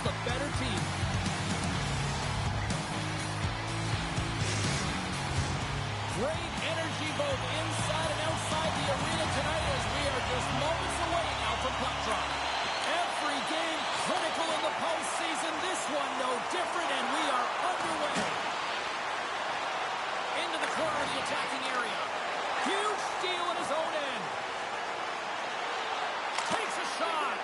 the better team. Great energy both inside and outside the arena tonight as we are just moments away now from puck drop. Every game critical in the postseason. This one no different, and we are underway. Into the corner of the attacking area. Huge steal in his own end. Takes a shot.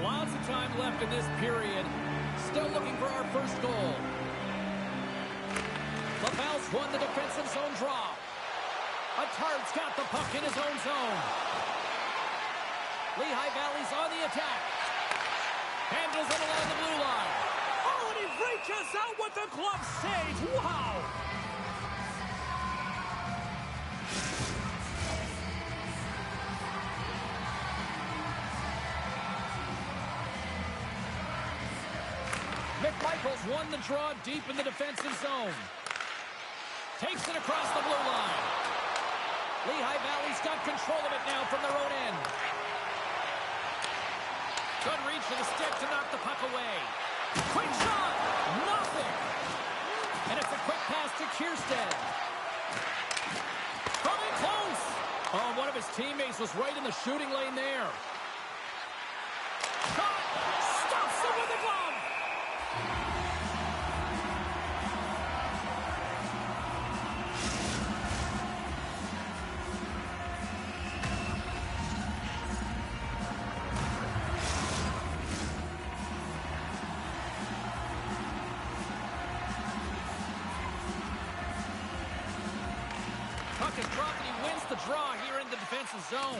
Lots of time left in this period. Still looking for our first goal. LaValle's won the defensive zone draw. Attard's got the puck in his own zone. Lehigh Valley's on the attack. Handles it along the blue line. Oh, and he reaches out with the glove save. Wow! McMichael's won the draw deep in the defensive zone. Takes it across the blue line. Lehigh Valley's got control of it now from their own end. Good reach for the stick to knock the puck away. Quick shot! Nothing! And it's a quick pass to Kierstead. Coming close! Oh, one of his teammates was right in the shooting lane there. Shot! Stops him with a glove! Puck is dropped and he wins the draw here in the defensive zone.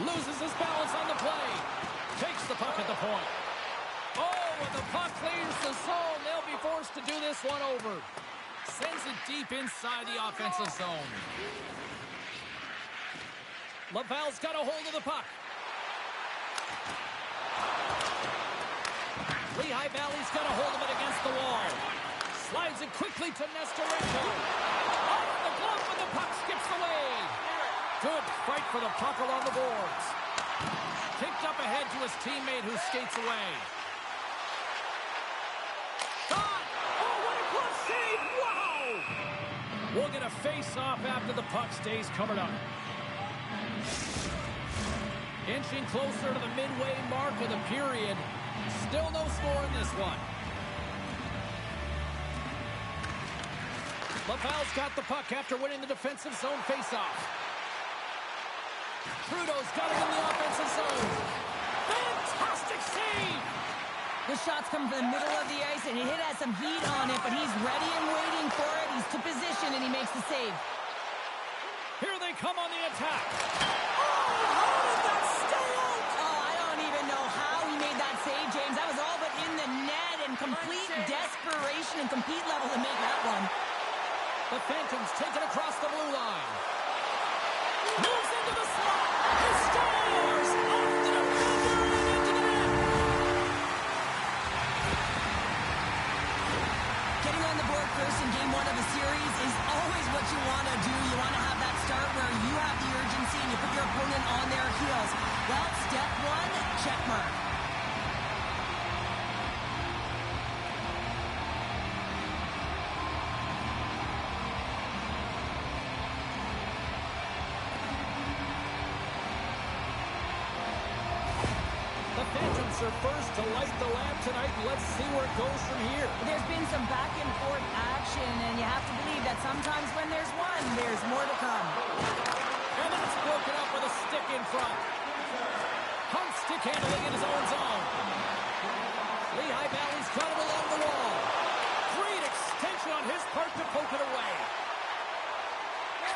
Loses his balance on the play. Takes the puck at the point. Oh, and the puck clears the zone. They'll be forced to do this one over. Sends it deep inside the offensive zone. LaValle's got a hold of the puck. Lehigh Valley's got a hold of it against the wall. Slides it quickly to Nestorenko. Off the glove when the puck skips away. Good fight for the puck along the boards. Kicked up ahead to his teammate who skates away. Shot! Oh, what a glove save! Wow! We'll get a face-off after the puck stays covered up. Inching closer to the midway mark of the period. Still no score in this one. LaValle's got the puck after winning the defensive zone faceoff. Trudeau's got it in the offensive zone. Fantastic save! The shot's come from the middle of the ice, and he has some heat on it, but he's ready and waiting for it. He's to position, and he makes the save. Here they come on the attack. Oh, how did that stay out? Oh, I don't even know how he made that save, James. That was all but in the net, and complete desperation and complete level to make that one. The Phantoms take it across the blue line. Moves into the slot. He scores! Off the defender and into the net. Getting on the board first in game one of the series is always what you want to do. You want to have that start where you have the urgency and you put your opponent on their heels. Well, step one, check mark. Are first to light the lamp tonight, and let's see where it goes from here. There's been some back and forth action, and you have to believe that sometimes when there's one, there's more to come. And then it's broken up with a stick in front. Hunt stick handling in his own zone. Lehigh Valley's got it along the wall. Great extension on his part to poke it away.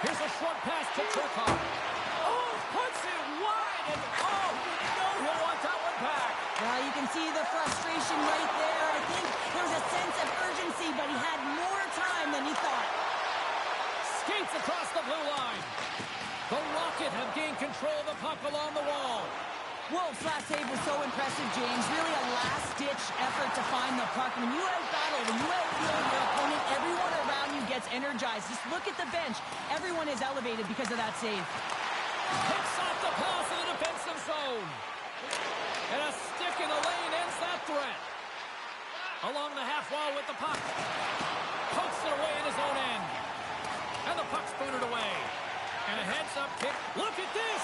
Here's a short pass to Turcotte. Oh, puts it wide, and oh, you know he'll want that one back. Well, you can see the frustration right there. I think there was a sense of urgency, but he had more time than he thought. Skates across the blue line. The Rocket have gained control of the puck along the wall. Wolf's last save was so impressive, James. Really a last-ditch effort to find the puck. When you out-battle, when you outfield your opponent, everyone around you gets energized. Just look at the bench. Everyone is elevated because of that save. Picks off the pass in the defensive zone. And a stick in the lane ends that threat. Along the half wall with the puck. Pokes it away in his own end. And the puck's booted away. And a heads-up kick. Look at this!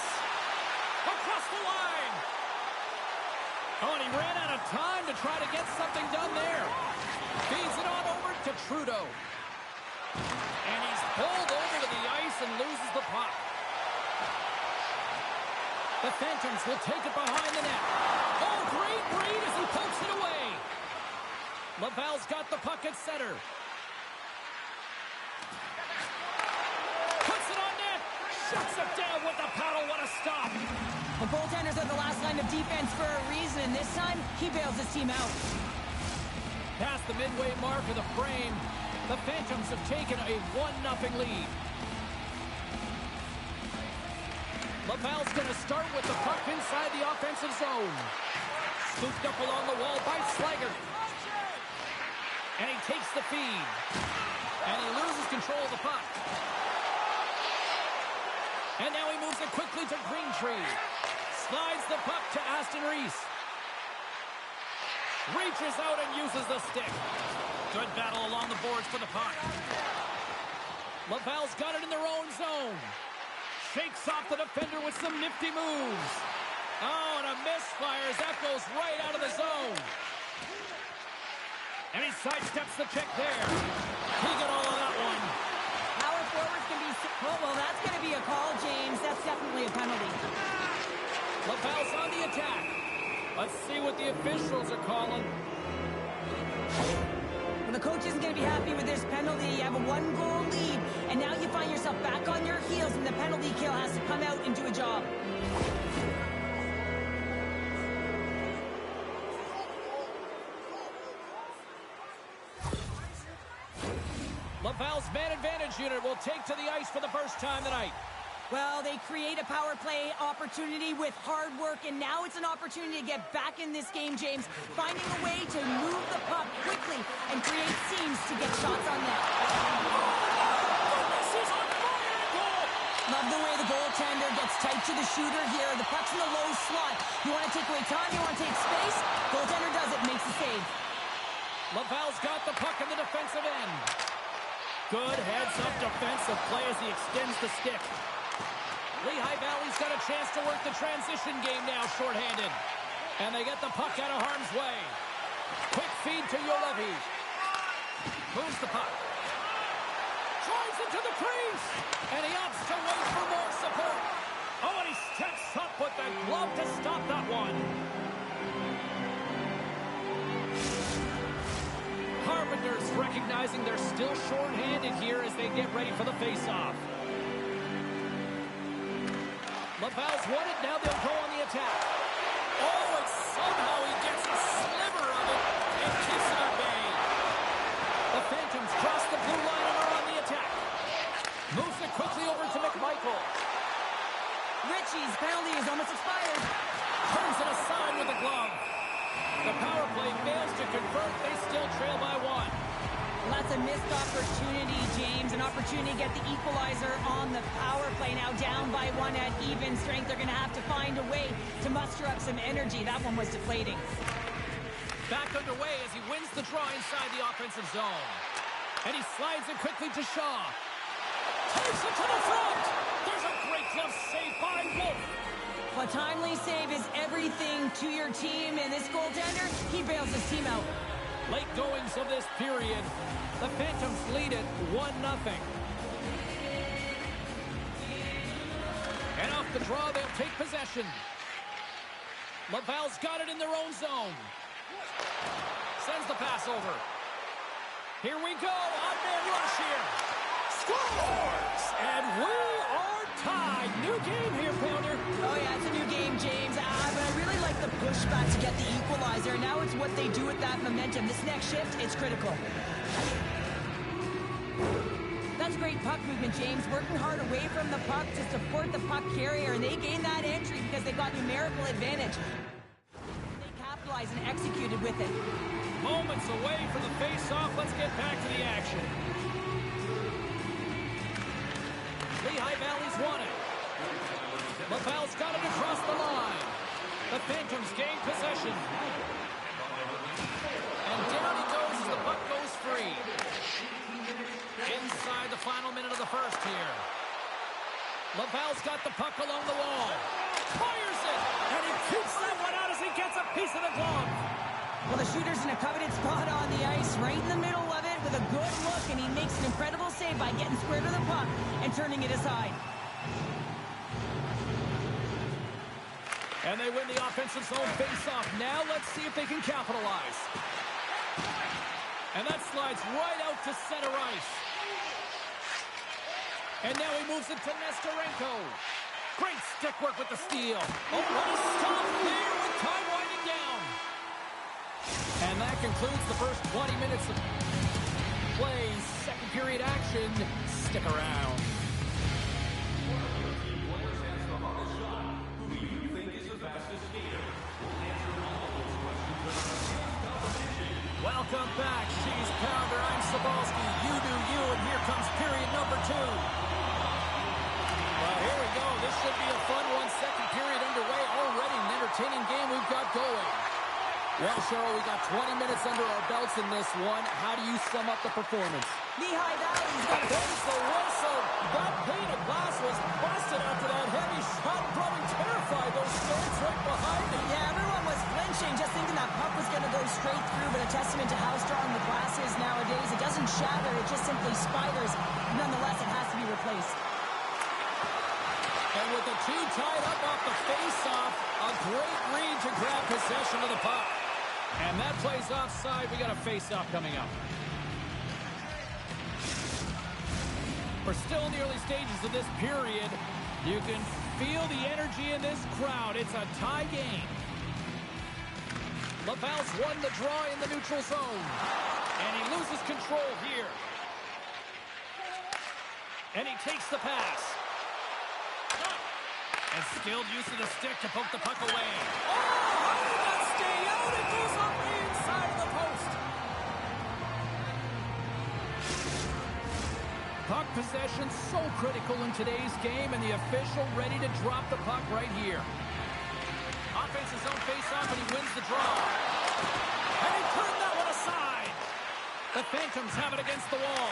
Across the line! Oh, and he ran out of time to try to get something done there. Feeds it on over to Trudeau. And he's pulled over to the ice and loses the puck. The Phantoms will take it behind the net. Oh, great read as he pokes it away. Laval's got the puck at center. Puts it on net. Shuts it down with the paddle. What a stop. The goaltenders are the last line of defense for a reason, and this time, he bails his team out. Past the midway mark of the frame, the Phantoms have taken a 1-0 lead. Laval's going to start with the puck inside the offensive zone. Scooped up along the wall by Slager. And he takes the feed. And he loses control of the puck. And now he moves it quickly to Greentree. Slides the puck to Aston Reese. Reaches out and uses the stick. Good battle along the boards for the puck. Laval's got it in their own zone. Shakes off the defender with some nifty moves. Oh, and a misfire as that goes right out of the zone. And he sidesteps the check there. He got all of that one. Power forwards can be... Oh, well, that's going to be a call, James. That's definitely a penalty. Laval's on the attack. Let's see what the officials are calling. Well, the coach isn't going to be happy with this penalty. You have a 1-goal lead, and now you find yourself back on your heels, and the penalty kill has to come out and do a job. Laval's man advantage unit will take to the ice for the first time tonight. Well, they create a power play opportunity with hard work, and now it's an opportunity to get back in this game, James. Finding a way to move the puck quickly and create seams to get shots on net. This is on fire goal! Love the way the goaltender gets tight to the shooter here. The puck's in the low slot. You want to take away time, you want to take space. Goaltender does it, makes the save. Laval's got the puck in the defensive end. Good heads-up defensive play as he extends the stick. Lehigh Valley's got a chance to work the transition game now, shorthanded. And they get the puck out of harm's way. Quick feed to Yolevi. Moves the puck. Drives it to the crease. And he opts to wait for more support. Oh, and he steps up with the glove to stop that one. Carpenters recognizing they're still shorthanded here as they get ready for the face-off. Laval's won it, now they'll go on the attack. Oh, and somehow he gets a sliver of it and keeps it at bay. The Phantoms cross the blue line and are on the attack. Moves it quickly over to McMichael. Richie's penalty is almost expired. Turns it aside with a glove. The power play fails to convert. They still trail by 1. Well, that's a missed opportunity, James. An opportunity to get the equalizer on the power play. Now down by 1 at even strength. They're going to have to find a way to muster up some energy. That one was deflating. Back underway as he wins the draw inside the offensive zone. And he slides it quickly to Shaw. Takes it to the front. There's a great glove save by Wolf. A timely save is everything to your team, and this goaltender, he bails his team out. Late goings of this period, the Phantoms lead it 1-0. And off the draw, they'll take possession. Laval's got it in their own zone. Sends the pass over. Here we go, on-man rush here. Scores! And we are tied. New game here, Pounder. Oh, yeah, it's a new game, James. But I really like the pushback to get the equalizer. Now it's what they do with that momentum. This next shift, it's critical. That's great puck movement, James, working hard away from the puck to support the puck carrier, and they gained that entry because they got numerical advantage. They capitalized and executed with it. Moments away from the face-off. Let's get back to the action. Lehigh Valley's won it. LaValle's got it across the line. The Phantoms gain possession. And down he goes as the puck goes free. Inside the final minute of the first here. LaValle's got the puck along the wall. Fires it! And he keeps that one out as he gets a piece of the glove. Well, the shooter's in a coveted spot on the ice, right in the middle of it with a good look, and he makes an incredible save by getting square to the puck and turning it aside. And they win the offensive zone face-off. Now let's see if they can capitalize. And that slides right out to center ice. And now he moves it to Nestorenko. Great stick work with the steal. Oh, what a stop there with time winding down. And that concludes the first 20 minutes of play. Second period action. Stick around. Welcome back. She's Pounder. I'm Sabalski. You do you, and here comes period number 2. Well, here we go. This should be a fun one. Second period underway already. An entertaining game we've got going. Well, Cheryl, we got 20 minutes under our belts in this one. How do you sum up the performance? Lehigh Valley's got it. There's the whistle. That pane of glass was busted after that heavy shot. Probably terrified those stands right behind him. Yeah, everyone was flinching, just thinking that puck was going to go straight through, but a testament to how strong the glass is nowadays. It doesn't shatter, it just simply spiders. Nonetheless, it has to be replaced. And with the two tied up off the face-off, a great read to grab possession of the puck. And that plays offside. We got a face-off coming up. We're still in the early stages of this period. You can feel the energy in this crowd. It's a tie game. LaValle's won the draw in the neutral zone. And he loses control here. And he takes the pass. And skilled use of the stick to poke the puck away. Oh, how did that stay out? It goes off the inside of the post. Puck possession so critical in today's game, and the official ready to drop the puck right here. Offensive zone face-off, and he wins the draw. And he turned that one aside. The Phantoms have it against the wall.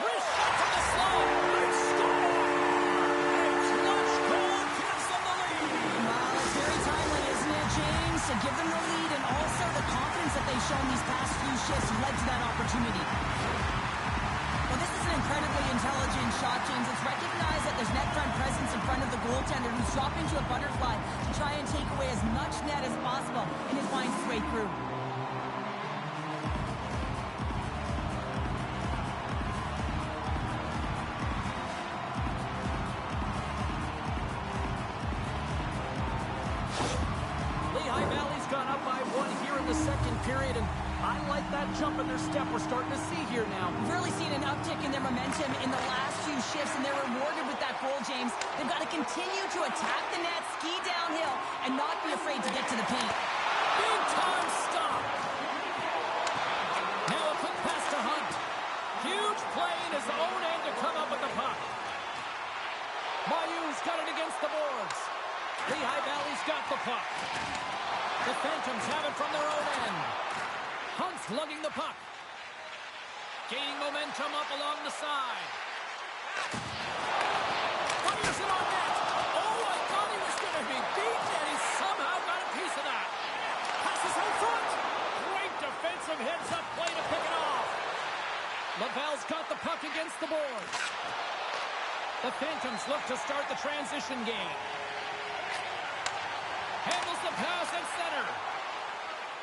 Wrist shot from the slot. They score! To give them the lead and also the confidence that they've shown these past few shifts led to that opportunity. Well, this is an incredibly intelligent shot, James. It's recognized that there's net front presence in front of the goaltender who's dropping to a butterfly to try and take away as much net as possible, and it finds its way through. Period, and I like that jump in their step we're starting to see here now. We've really seen an uptick in their momentum in the last few shifts, and they're rewarded with that goal, James. They've got to continue to attack the net, ski downhill, and not be afraid to get to the paint. Big time stop. Now a quick pass to Hunt. Huge play in his own end to come up with the puck. Mayu's got it against the boards. Lehigh Valley's got the puck. The Phantoms have it from their own end. Hunt's lugging the puck. Gaining momentum up along the side. Fires it on net. Oh, I thought he was going to be beaten, and he somehow got a piece of that. Passes out front. Great defensive heads-up play to pick it off. LaValle's got the puck against the boards. The Phantoms look to start the transition game. Handles the pass at center.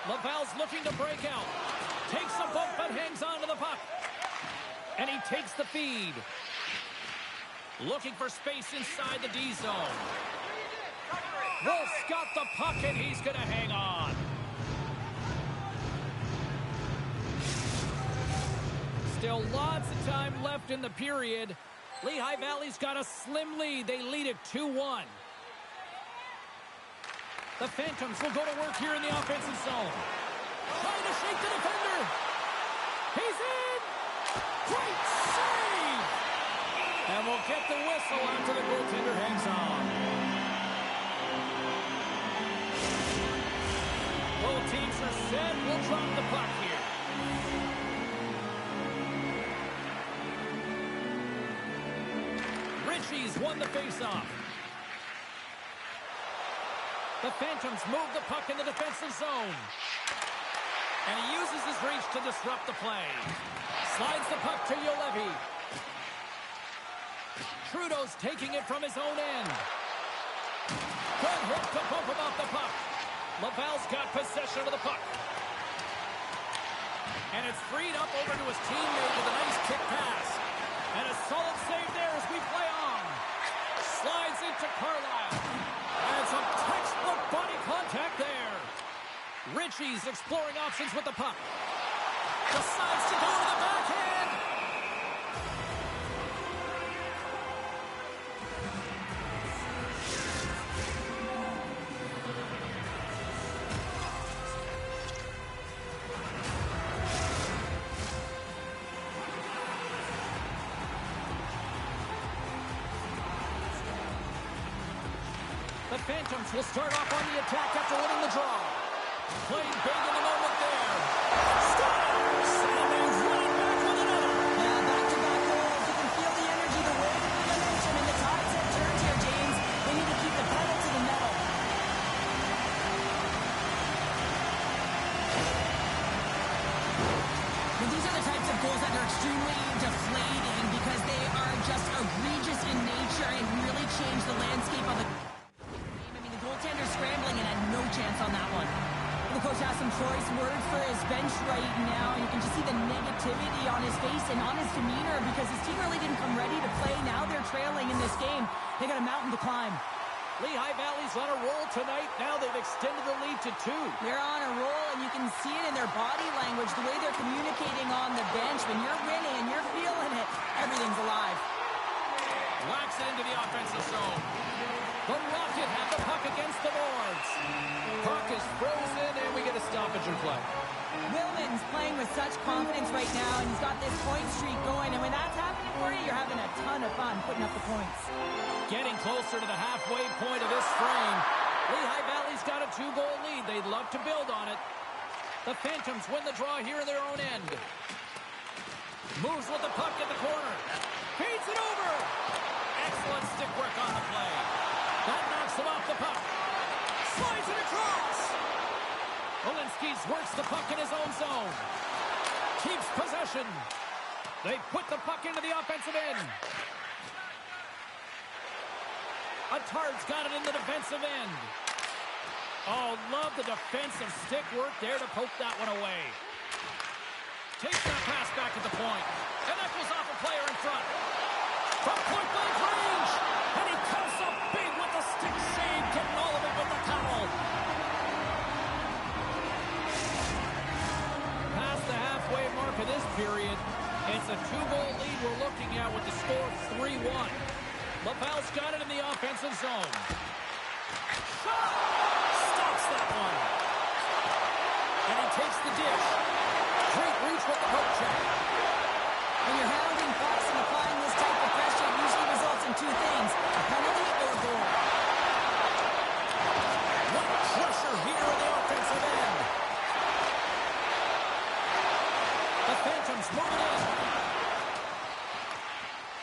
LaValle's looking to break out. Takes a bump but hangs on to the puck. And he takes the feed. Looking for space inside the D zone. Wolf's got the puck and he's going to hang on. Still lots of time left in the period. Lehigh Valley's got a slim lead. They lead it 2-1. The Phantoms will go to work here in the offensive zone. Trying to shake the defender. He's in. Great save. And we'll get the whistle after the goaltender hangs on. Both teams are set. We'll drop the puck here. Ritchie's won the faceoff. The Phantoms move the puck in the defensive zone. And he uses his reach to disrupt the play. Slides the puck to Yolevi. Trudeau's taking it from his own end. Good hook to bump him off the puck. Laval's got possession of the puck. And it's freed up over to his teammate with a nice kick pass. And a solid save there as we play on. Slides into Carlisle. And some textbook body contact there. Ritchie's exploring options with the puck. Decides to go to the backhand. The Phantoms will start off on the attack after winning the draw. Playing big in the moment there. Scores! And they run back with another. Yeah, back-to-back goals. You can feel the energy, the wave, the momentum, and the tides have turned here, James. They need to keep the pedal to the metal. Well, these are the types of goals that are extremely deflating because they are just egregious in nature and really change the landscape of the game. I mean, the goaltender's scrambling and had no chance on that one. The coach has some choice words for his bench right now. You can just see the negativity on his face and on his demeanor because his team really didn't come ready to play. Now they're trailing in this game. They got a mountain to climb. Lehigh Valley's on a roll tonight. Now they've extended the lead to 2. They're on a roll, and you can see it in their body language, the way they're communicating on the bench. When you're winning and you're feeling it, everything's alive. Whacks it into the offensive zone. The Rocket have the puck against the boards. Puck is frozen, and we get a stoppage in play. Willman's playing with such confidence right now, and he's got this point streak going. And when that's happening for you, you're having a ton of fun putting up the points. Getting closer to the halfway point of this frame. Lehigh Valley's got a 2-goal lead. They'd love to build on it. The Phantoms win the draw here in their own end. Moves with the puck at the corner. Feeds it over. Excellent stick work on the play. That knocks him off the puck. Slides it across. Olinsky's works the puck in his own zone. Keeps possession. They put the puck into the offensive end. Attard's got it in the defensive end. Oh, love the defensive stick work there to poke that one away. Takes that pass back at the point. And that goes off a player in front. From point-blank range. And he comes up big with the stick save, getting all of it with the towel. Past the halfway mark of this period, it's a 2-goal lead we're looking at with the score 3-1. Laval's got it in the offensive zone. Shot! Stops that one. And he takes the dish. Great reach with the hook check. When you're hounding pucks and applying this type of pressure, it usually results in 2 things, a penalty or a goal. What pressure here in the offensive end. The Phantoms moving in.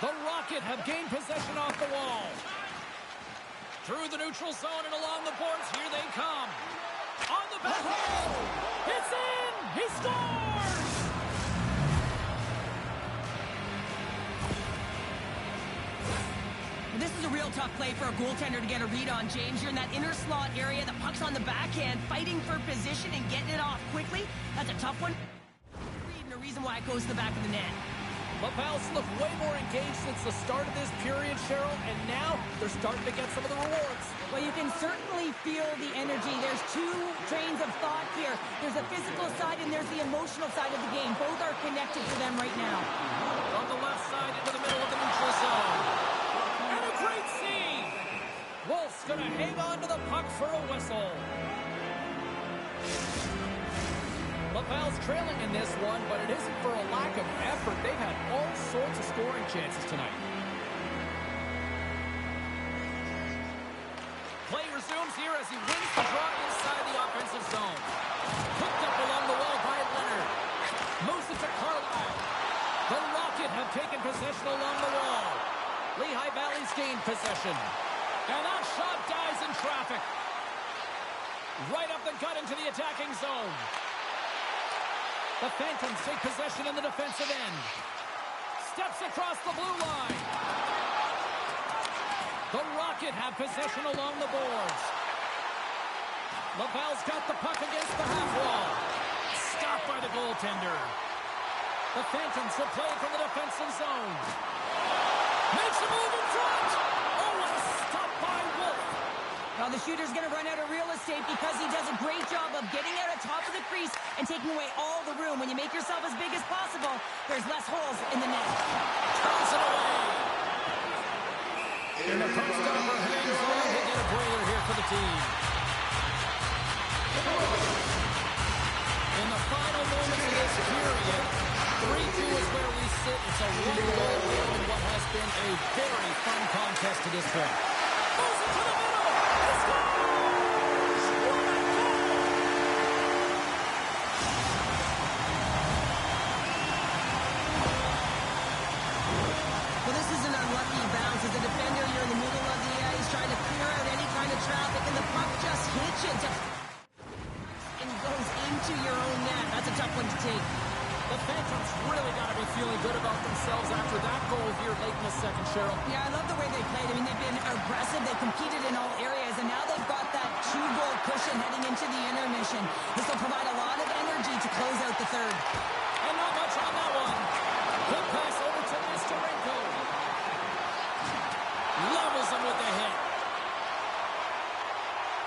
The Rocket have gained possession off the wall. Through the neutral zone and along the boards, here they come. On the backhand. It's in! He scores! This is a real tough play for a goaltender to get a read on, James. You're in that inner slot area, the puck's on the backhand, fighting for position and getting it off quickly. That's a tough one. And a reason why it goes to the back of the net. Laval's looked way more engaged since the start of this period, Cheryl, and now they're starting to get some of the rewards. Well, you can certainly feel the energy. There's two trains of thought here. There's a physical side and there's the emotional side of the game. Both are connected for them right now. From the left side into the middle of the neutral zone. And a great save! Wolf's going to hang on to the puck for a whistle. LaValle's trailing in this one, but it isn't for a lack of effort. They've had all sorts of scoring chances tonight. Play resumes here as he wins the draw inside the offensive zone. Picked up along the wall by Leonard. Moves it to Carlisle. The Rocket have taken possession along the wall. Lehigh Valley's gained possession. And that shot dies in traffic. Right up the gut into the attacking zone. The Phantoms take possession in the defensive end. Steps across the blue line. The Rocket have possession along the boards. LaValle's got the puck against the half wall. Stopped by the goaltender. The Phantoms will play from the defensive zone. Makes a move in front. Oh, what a stop by Wolf. Now the shooter's going to run out of real estate because he does a great job of getting out of top of the crease and taking away all the room. When you make yourself as big as possible, there's less holes in the net. Turns it away. And the puck stopper hangs on to get a breather here for the team. In the final moments of this period, 3-2 is where we sit. It's a one-goal game in what has been a very fun contest to this point. Goes into the middle. He scores! What a goal! Well, this is an unlucky bounce. As a defender, you're in the middle of the ice trying to clear out any kind of traffic, and the puck just hits you and goes into your own net. That's a tough one to take. The Phantoms really got to be feeling good about themselves after that goal here late in the second, Cheryl. Yeah, I love the way they played. I mean, they've been aggressive. They competed in all areas, and now they've got that two-goal cushion heading into the intermission. This will provide a lot of energy to close out the third. And not much on that one. Good pass over to Nestorenko. Levels him with the hit.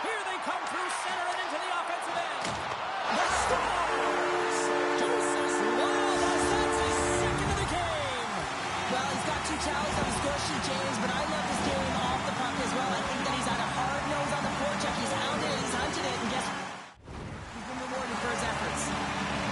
Here they come through center and into the offensive end. The Stars! Deuces Wild has sent his second of the game. Well, he's got two towels on his score sheet, James, but I love his game off the puck as well. I think that he's had a hard nose on the forecheck. He's hounded it, he's hunted it, and guess what? He's been rewarded for his efforts.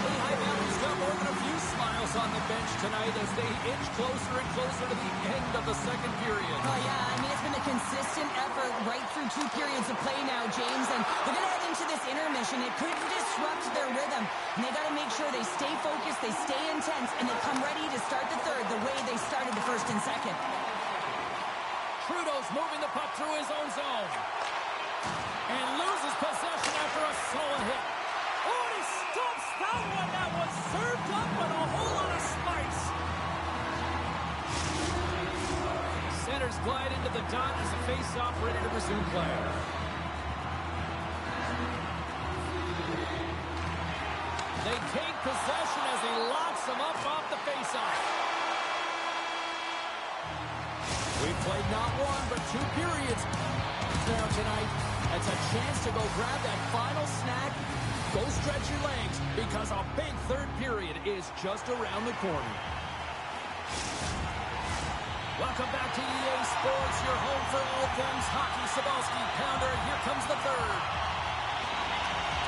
Lehigh Valley's got more than a few smiles on the bench tonight as they inch closer and closer to the end of the second period. Oh, yeah, I mean, it's been a consistent effort right through two periods of play now, James, and they're going to head into this intermission. It could disrupt their rhythm, and they got to make sure they stay focused, they stay intense, and they come ready to start the third the way they started the first and second. Trudeau's moving the puck through his own zone and loses possession after a solid hit. Oh, and he stops that one. That was served up with a whole lot of spice. Centers glide into the dot as the face-off ready to resume play. They take possession as he locks them up off the face-off. We've played not one, but two periods now tonight. It's a chance to go grab that final snack. Go stretch your legs because a big third period is just around the corner. Welcome back to EA Sports, your home for all things hockey. Sabalski, Pounder, here comes the third.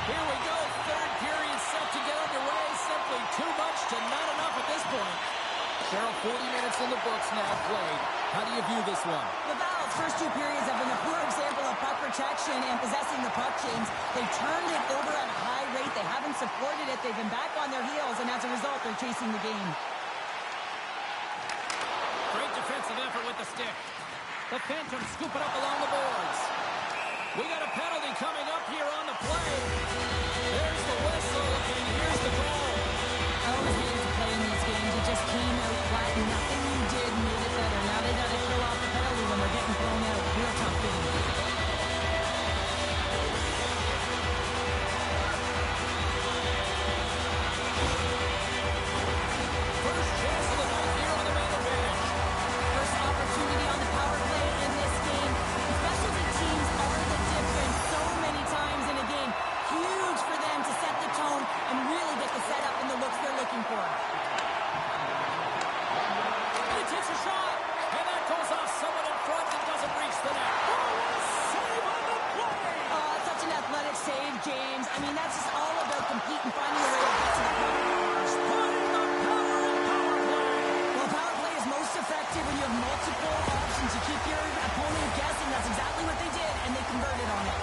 Here we go, third period set to get underway. Simply too much to not enough at this point. Cheryl, 40 minutes in the books now played. How do you view this one? LaValle's first two periods have been a poor example of puck protection and possessing the puck, James. They've turned it over at a high rate. They haven't supported it. They've been back on their heels, and as a result, they're chasing the game. Great defensive effort with the stick. The Phantoms scoop it up along the boards. We got a penalty coming up here on the play. There's the whistle, and here's the goal. I always hated to play in these games. It just came out flat. Nothing you did made it better. Now they got to throw off the penalty when they're getting thrown out. Real tough game. First chance of the night here on the main advantage. First opportunity on the power play in this game. The specialty teams are I mean, that's just all about competing, finding a way to get to the puck. Spotting the power of power play. Well, power play is most effective when you have multiple options. You keep your opponent guessing. That's exactly what they did, and they converted on it.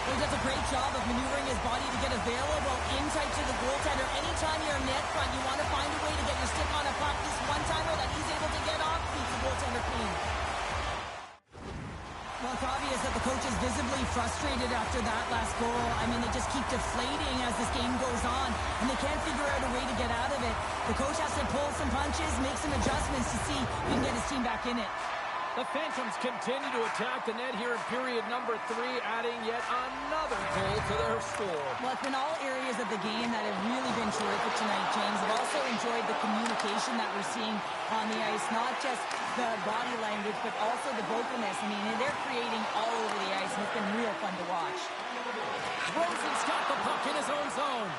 He does a great job of maneuvering his body to get available in tight to the goaltender. Anytime you're net front, you want to find a way to get your stick on a puck. This one-timer that he's able to get off keeps the goaltender clean. Well, it's obvious that the coach is visibly frustrated after that last goal. I mean, they just keep deflating as this game goes on, and they can't figure out a way to get out of it. The coach has to pull some punches, make some adjustments to see if he can get his team back in it. The Phantoms continue to attack the net here in period number 3, adding yet another goal to their score. Well, it's been all areas of the game that have really been terrific tonight, James. I've also enjoyed the communication that we're seeing on the ice, not just the body language, but also the vocalness. I mean, they're creating all over the ice, and it's been real fun to watch. Rosen's got the puck in his own zone.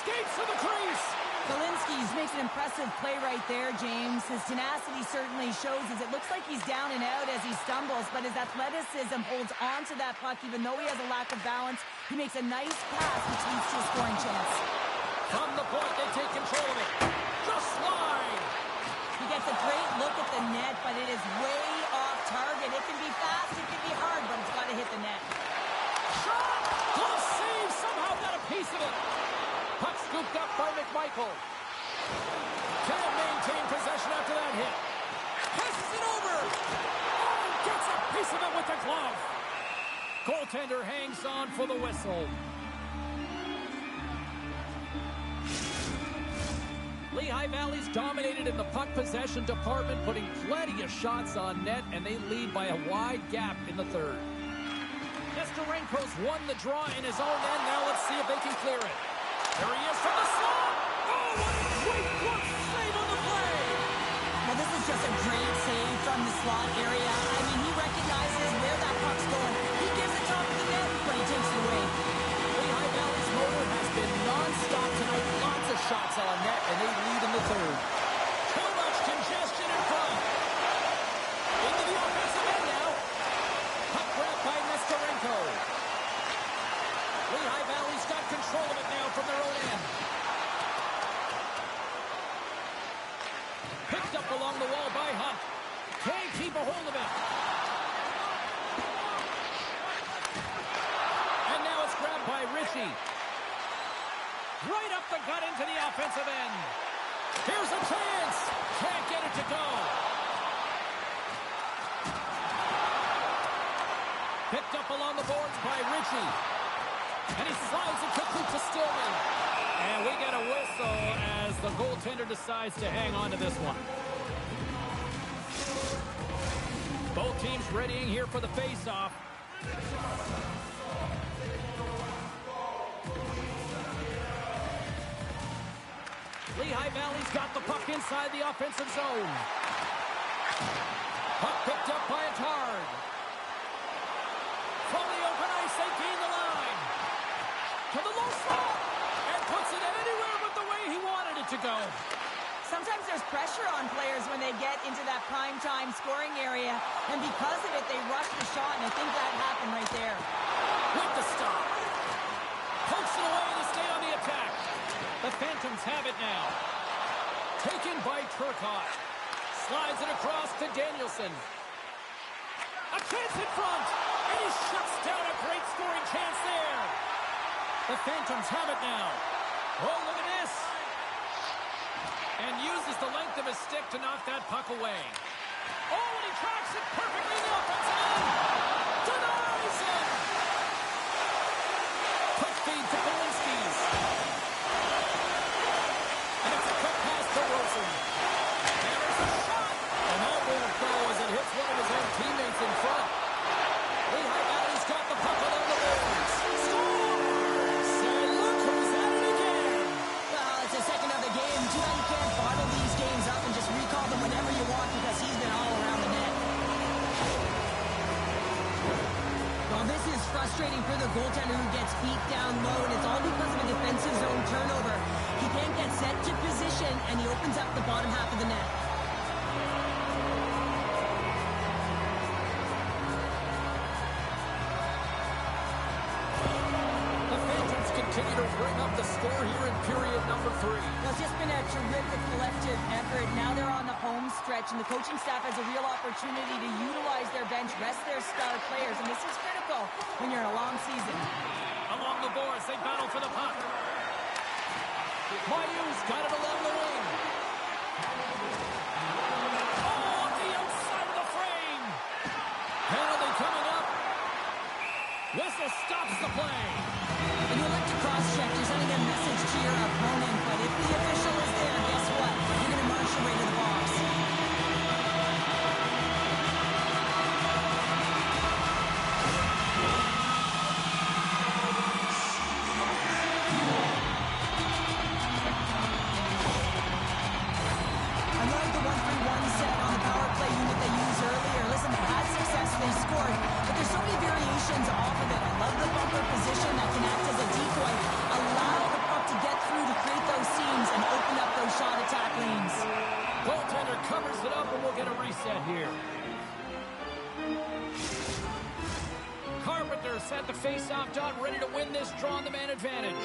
Skates to the crease. Zielinski's makes an impressive play right there, James. His tenacity certainly shows as it looks like he's down and out as he stumbles, but his athleticism holds on to that puck even though he has a lack of balance. He makes a nice pass, which leads to a scoring chance. From the point, they take control of it. Just slide. He gets a great look at the net, but it is way off target. It can be fast, it can be hard, but it's got to hit the net. Shot! Close save! Somehow got a piece of it. Puck scooped up by McMichael. Can't maintain possession after that hit. Passes it over. Oh, gets a piece of it with the glove. Goaltender hangs on for the whistle. Lehigh Valley's dominated in the puck possession department, putting plenty of shots on net, and they lead by a wide gap in the third. Nestorenko's won the draw in his own end. Now let's see if they can clear it. There he is from the slot. Oh, what a great glove save on the play. Well, this is just a great save from the slot area. I mean, he recognizes where that puck's going. He gives it top of the net, but he takes it away. Lehigh Valley's motor has been non-stop tonight. Lots of shots on net, and they lead in the third. Too much congestion in front. Into the offensive end now. Puck grabbed by Nestorenko. Lehigh Valley's got control of it now from their own end. Picked up along the wall by Hunt. Can't keep a hold of it. And now it's grabbed by Ritchie. Right up the gut into the offensive end. Here's a chance. Can't get it to go. Picked up along the boards by Ritchie. And he slides it quickly to Stillman. And we get a whistle as the goaltender decides to hang on to this one. Both teams readying here for the face-off. Lehigh Valley's got the puck inside the offensive zone. Puck picked up by Attard. From the open ice, they gain the line. To the low slot. And puts it anywhere but the way he wanted it to go. Sometimes there's pressure on players when they get into that prime-time scoring area, and because of it, they rush the shot, and I think that happened right there. With the stop. Pokes it away to stay on the attack. The Phantoms have it now. Taken by Turcotte. Slides it across to Danielson. A chance in front. And he shuts down a great scoring chance there. The Phantoms have it now. Oh, look at this. And uses the length of his stick to knock that puck away. Oh, and he tracks it perfectly in the offensive end. Denies it. Quick feed to Zielinski's. And it's a quick pass to Wilson. And there's a shot. And that won't go as it hits one of his own teammates in front. Lehigh Valley's got the puck along the boards. Scores! And look who's at it again. Well, it's the second of the game. Too bad you can't bottle these games up and just recall them whenever you want because he's been all around the net. Well, this is frustrating for the goaltender who gets beat down low, and it's all because of a defensive zone turnover. He can't get set to position, and he opens up the bottom half of the net. continue to bring up the score here in period number 3. Well, it's just been a terrific collective effort. Now they're on the home stretch, and the coaching staff has a real opportunity to utilize their bench, rest their star players, and this is critical when you're in a long season. Along the boards, they battle for the puck. Mayu's got it along the wing. Oh, on the outside of the frame. Penalty coming up. Whistle stops the play. When you look to cross-check, you're sending a message to your opponent, but if the official is there, guess what? You're going to march your way to the box. Unlike the 1-3-1 set on the power play unit they used earlier, listen, they had success, they scored, but there's so many variations off of it. I love the bumper position that can act as a decoy, allow the puck to get through to create those seams and open up those shot attack lanes. Goaltender covers it up, and we'll get a reset here. Carpenter set the face-off dot, ready to win this draw on the man advantage.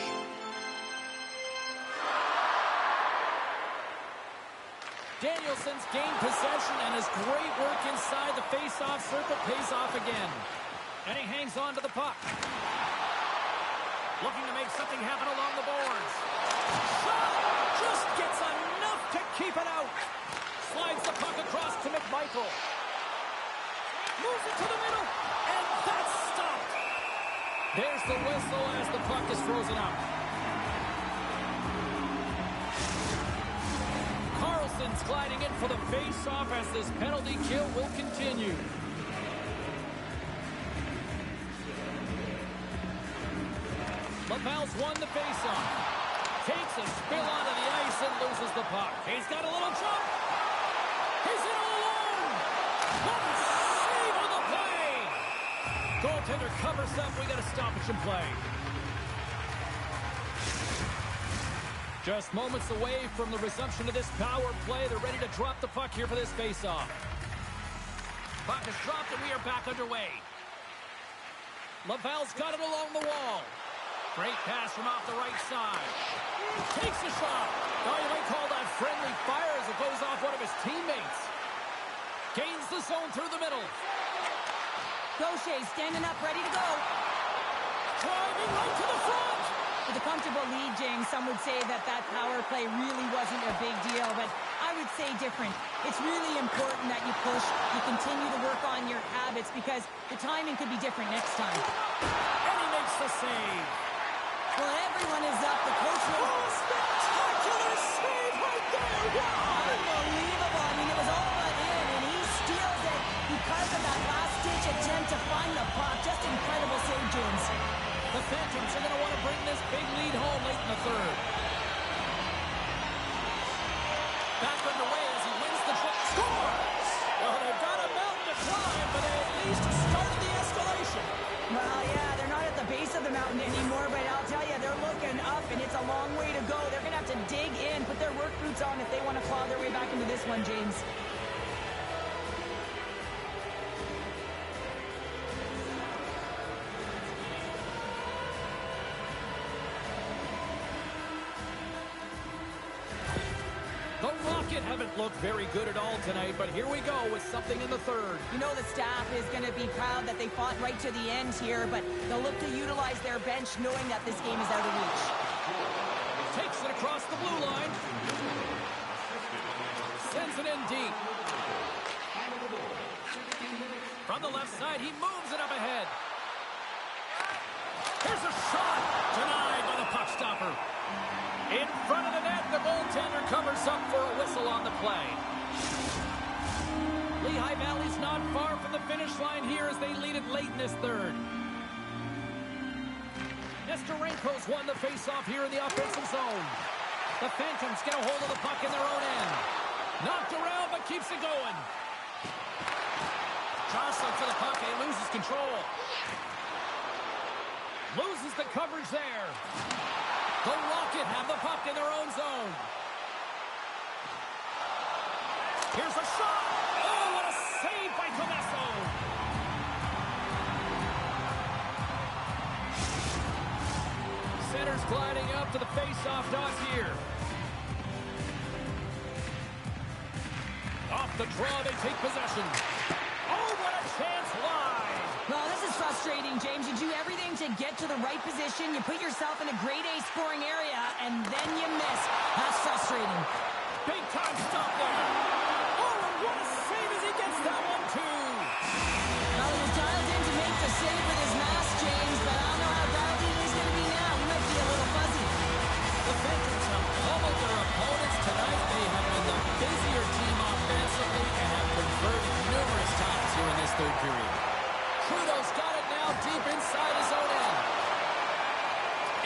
Danielson's gained possession, and his great work inside the face-off circle pays off again. And he hangs on to the puck. Looking to make something happen along the boards. Shot! Just gets enough to keep it out. Slides the puck across to McMichael. Moves it to the middle, and that's stopped. There's the whistle as the puck is frozen up. Carlson's gliding in for the face-off as this penalty kill will continue. Laval's won the face-off. Takes a spill onto the ice and loses the puck. He's got a little jump. He's in all alone. What a save on the play. Goaltender covers up. We got a stoppage in play. Just moments away from the resumption of this power play. They're ready to drop the puck here for this face-off. Puck is dropped and we are back underway. Laval's got it along the wall. Great pass from off the right side. Takes a shot. Now you might call that friendly fire as it goes off one of his teammates. Gains the zone through the middle. Gaucher standing up, ready to go. Driving right to the front. With a comfortable lead, James, some would say that that power play really wasn't a big deal, but I would say different. It's really important that you push, you continue to work on your habits because the timing could be different next time. And he makes the save. Well, everyone is up. The coach will... Oh, spectacular save right there. Wow. Unbelievable. I mean, it was all but in, and he steals it because of that last-ditch attempt to find the puck. Just incredible save, James. The Phantoms are going to want to bring this big lead home late in the third. Back underway as he wins the draw. Scores! Well, they've got a mountain to climb, but they at least started the escalation. Well, yeah, they're not at the base of the mountain anymore, but I'll tell you, they're looking up, and it's a long way to go. They're going to have to dig in, put their work boots on if they want to claw their way back into this one, James. The Rocket haven't looked very good at all tonight, but here we go with something in the third. You know the staff is going to be proud that they fought right to the end here, but they'll look to utilize their bench knowing that this game is out of reach. Takes it across the blue line. Sends it in deep. From the left side, he moves it up ahead. Here's a shot. Denied by the puck stopper. In front of the net, the goaltender covers up for a whistle on the play. Lehigh Valley's not far from the finish line here as they lead it late in this third. Nesterenko's won the faceoff here in the offensive zone. The Phantoms get a hold of the puck in their own end. Knocked around, but keeps it going. Jostling for the puck, and he loses control. Loses the coverage there. The Rocket have the puck in their own zone. Here's a shot. Oh, what a save by Comesso. Centered Senators gliding up to the face-off dot here. Off the draw, they take possession. Oh, what a chance wide. Well, this is frustrating, James. You do everything to get to the right position. You put yourself in a grade A scoring area, and then you miss. That's frustrating. Big time stop there. Oh, and what a save as he gets that one, too. Well, he was dialed in to make the save with his mask, James, but I don't know how dialed in he's going to be now. He might be a little fuzzy. The veterans have pummeled their opponents tonight. They have been the busier team offensively and have converted numerous times here in this third period. Trudeau's got it now deep inside his own end.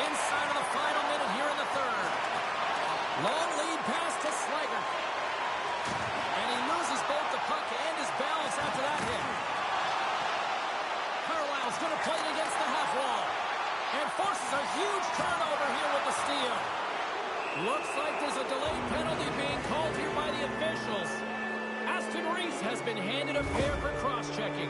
Inside of the final minute here in the third. Long lead pass to Slager. And he loses both the puck and his balance after that hit. Carlisle's going to play it against the half wall. And forces a huge turnover here with the steal. Looks like there's a delayed penalty being called here by the officials. Aston Reese has been handed a pair for cross-checking.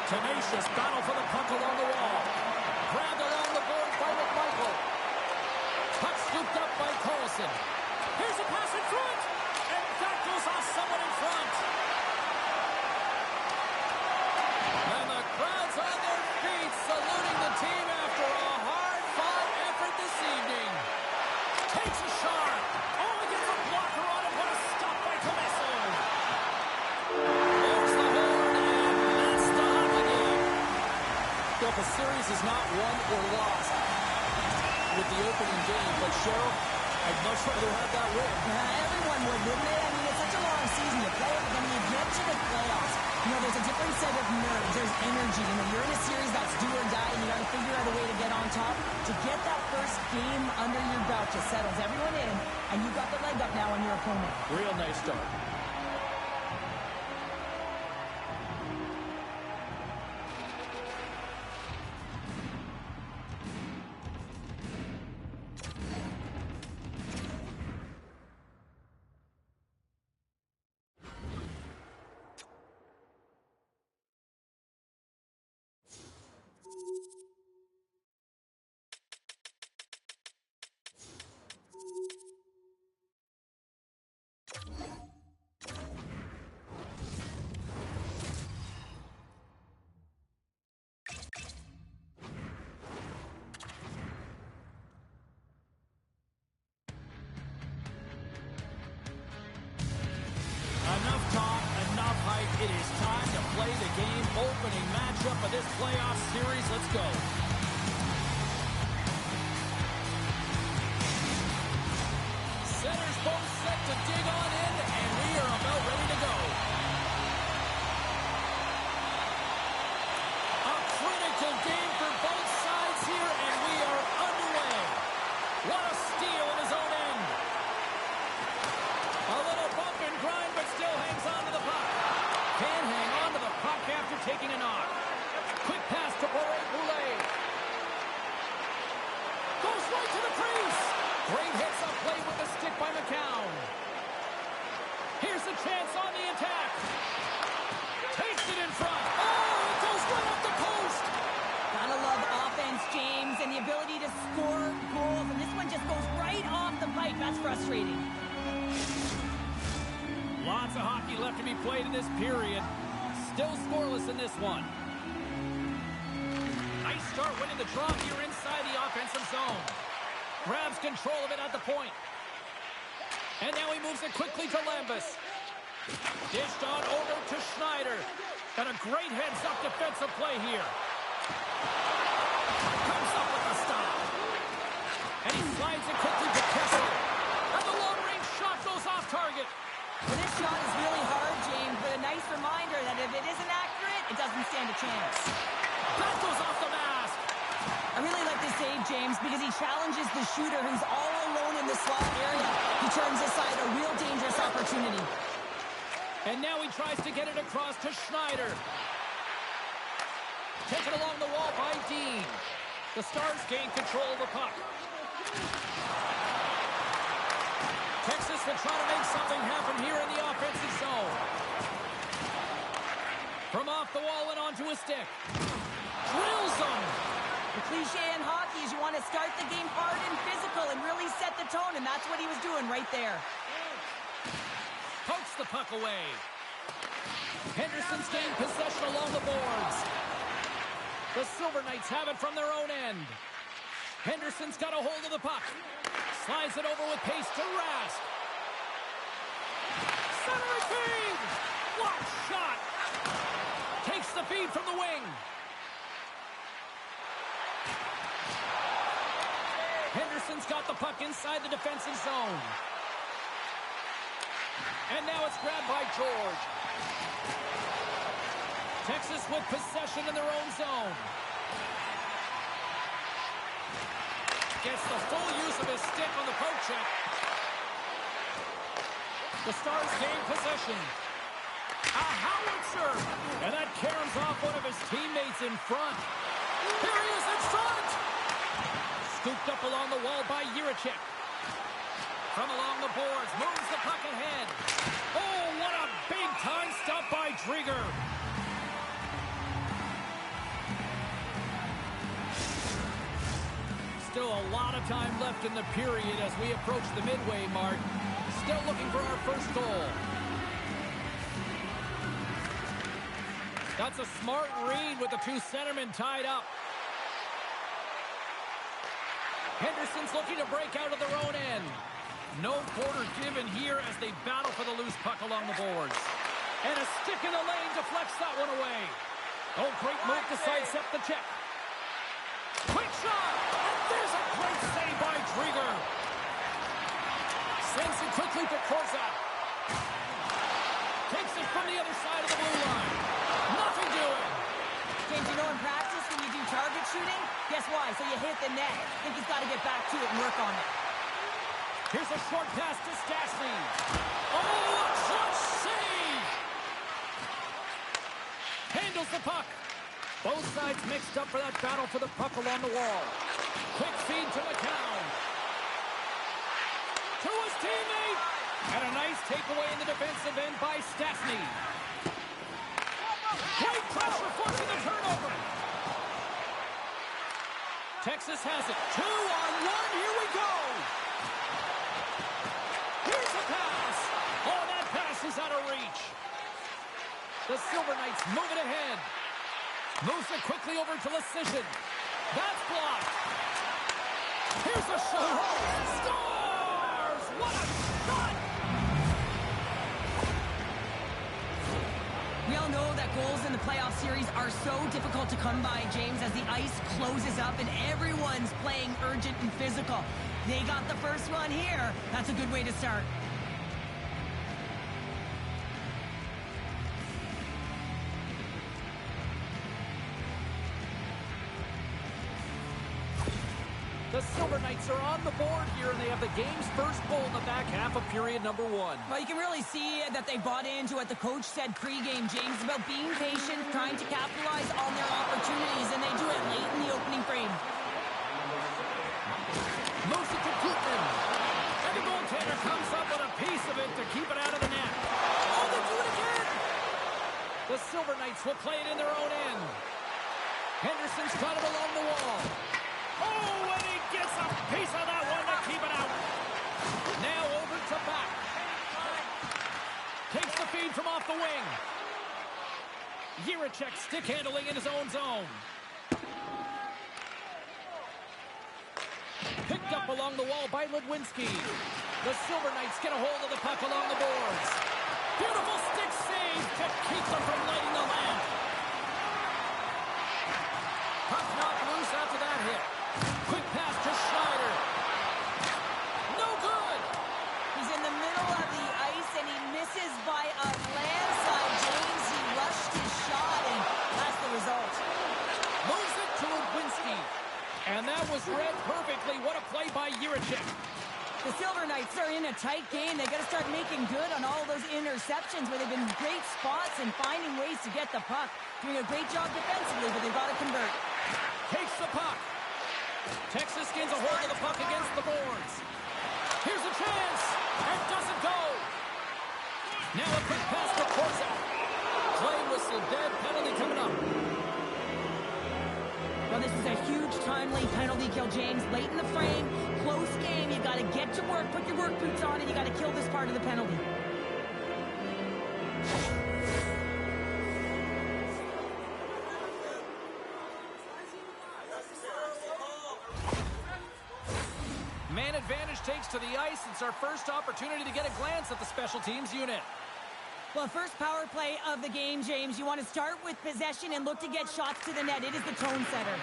Tenacious battle for the puck along the wall. Grabbed along the board by McMichael. Puck scooped up by Colson. Here's a pass in front. And that goes off someone in front. And the crowd's on their feet saluting the team after a hard-fought effort this evening. Takes a shot. Oh, he gets a blocker on him. What a stop by Comesso. There's the horn, and that's the hockey game. Well, the series is not won or lost with the opening game, but Cheryl, I'd much rather have that win. Everyone would, wouldn't they? I mean, it's such a long season to play, but then when you get to the playoffs, you know, there's a different set of nerves. There's energy. You know, you're in a series that's do or die, and you got to figure out a way to get on top. To get that first game under your belt just settles everyone in, and you've got the leg up now on your opponent. Real nice start. Enough talk, enough hype. It is time to play the game. Opening matchup of this playoff series. Let's go. Centers both set to dig on in, and we are about ready to go. A critical game for both sides here, and we are underway. What a steal in his own end. A little bump and grind, but still hangs on to the puck. Can hang on to the puck after taking a knock. Quick pass to Boulet. Goes right to the crease. Great hits up play with the stick by McCown. Here's a chance on the attack. Takes it in front. Oh, it goes right up the post. Gotta love offense, James, and the ability to score goals. And this one just goes right off the pipe. That's frustrating. Lots of hockey left to be played in this period. Still scoreless in this one. Nice start winning the draw here inside the offensive zone. Grabs control of it at the point. And now he moves it quickly to Lambus. Dished on over to Schneider. And a great heads-up defensive play here. Comes up with the stop. And he slides it quickly to Kessler. And the long-range shot goes off target. Well, this shot is really hard, James, but a nice reminder that if it isn't accurate, it doesn't stand a chance. That goes off the mask. I really like this save, James, because he challenges the shooter who's all alone in the slot area. He turns aside a real dangerous opportunity. And now he tries to get it across to Schneider. Taken along the wall by Dean. The Stars gain control of the puck. Texas will try to make something happen here in the offensive zone. From off the wall and onto a stick. Drills him. The cliche in hockey is you want to start the game hard and physical and really set the tone, and that's what he was doing right there. Pokes the puck away. Henderson's gained possession along the boards. The Silver Knights have it from their own end. Henderson's got a hold of the puck. Slides it over with pace to Rask. Center feed! What shot! Takes the feed from the wing. Henderson's got the puck inside the defensive zone. And now it's grabbed by George. Texas with possession in their own zone. Gets the full use of his stick on the poke check. The Stars gain possession. A howitzer! And that caroms off one of his teammates in front. Here he is in front! Scooped up along the wall by Jiricek. From along the boards, moves the puck ahead. Oh, what a big-time stop by Drieger. Still a lot of time left in the period as we approach the midway mark. Still looking for our first goal. That's a smart read with the two centermen tied up. Henderson's looking to break out of their own end. No quarter given here as they battle for the loose puck along the boards. And a stick in the lane deflects that one away. Oh, great move to sidestep the check. Quick shot! And there's a great save by Drieger. Sends it quickly to Korczak. Takes it from the other side of the blue line. Nothing doing. James, you know in practice when you do target shooting, guess why? So you hit the net. I think he's got to get back to it and work on it. Here's a short pass to Stastny. Oh, a clutch save! Handles the puck. Both sides mixed up for that battle for the puck along the wall. Quick feed to McCown. To his teammate. And a nice takeaway in the defensive end by Stastny. Great pressure forcing the turnover. Texas has it. 2-on-1. Here we go. Here's the pass. Oh, that pass is out of reach. The Silver Knights move it ahead. Moves it quickly over to Lecision. That's blocked. Here's a shot. Scores! What a shot! We all know that goals in the playoff series are so difficult to come by, James, as the ice closes up and everyone's playing urgent and physical. They got the first one here. That's a good way to start. The Silver Knights are on the board here, and they have the game's first goal in the back half of period number 1. Well, you can really see that they bought into what the coach said pregame, James, about being patient, trying to capitalize on their opportunities, and they do it late in the opening frame. Moves it to Gutman. And the goaltender comes up with a piece of it to keep it out of the net. Oh, they do it again! The Silver Knights will play it in their own end. Henderson's got it along the wall. Oh, and he gets a piece of that one to keep it out. Now over to back. Takes the feed from off the wing. Jiricek stick handling in his own zone. Picked up along the wall by Ludwinski. The Silver Knights get a hold of the puck along the boards. Beautiful stick save to keep them from lighting the lamp. Puck knocked loose after that hit. Quick pass to Schneider. No good. He's in the middle of the ice, and he misses by a landslide. James, he rushed his shot, and that's the result. Moves it to Ludwinski. And that was read perfectly. What a play by Jiricek. The Silver Knights are in a tight game. They got to start making good on all those interceptions where they've been great spots and finding ways to get the puck. Doing a great job defensively, but they've got to convert. Takes the puck. Texas gains a hold of the puck against the boards. Here's a chance. And doesn't go. Now a quick pass to Korza. Play whistle dead. Penalty coming up. Well, this is a huge timely penalty kill, James. Late in the frame, close game. You got to get to work, put your work boots on, and you got to kill this part of the penalty. Man advantage takes to the ice. It's our first opportunity to get a glance at the special teams unit. Well, first power play of the game, James. You want to start with possession and look to get shots to the net. It is the tone setter.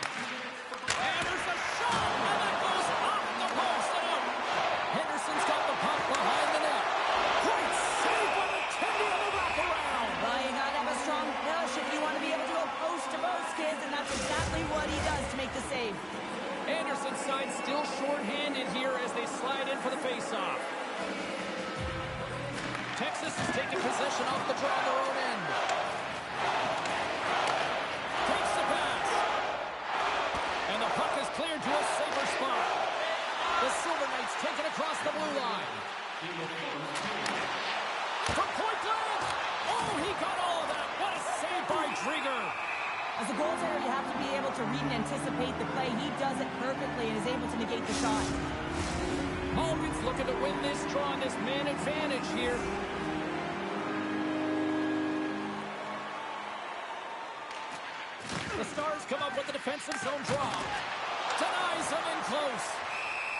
And there's a shot, and that goes off the post and out. Henderson's got the puck behind the net. Great save by the Tendy on the wraparound. Well, you got to have a strong push if you want to be able to go post to post, kids, and that's exactly what he does to make the save. Anderson's side still short-handed here as they slide in for the face-off. Texas is taking possession off the draw on their own end. Takes the pass. And the puck is cleared to a safer spot. The Silver Knights take it across the blue line. From point blank. Oh, he got all of that. What a save by Drieger. As a goaltender, you have to be able to read and anticipate the play. He does it perfectly and is able to negate the shot. Malkin's looking to win this draw on this man advantage here. The Stars come up with the defensive zone draw. Denies him in close.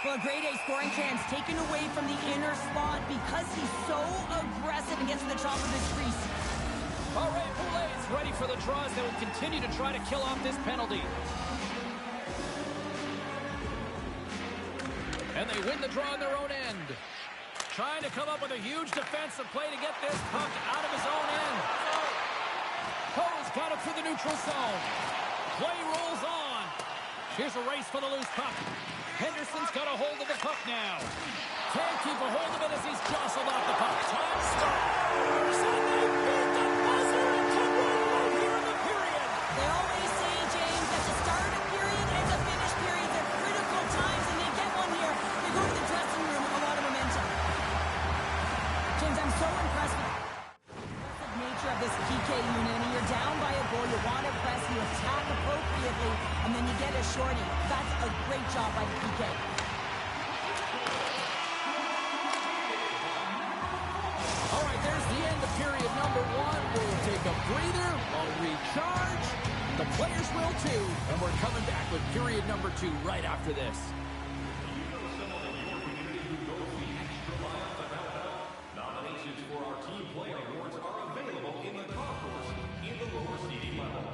Well, a grade A scoring chance taken away from the inner slot because he's so aggressive and gets to the top of his crease. All right, Poulet is ready for the draws. They will continue to try to kill off this penalty. And they win the draw on their own end. Trying to come up with a huge defensive play to get this puck out of his own end. Poe's got it through the neutral zone. Play rolls on. Here's a race for the loose puck. Henderson's got a hold of the puck now. Can't keep a hold of it as he's jostled off the puck. Time starts. And they beat the buzzer and come right here in the period. They always say, James, that the start of period and the finish period are critical times, and they get one here. They go to the dressing room with a lot of momentum. James, I'm so impressed with the nature of this PK unit. I mean, you're down by a goal, you want to press, you attack appropriately, and then you get a shorty. That's a great job by the PK. All right, there's the end of period number one. We'll take a breather, we'll recharge. The players will too, and we're coming back with period number two right after this. Nominations for our team play awards are available in the concourse in the lower seating level.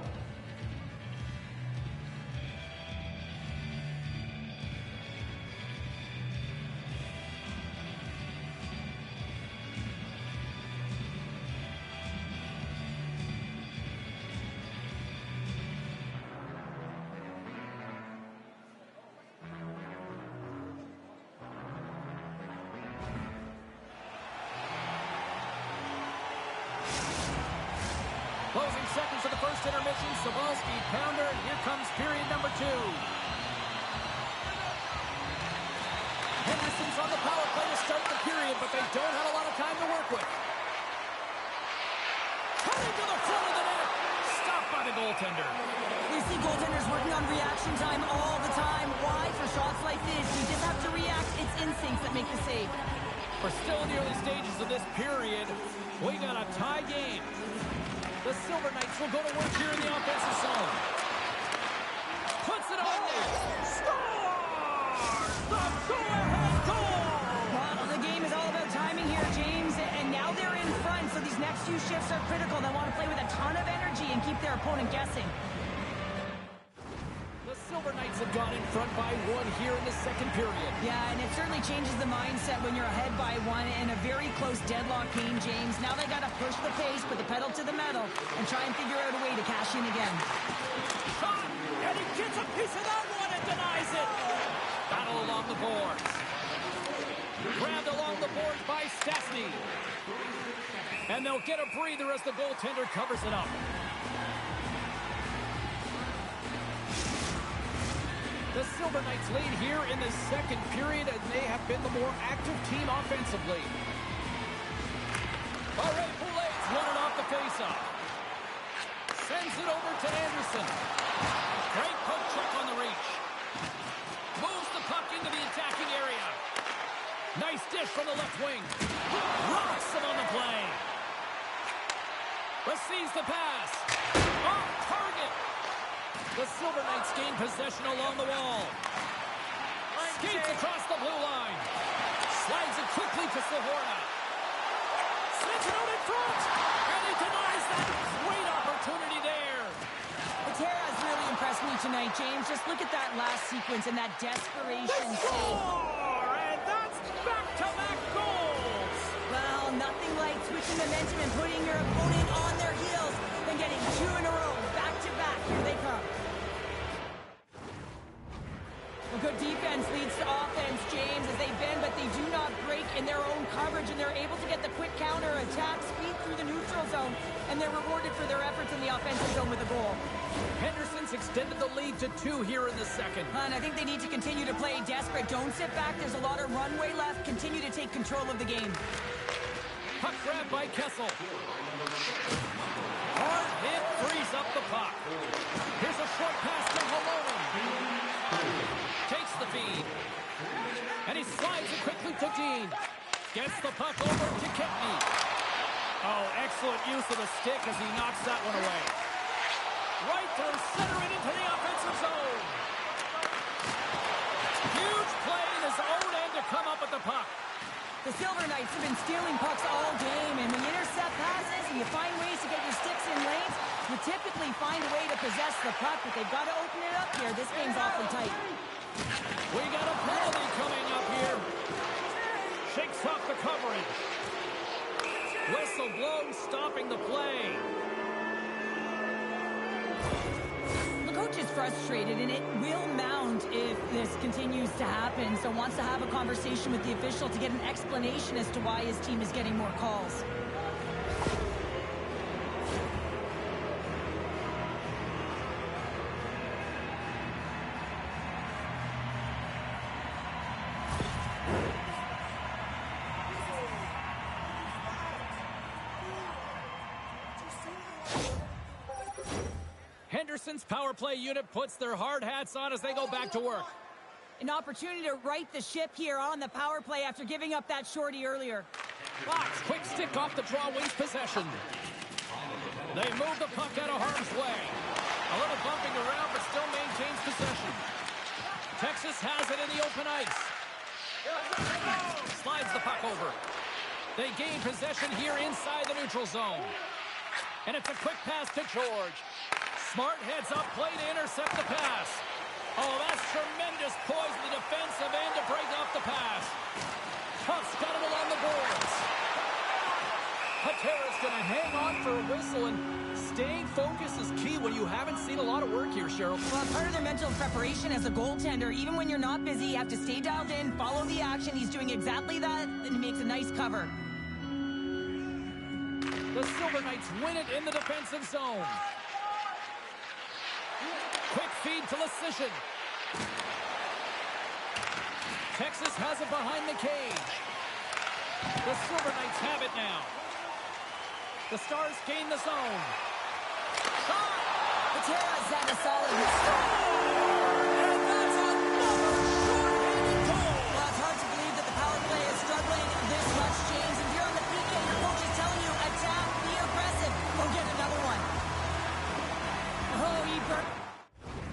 Closing seconds of the first intermission. Sabalski, pounder, and here comes period number two. Henderson's on the power play to start the period, but they don't have a lot of time to work with. Cutting to the front of the net. Stopped by the goaltender. We see goaltenders working on reaction time all the time. Why? For shots like this, you just have to react. It's instincts that make the save. We're still in the early stages of this period. We got a tie game. The Silver Knights will go to work here in the offensive zone. Puts it on net. Scores! The go-ahead goal! Well, the game is all about timing here, James, and now they're in front, so these next few shifts are critical. They want to play with a ton of energy and keep their opponent guessing. The Silver Knights have gone in front by one here in the second period. Yeah, and it certainly changes the mindset when you're ahead by one in a very close deadlock game, James. Now they got to push the pace, put the pedal to the metal, and try and figure out a way to cash in again. Shot, and he gets a piece of that one and denies And they'll get a breather as the goaltender covers it up. The Silver Knights lead here in the second period, and they have been the more active team offensively. Poulet's won it off the faceoff. Sends it over to Anderson. Great poke check on the reach. Moves the puck into the attacking area. Nice dish from the left wing. Rocks him on the play. Receives the pass. Off target. The Silver Knights gain possession along the wall. Skates across the blue line. Slides it quickly to Sahorna. Sends it out in front. And he denies that. Great opportunity there. Patera's really impressed me tonight, James. Just look at that last sequence and that desperation save. And that's back-to-back goals. Well, nothing like switching momentum and putting your opponent on their heels than getting two in a row, back-to-back. Here they come. Well, good defense leads to offense, James, as they bend, but they do not break in their own coverage, and they're able to get the quick counter attack speed through the neutral zone, and they're rewarded for their efforts in the offensive zone with a goal. Henderson's extended the lead to 2 here in the second. And I think they need to continue to play desperate. Don't sit back. There's a lot of runway left. Continue to take control of the game. Puck grab by Kessel. Hard hit frees up the puck. Here's a short pass to Holonen. Takes the feed. And he slides it quickly to Dean. Gets the puck over to Kempney. Oh, excellent use of the stick as he knocks that one away. Right through center and into the offensive zone. Huge play in his own end to come up with the puck. The Silver Knights have been stealing pucks all game, and when you intercept passes and you find ways to get your sticks in lanes, you typically find a way to possess the puck, but they've got to open it up here. This game's awfully tight. We got a penalty coming up here. Shakes off the coverage. Whistle blows, stopping the play. The coach is frustrated, and it will mount if this continues to happen, so wants to have a conversation with the official to get an explanation as to why his team is getting more calls. Henderson's power play unit puts their hard hats on as they go back to work. An opportunity to right the ship here on the power play after giving up that shorty earlier. Fox, quick stick off the draw, wins possession. They move the puck out of harm's way. A little bumping around, but still maintains possession. Texas has it in the open ice. Slides the puck over. They gain possession here inside the neutral zone. And it's a quick pass to George. Smart heads up, play to intercept the pass. Oh, that's tremendous poise in the defensive end to break off the pass. Huff's got it along the boards. Patera's going to hang on for a whistle, and staying focused is key when you haven't seen a lot of work here, Cheryl. Well, part of their mental preparation as a goaltender, even when you're not busy, you have to stay dialed in, follow the action. He's doing exactly that, and he makes a nice cover. The Silver Knights win it in the defensive zone. Quick feed to Lecision. Texas has it behind the cage. The Silver Knights have it now. The Stars gain the zone. Shot! Patera's had a solid hit. And that's another short-handed goal. Well, it's hard to believe that the power play is struggling this much, James. And here on the PK, your coach is telling you, attack, be aggressive. Go get another one. Oh, he burnt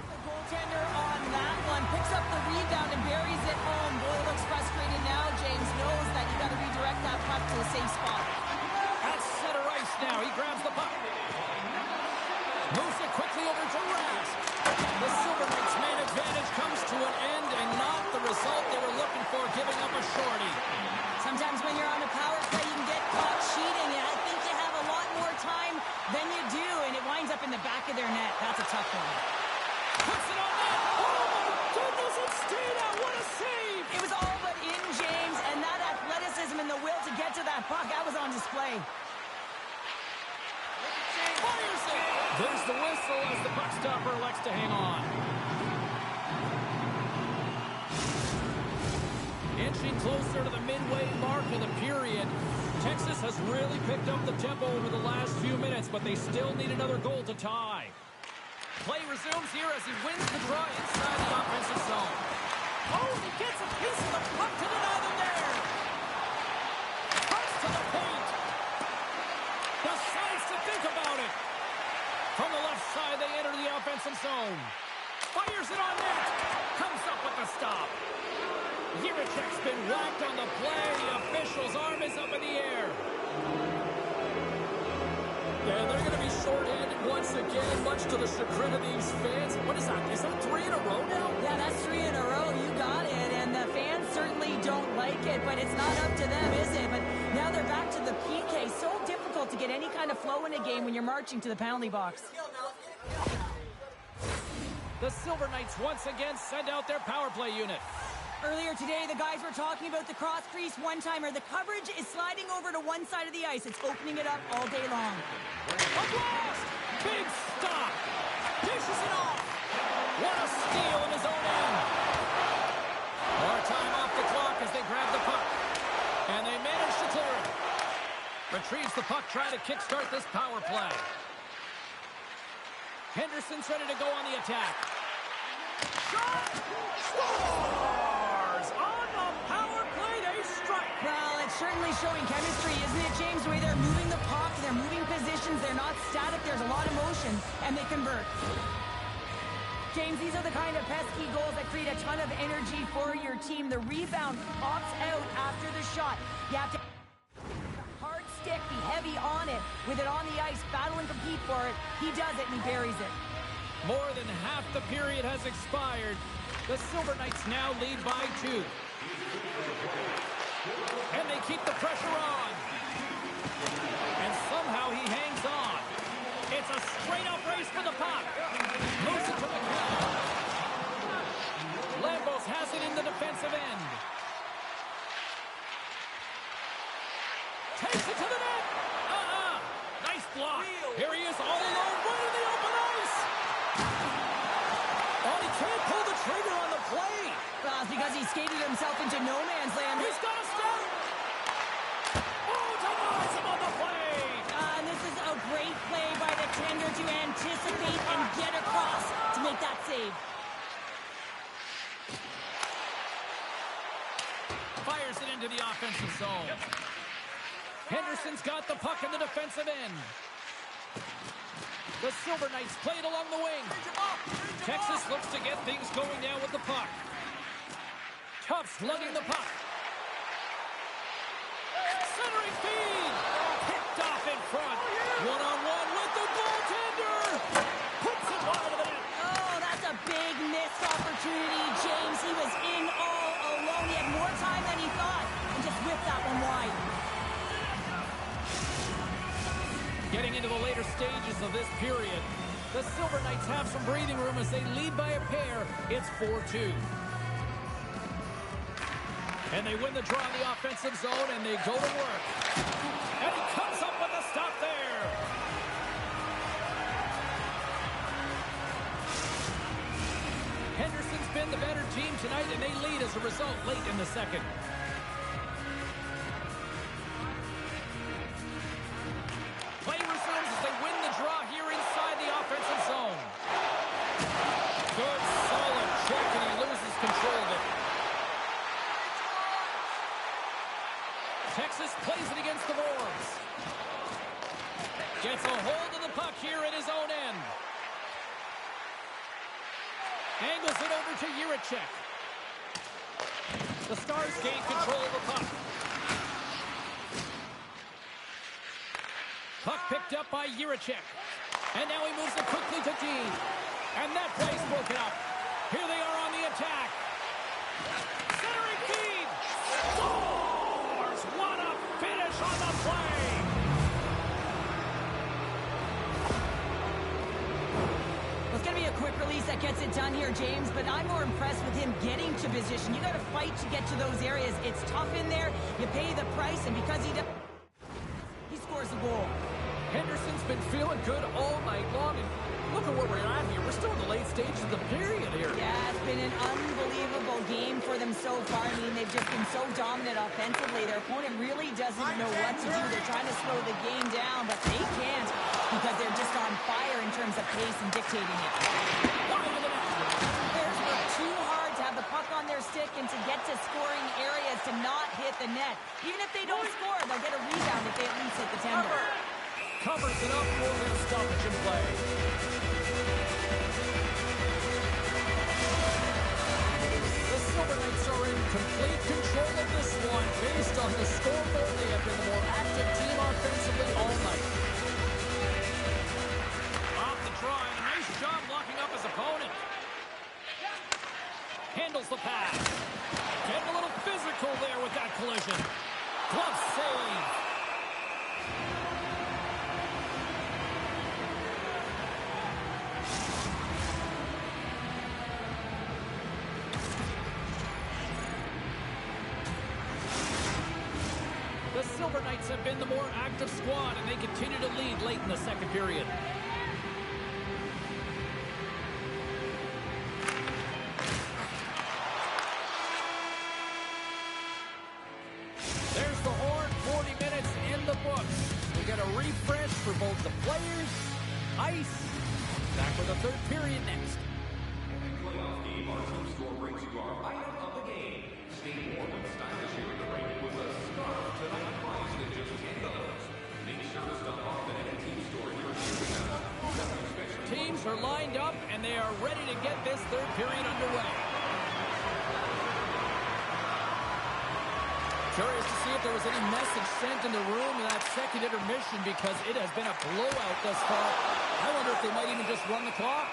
the goaltender on that one. Picks up the rebound and buries it home. Boy, looks frustrated now. James knows that you got to redirect that puck to a safe spot. At center ice now. He grabs the puck. Moves it quickly over to Rask. The Silver Knights' main advantage comes to an end, and not the result they were looking for, giving up a shorty. Sometimes when you're on a power play, you can get caught cheating, and I think you have a lot more time than you do, and it winds up in the back of their net. That's a tough one. Puts it on net. Oh, my goodness, it stayed out. What a save. It was all but in, James, and that athleticism and the will to get to that puck, that was on display. There's the whistle as the puck stopper elects to hang on. Inching closer to the midway mark of the period. Texas has really picked up the tempo over the last few minutes, but they still need another goal to tie. Play resumes here as he wins the draw inside the offensive zone. Oh, he gets a piece of the puck to deny them there. Pass to the paint. Decides to think about it. From the left side, they enter the offensive zone. Fires it on net. Comes up with the stop. Jiricek's been whacked on the play. The official's arm is up in the air. Yeah, they're going to be shorthanded once again, much to the chagrin of these fans. What is that? Is that 3 in a row now? Yeah, that's 3 in a row. You got it. And the fans certainly don't like it, but it's not up to them, is it? But now they're back to the PK. So difficult to get any kind of flow in a game when you're marching to the penalty box. The Silver Knights once again send out their power play unit. Earlier today, the guys were talking about the cross-crease one-timer. The coverage is sliding over to one side of the ice. It's opening it up all day long. A blast! Big stop! Dishes it off! What a steal in his own end! More time off the clock as they grab the puck. And they manage to clear it. Retrieves the puck, trying to kickstart this power play. Henderson's ready to go on the attack. Shot! Scores! On the power play, they strike! Well, it's certainly showing chemistry, isn't it, James? The way they're moving the puck, they're moving positions, they're not static, there's a lot of motion, and they convert. James, these are the kind of pesky goals that create a ton of energy for your team. The rebound pops out after the shot. You have to hard stick, be heavy on it, with it on the ice, battle and compete for it. He does it, and he buries it. More than half the period has expired. The Silver Knights now lead by 2. And they keep the pressure on. And somehow he hangs on. It's a straight-up race for the puck. Moves it to the ground. Lambos has it in the defensive end. Takes it to the net. Nice block. Here he is all alone, right in the open ice. Oh, he can't pull the trigger on the play. Well, it's because he skated himself into no man's land. He's got a step. Oh, denies him on the play. And this is a great play by the tender to anticipate and get across to make that save. Fires it into the offensive zone. Henderson's got the puck in the defensive end. The Silver Knights play it along the wing. Texas looks to get things going now with the puck. Tufts lugging the puck. Centering feed. Picked off in front. One-on-one with the goaltender. Puts it wide of the net. Oh, that's a big missed opportunity, James. He was in all alone. He had more time than he thought and just whipped that one wide. Getting into the later stages of this period, the Silver Knights have some breathing room as they lead by a pair. It's 4-2. And they win the draw in the offensive zone, and they go to work. And he comes up with a stop there. Henderson's been the better team tonight, and they lead as a result late in the second. Play resumes as they win the draw here inside the offensive zone. Good, solid check, and he loses control of it. Texas plays it against the boards. Gets a hold of the puck here at his own end. Angles it over to Jiricek. The Stars gain control of the puck. Puck picked up by Jiricek. And now he moves it quickly to Dean. And that play's broken up. Here they are on the attack. Centering feed. Scores! What a finish on the play! Well, it's going to be a quick release that gets it done here, James, but I'm more impressed with him getting to position. You got to fight to get to those areas. It's tough in there. You pay the price, and because he scores the goal. Henderson's been feeling good all night long, and look at where we're at here. We're still in the late stages of the period here. Yeah, it's been an unbelievable game for them so far. I mean, they've just been so dominant offensively. Their opponent really doesn't know what to do. They're trying to slow the game down, but they can't because they're just on fire in terms of pace and dictating it. Players work too hard to have the puck on their stick and to get to scoring areas to not hit the net. Even if they don't score, they'll get a rebound if they at least hit the tender. Covers it up for their stoppage in play. The Silver Knights are in complete control of this one. Based on the scoreboard, they have been the more active team offensively all night. Off the draw, and a nice job locking up his opponent. Handles the pass. Getting a little physical there with that collision. Glove save. The Silver Knights have been the more active squad, and they continue to lead late in the second period. There's the horn, 40 minutes in the books. We get a refresh for both the players, ice. Back with the third period next. And playoff game, our team score brings you our item of the game. Stay warm and stylish here in the ring with a scarf tonight priced at just $10. Make sure to stop off at any team store here in Teams are lined up, and they are ready to get this third period underway. Curious to see if there was any message sent in the room in that second intermission, because it has been a blowout thus far. I wonder if they might even just run the clock.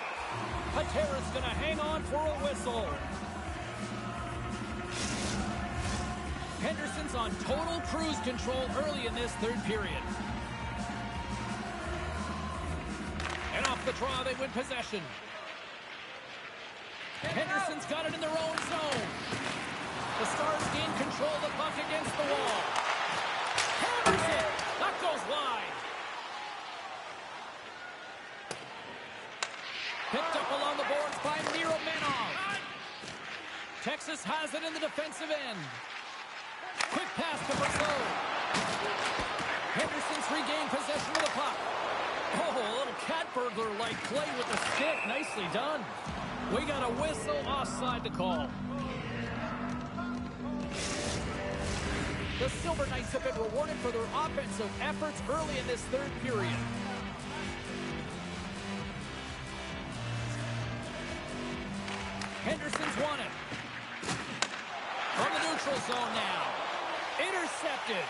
Patera's going to hang on for a whistle. Henderson's on total cruise control early in this third period. And off the draw, they win possession. Henderson's got it in their own zone. The Stars gain control of the puck against the wall. Henderson! That goes wide. Picked up along the boards by Miromanov. Texas has it in the defensive end. Quick pass to Brazil. Henderson's regained possession of the puck. Oh, a little cat burglar-like play with the stick. Nicely done. We got a whistle offside to call. The Silver Knights have been rewarded for their offensive efforts early in this third period. Henderson's won it. From the neutral zone now. Intercepted.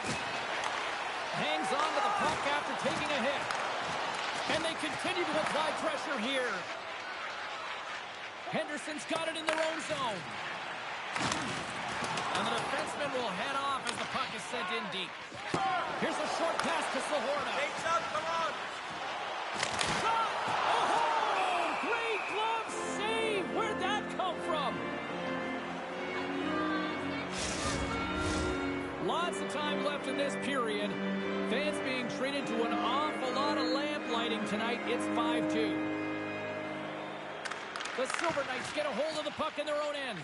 Hangs on to the puck after taking a hit. And they continue to apply pressure here. Henderson's got it in their own zone. And the defenseman will head off as the puck is sent in deep. Here's a short pass to Sahorna. Hey, Chuck, come on. Shot! Oh, great glove save! Where'd that come from? Lots of time left in this period. Fans being treated to an awful lot of lamp lighting tonight. It's 5-2. The Silver Knights get a hold of the puck in their own end.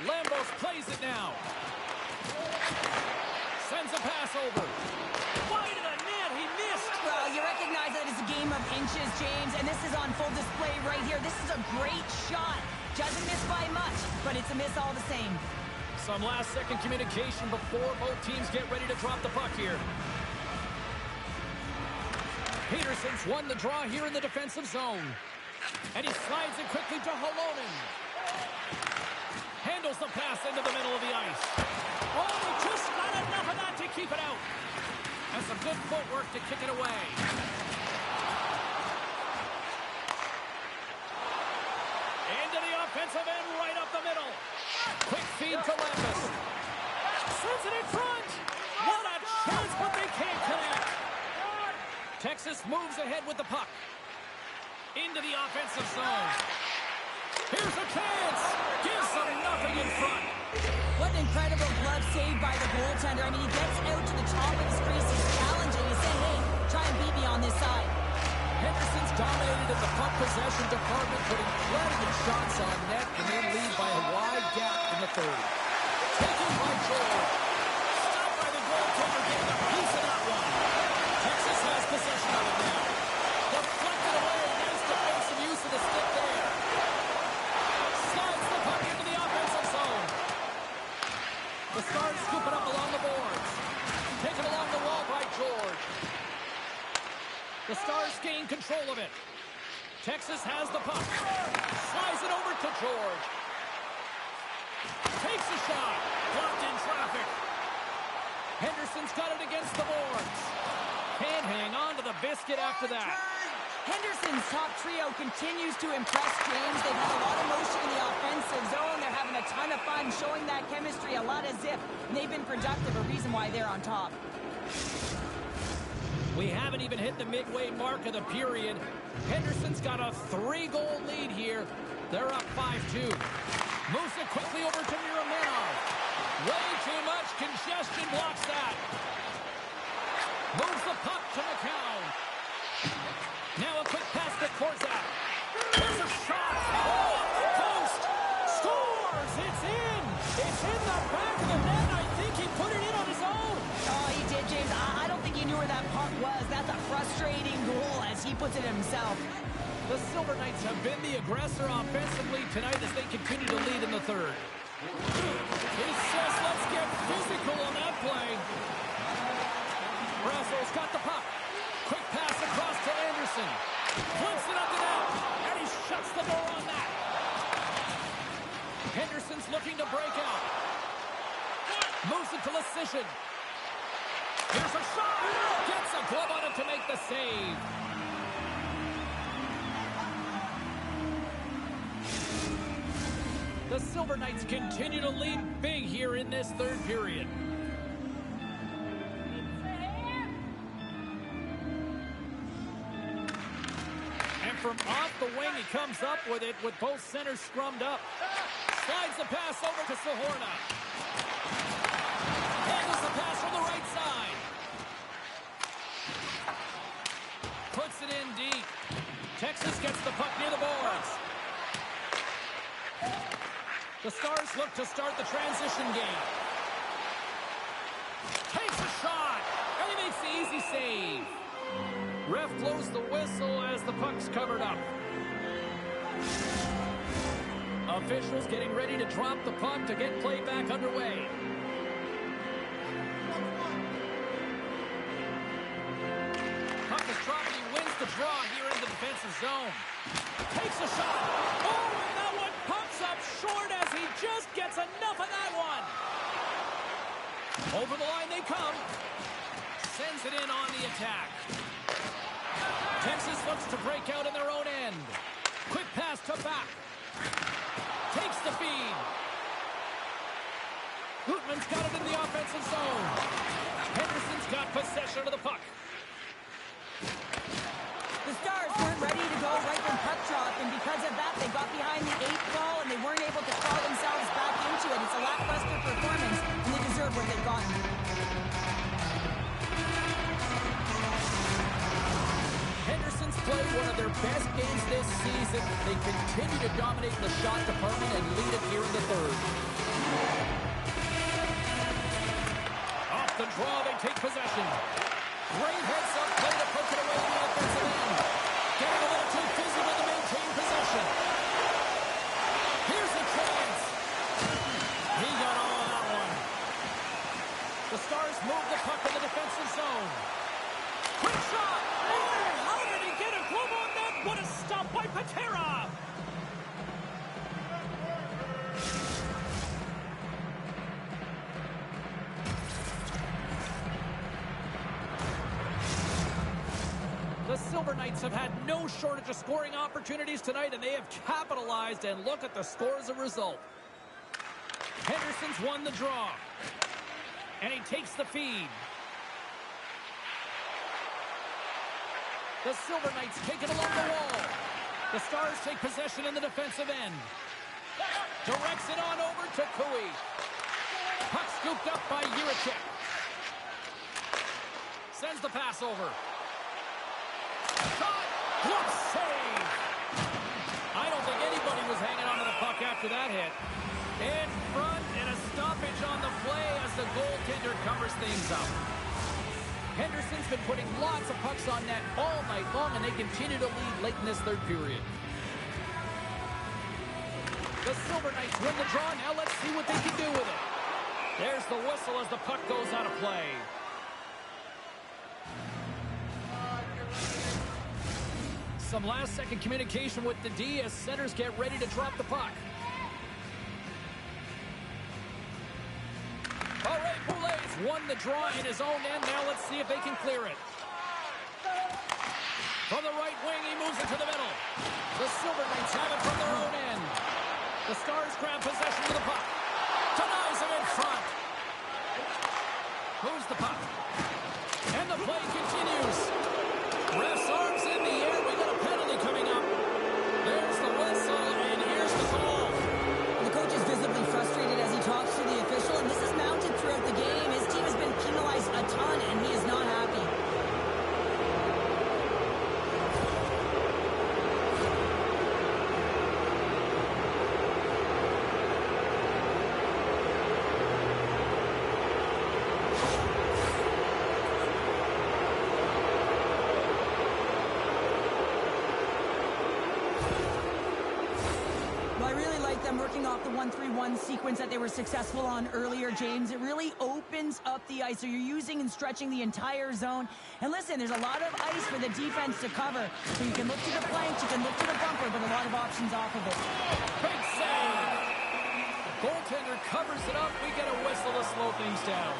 Lambos plays it now. Sends a pass over. Wide of the net, he missed. Well, you recognize that it's a game of inches, James, and this is on full display right here. This is a great shot. Doesn't miss by much, but it's a miss all the same. Some last-second communication before both teams get ready to drop the puck here. Peterson's won the draw here in the defensive zone. And he slides it quickly to Halonen. Handles the pass into the middle of the ice. Oh, he just got enough of that to keep it out. And some good footwork to kick it away. Into the offensive end, right up the middle. Quick feed to Lambus. Sends it in front. What a chance, but they can't connect. Texas moves ahead with the puck. Into the offensive zone. Here's a chance. Gives them nothing in front. What an incredible glove save by the goaltender. I mean, he gets out to the top of his crease. He's challenging. He's saying, hey, try and beat me on this side. Henderson's dominated in the puck possession department, putting plenty of shots on net, and they lead by a wide gap in the third. Taken by George. Stopped by the goaltender, getting a piece of that one. Texas has possession of it now. Deflected away. Nice defensive use of the stick there. Slides the puck into the offensive zone. The Stars scoop it up along the boards. Taken along the wall by George. The Stars gain control of it. Texas has the puck. Slides it over to George. Takes a shot. Blocked in traffic. Henderson's got it against the boards. Can't hang on to the biscuit after that. Henderson's top trio continues to impress, James. They've had a lot of motion in the offensive zone. They're having a ton of fun showing that chemistry, a lot of zip. And they've been productive, a reason why they're on top. We haven't even hit the midway mark of the period. Henderson's got a 3-goal lead here. They're up 5-2. Moves it quickly over to Miromanov. Way too much congestion blocks that. Moves the puck to McCown. Now a quick pass to Korzak. There's a shot. Oh, off the post. Scores. It's in. It's in the back of the net. I think he put it in on his own. Oh, he did, James. I don't think he knew where that puck was. That's a frustrating goal as he puts it himself. The Silver Knights have been the aggressor offensively tonight as they continue to lead in the third. He says, let's get physical on that play. Brassel's got the puck. Quick pass across to Anderson. Flips it up and out, and he shuts the door on that. Henderson's looking to break out. Moves it to Lecision. Here's a shot. Gets a glove on it to make the save. The Silver Knights continue to lead big here in this third period. And from off the wing, he comes up with it with both centers scrummed up. Slides the pass over to Sahorna. Handles the pass from the right side. Puts it in deep. Texas gets the puck near the boards. The Stars look to start the transition game. Takes a shot, and he makes the easy save. Ref blows the whistle as the puck's covered up. Officials getting ready to drop the puck to get play back underway. Puck is dropped, he wins the draw here in the defensive zone. Takes a shot. Oh, and that one pops up short as he just gets enough of that one. Over the line they come. Sends it in on the attack. Texas looks to break out in their own end. Quick pass to back. Takes the feed. Gutman's got it in the offensive zone. Henderson's got possession of the puck. The Stars weren't ready to go right when puck dropped, and because of that, they got behind the 8th ball, and they weren't able to claw themselves back into it. It's a lackluster performance, and they deserve what they've gotten. Henderson's played one of their best games this season. They continue to dominate the shot department and lead it here in the third. Off the draw, they take possession. Great heads-up play to poke it away in the offensive end. Getting a little too physical to maintain possession. Here's a chance. He got all of that one. The Stars move the puck in the defensive zone. Quick shot. Oh, how did he get a glove on that? What a stop by Patera. The Silver Knights have had no shortage of scoring opportunities tonight, and they have capitalized, and look at the score as a result. Henderson's won the draw, and he takes the feed. The Silver Knights take it along the wall. The Stars take possession in the defensive end. Directs it on over to Cooey. Puck scooped up by Juracek. Sends the pass over. Shot! What save! I don't think anybody was hanging on to the puck after that hit. In front, and a stoppage on the play as the goaltender covers things up. Henderson's been putting lots of pucks on net all night long, and they continue to lead late in this third period. The Silver Knights win the draw. Now let's see what they can do with it. There's the whistle as the puck goes out of play. Some last-second communication with the D as centers get ready to drop the puck. All right, Poulet's won the draw in his own end. Now let's see if they can clear it. From the right wing, he moves it to the middle. The Silver Knights have it from their own end. The Stars grab possession of the puck. Denies him in front. Moves the puck. And the play continues. Ref's arms in the air. We got a penalty coming up. There's the whistle, and here's the call. The coach is visibly frustrated as he talks to the official, and this is mounted throughout the game. His team has been penalized a ton, and he is not happy. Them working off the 1-3-1 sequence that they were successful on earlier, James. It really opens up the ice, so you're using and stretching the entire zone. And listen, there's a lot of ice for the defense to cover. So you can look to the flanks, you can look to the bumper, but a lot of options off of it. Big save! The goaltender covers it up. We get a whistle to slow things down.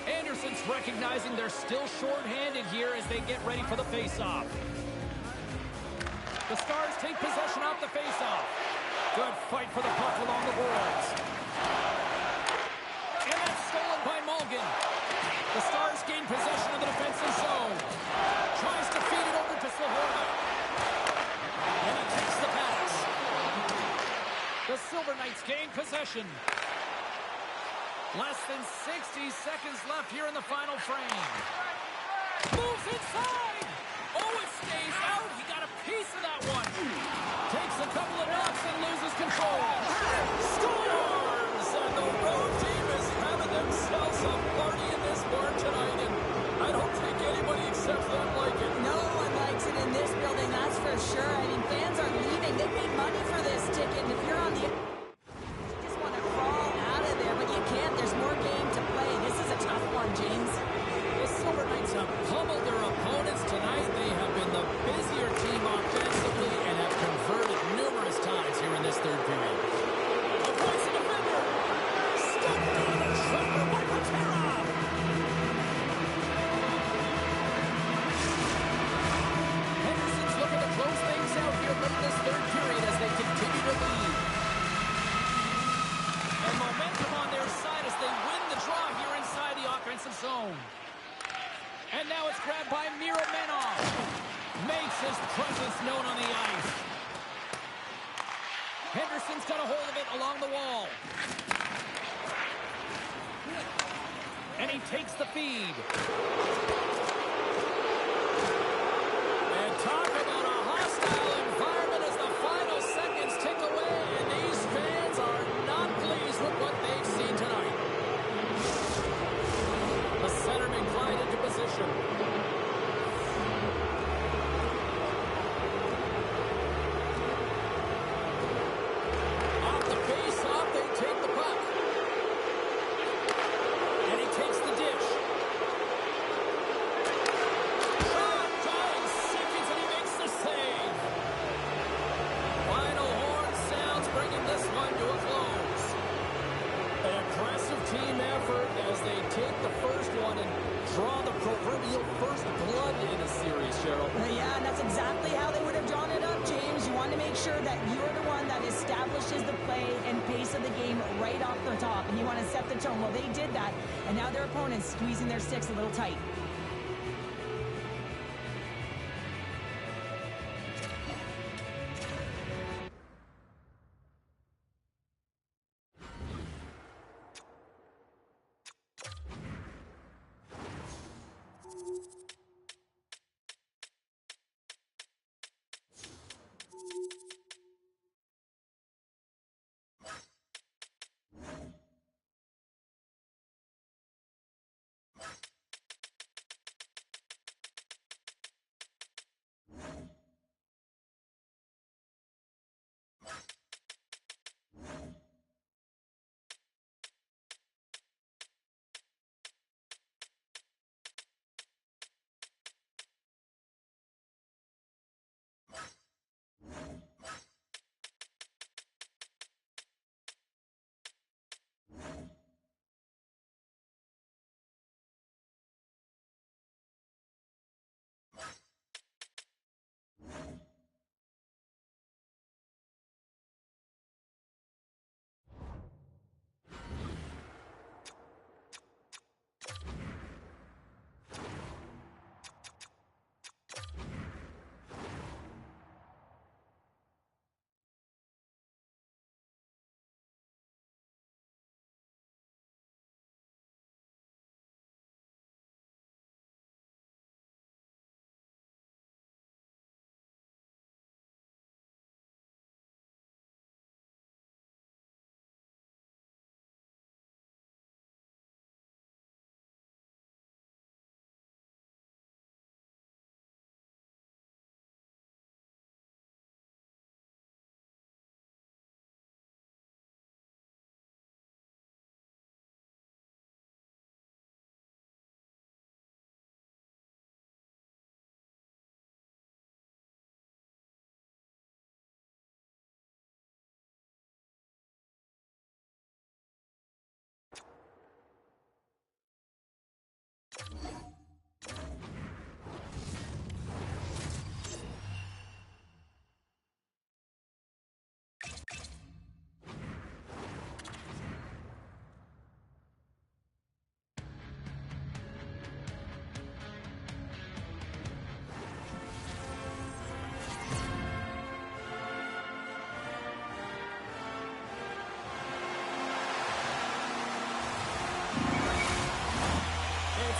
Anderson's recognizing they're still short-handed here as they get ready for the face-off. The Stars take possession off the faceoff. Good fight for the puck along the boards. And that's stolen by Mulligan. The Stars gain possession of the defensive zone. Tries to feed it over to Slahorna. And he takes the pass. The Silver Knights gain possession. Less than 60 seconds left here in the final frame. Moves inside. Oh, it stays out. He got a piece of that one. Takes a couple of knocks and loses control. Scores! And the road team is having themselves a party in this bar tonight. And I don't think anybody except them like it. No one likes it in this building, that's for sure. I mean, fans are leaving. They paid money for this ticket. And if you're on the... You just want to crawl out of there, but you can't. There's more game to play. This is a tough one, James. The Silver Knights have pummeled their opponents tonight. They have been the busier team offensively and have converted numerous times here in this third period. Avoids the defender. Stuck on the trapper by Patera. Henderson's looking to close things out here late in this third period as they continue to lead. And momentum on their side as they win the draw here inside the offensive zone. And now it's grabbed by Miro Menov. Makes his presence known on the ice. Henderson's got a hold of it along the wall. And he takes the feed. And talk about a hostile environment as the final seconds tick away. And these fans are not pleased with what they've seen tonight. The centerman glide into position. Off the face-off, they take the puck. And he takes the dish. Shot, trying seconds, and he makes the save. Final horn sounds, bringing this one to a close. An impressive team effort as they take the first one and draw the proverbial first blood in a series, Cheryl. Yeah, and that's exactly how they would have drawn it up, James. You want to make sure that you're the one that establishes the play and pace of the game right off the top, and you want to set the tone. Well, they did that, and now their opponent's squeezing their sticks a little tight.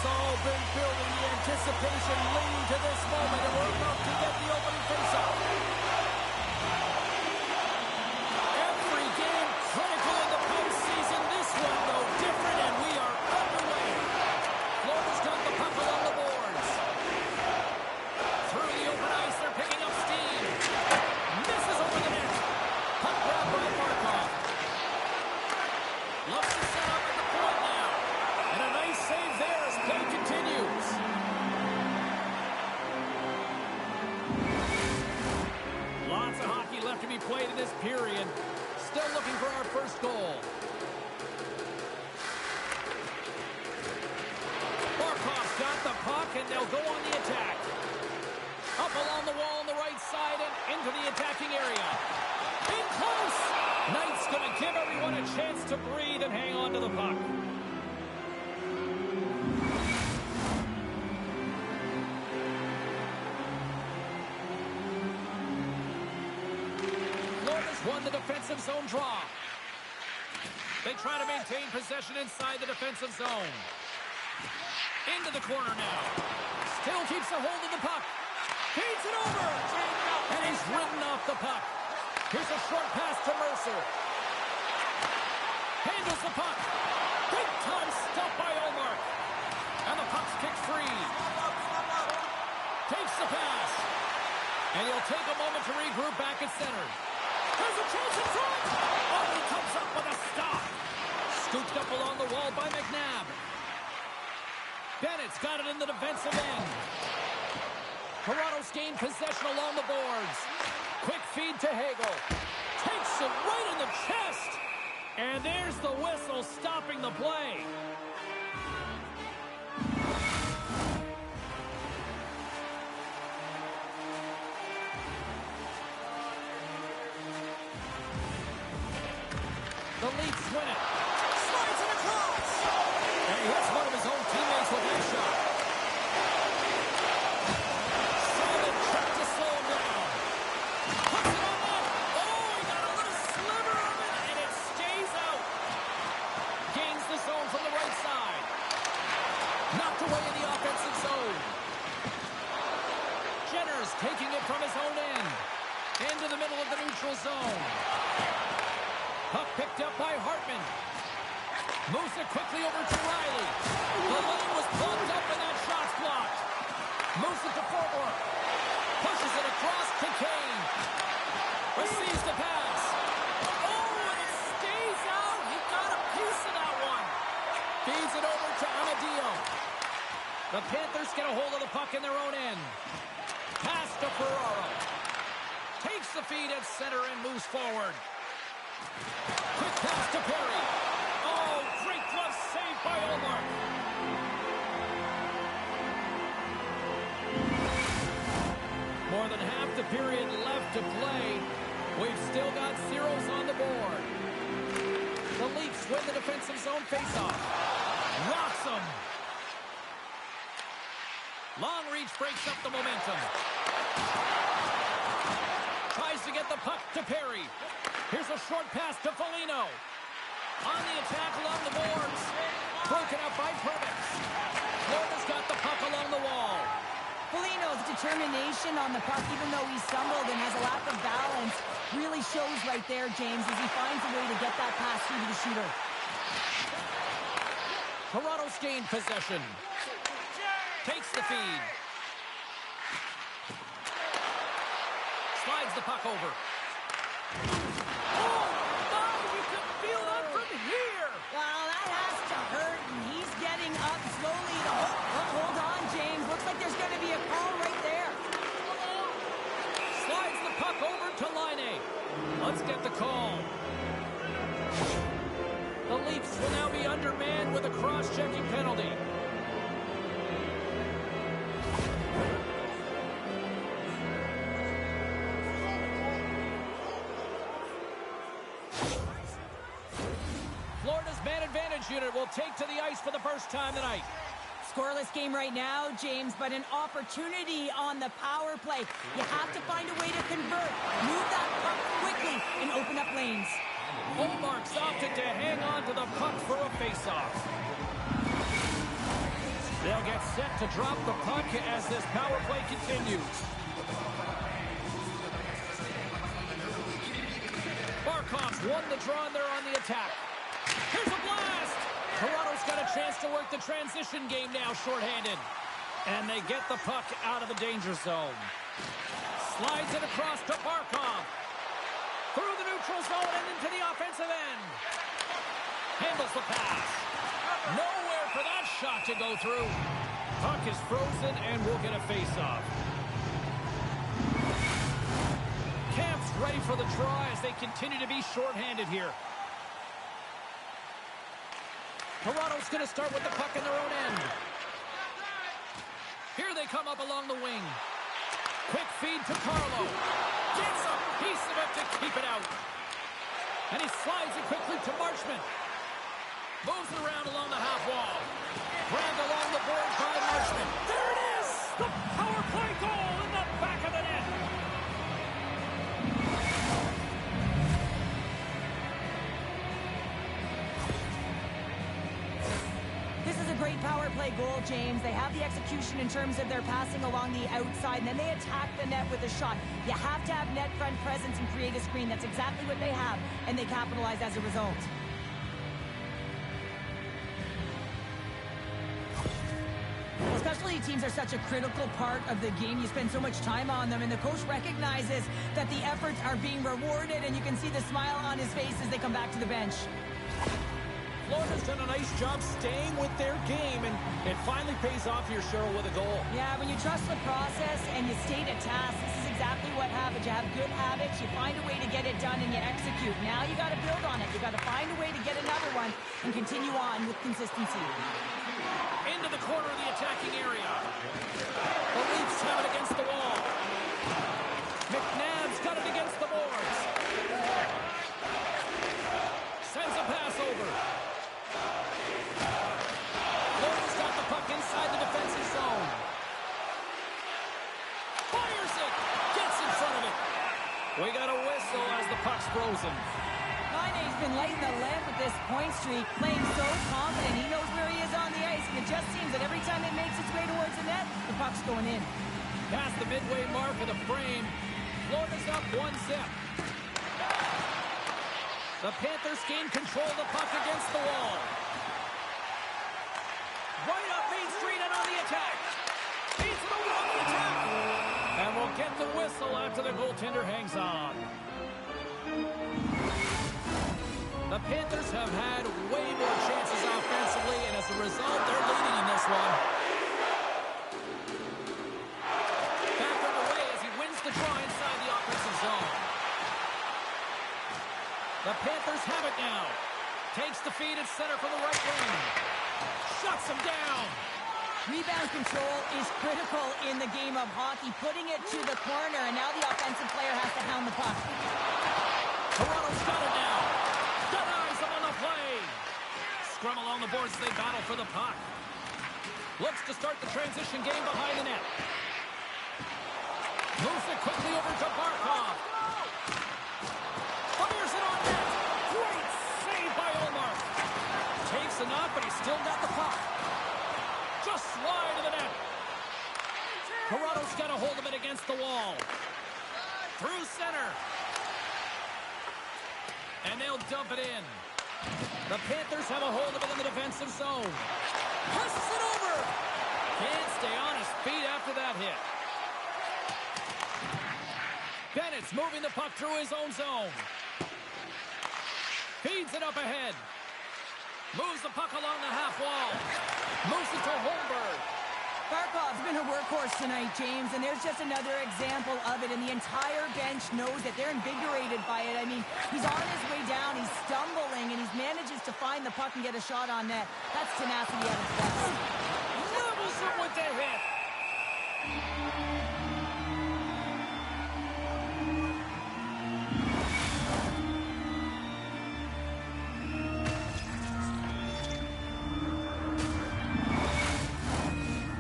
all been building, the anticipation leading to this moment, and we're about to get the opening faceoff. Every game critical in the postseason. This one, no different, and we are underway. Florida's got the puck along the boards. Through the open ice, they're picking up steam. Misses over the net. Puck grab by Markov. Looks to set up at the point now. And a nice save there as play continues. Lots of hockey left to be played in this period. Still looking for our first goal. Markov's got the puck, and they'll go on the attack. Up along the wall on the right side and into the attacking area. In close! Knight's going to give everyone a chance to breathe and hang on to the puck. Florida's won the defensive zone draw. They try to maintain possession inside the defensive zone. Into the corner now. Still keeps a hold of the puck. Feeds it over. And he's ridden off the puck. Here's a short pass to Mercer. Handles the puck. Big time stop by Olmark. And the puck's kicked free. Takes the pass. And he'll take a moment to regroup back at center. There's a chance in front. Oh, he comes up with a stop. Scooped up along the wall by McNabb. Bennett's got it in the defensive end. Toronto's gained possession along the boards. Quick feed to Hagel. Takes it right in the chest. And there's the whistle stopping the play. The Leafs win it. Slides it across. And he hits one of his own teammates with that shot. Solid check to slow him down. Puts it on net. Oh, he got a little sliver of it, and it stays out. Gains the zone from the right side. Knocked away in the offensive zone. Jenner's taking it from his own end. Into the middle of the neutral zone. Puck picked up by Hartman. Moves it quickly over to Riley. The lane was plugged up and that shot's blocked. Moves it to forward. Pushes it across to Kane. Receives the pass. Oh, and it stays out. He got a piece of that one. Feeds it over to Amadio. The Panthers get a hold of the puck in their own end. Pass to Ferraro. Takes the feed at center and moves forward. Quick pass to Perry. Oh, great glove save by Olmark. More than half the period left to play. We've still got zeros on the board. The Leafs win the defensive zone faceoff. Rocks them. Long reach breaks up the momentum. Tries to get the puck to Perry. Here's a short pass to Foligno. On the attack along the boards. Broken up by Perbix. Florida's got the puck along the wall. Foligno's determination on the puck, even though he stumbled and has a lack of balance, really shows right there, James, as he finds a way to get that pass through to the shooter. Toronto's gained possession. Takes the feed. Slides the puck over. Oh, God, you can feel that from here. Well, that has to hurt, and he's getting up slowly. Hold on, James. Looks like there's going to be a call right there. Slides the puck over to Laine. Let's get the call. The Leafs will now be undermanned with a cross-checking penalty. Florida's man advantage unit will take to the ice for the first time tonight. Scoreless game right now, James, but an opportunity on the power play. You have to find a way to convert. Move that puck quickly and open up lanes. Olmark's opted to hang on to the puck for a faceoff. They'll get set to drop the puck as this power play continues. Barkov's won the draw, and they're on the attack. Here's a blast! Toronto's got a chance to work the transition game now, shorthanded. And they get the puck out of the danger zone. Slides it across to Barkov. Through the neutral zone and into the offensive end. Handles the pass. Nowhere for that shot to go through. Puck is frozen and we'll get a face-off. Camp's ready for the draw as they continue to be shorthanded here. Toronto's going to start with the puck in their own end. Here they come up along the wing. Quick feed to Carlo. Gets a piece of it to keep it out. And he slides it quickly to Marchment. Moves it around along the half wall. Grabbed along the boards by Marchment. There it is! The power play goal in the back of the net. This is a great power play goal, James. They have the execution in terms of their passing along the outside, and then they attack the net with a shot. You have to have net front presence and create a screen. That's exactly what they have, and they capitalize as a result. Especially teams are such a critical part of the game. You spend so much time on them, and the coach recognizes that the efforts are being rewarded, and you can see the smile on his face as they come back to the bench. Florida's done a nice job staying with their game, and it finally pays off here, Cheryl, with a goal. Yeah, when you trust the process and you stay to task, this is exactly what happens. You have good habits, you find a way to get it done, and you execute. Now you got to build on it. You got to find a way to get another one and continue on with consistency. Into the corner of the attacking area. The Leafs have it against the wall. McNabb's got it against the boards. Sends a pass over. Florida's got the puck inside the defensive zone. Fires it. Gets in front of it. We got a whistle as the puck's frozen. Laine's been lighting the lamp with this point streak, playing so confident. He knows where he is on the ice, and it just seems that every time it makes its way towards the net, the puck's going in. Past the midway mark of the frame, Florida's up 1-0. The Panthers gain control of the puck against the wall. Right up Main Street and on the attack. He's moving on the attack. And we'll get the whistle after the goaltender hangs on. The Panthers have had way more chances offensively, and as a result, they're leading in this one. Back underway as he wins the draw inside the offensive zone. The Panthers have it now. Takes the feed at center from the right wing. Shuts him down. Rebound control is critical in the game of hockey. Putting it to the corner, and now the offensive player has to hound the puck. Toronto's got it now. Denies him on the play. Scrum along the boards as they battle for the puck. Looks to start the transition game behind the net. Moves it quickly over to Barkov. Fires it on net. Great save by Omar. Takes a knock, but he's still got the puck. Just slide to the net. Toronto's got a hold of it against the wall. Through center. And they'll dump it in. The Panthers have a hold of it in the defensive zone. Presses it over. Can't stay on his feet after that hit. Bennett's moving the puck through his own zone. Feeds it up ahead. Moves the puck along the half wall. Moves it to Holmberg. Barkov's been a workhorse tonight, James, and there's just another example of it, and the entire bench knows that they're invigorated by it. I mean, he's on his way down, he's stumbling, and he manages to find the puck and get a shot on net. That's tenacity at its best. Levels him with the hit.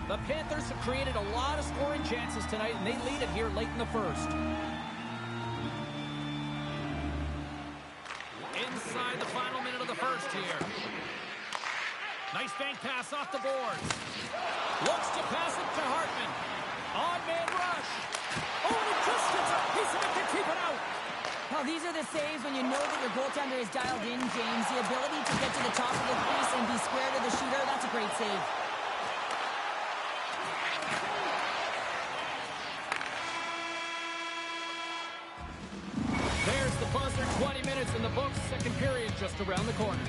The Panthers have created a lot of scoring chances tonight, and they lead it here late in the first. Inside the final minute of the first here. Nice bank pass off the boards. Looks to pass it to Hartman. Odd man rush. Oh, and it just gets a piece of it to keep it out. Well, these are the saves when you know that your goaltender is dialed in, James. The ability to get to the top of the crease and be square to the shooter, that's a great save. There's the buzzer. 20 minutes in the books. Second period just around the corner.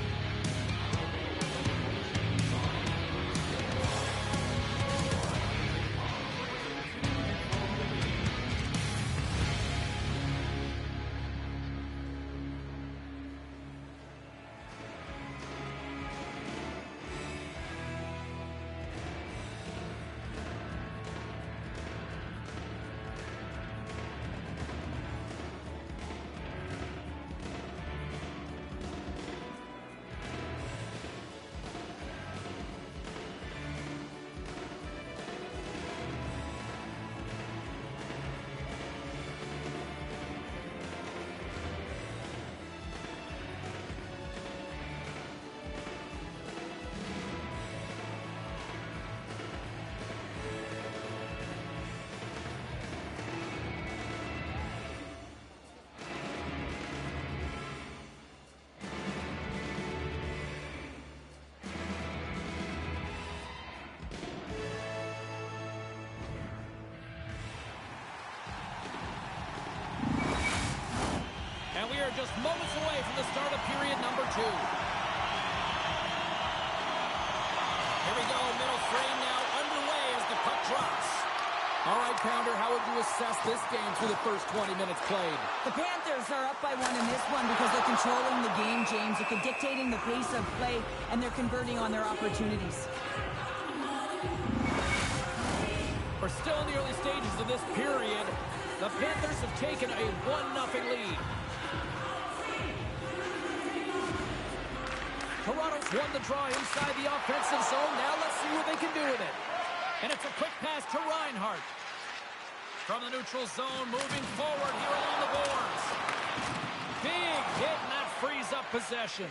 And we are just moments away from the start of period number 2. Here we go, middle frame now underway as the puck drops. All right, Pounder, how would you assess this game through the first 20 minutes played? The Panthers are up by 1 in this one because they're controlling the game, James. They're dictating the pace of play, and they're converting on their opportunities. We're still in the early stages of this period. The Panthers have taken a 1-0 lead. Toronto's won the draw inside the offensive zone. Now let's see what they can do with it. And it's a quick pass to Reinhart. From the neutral zone, moving forward here along the boards. Big hit, and that frees up possession.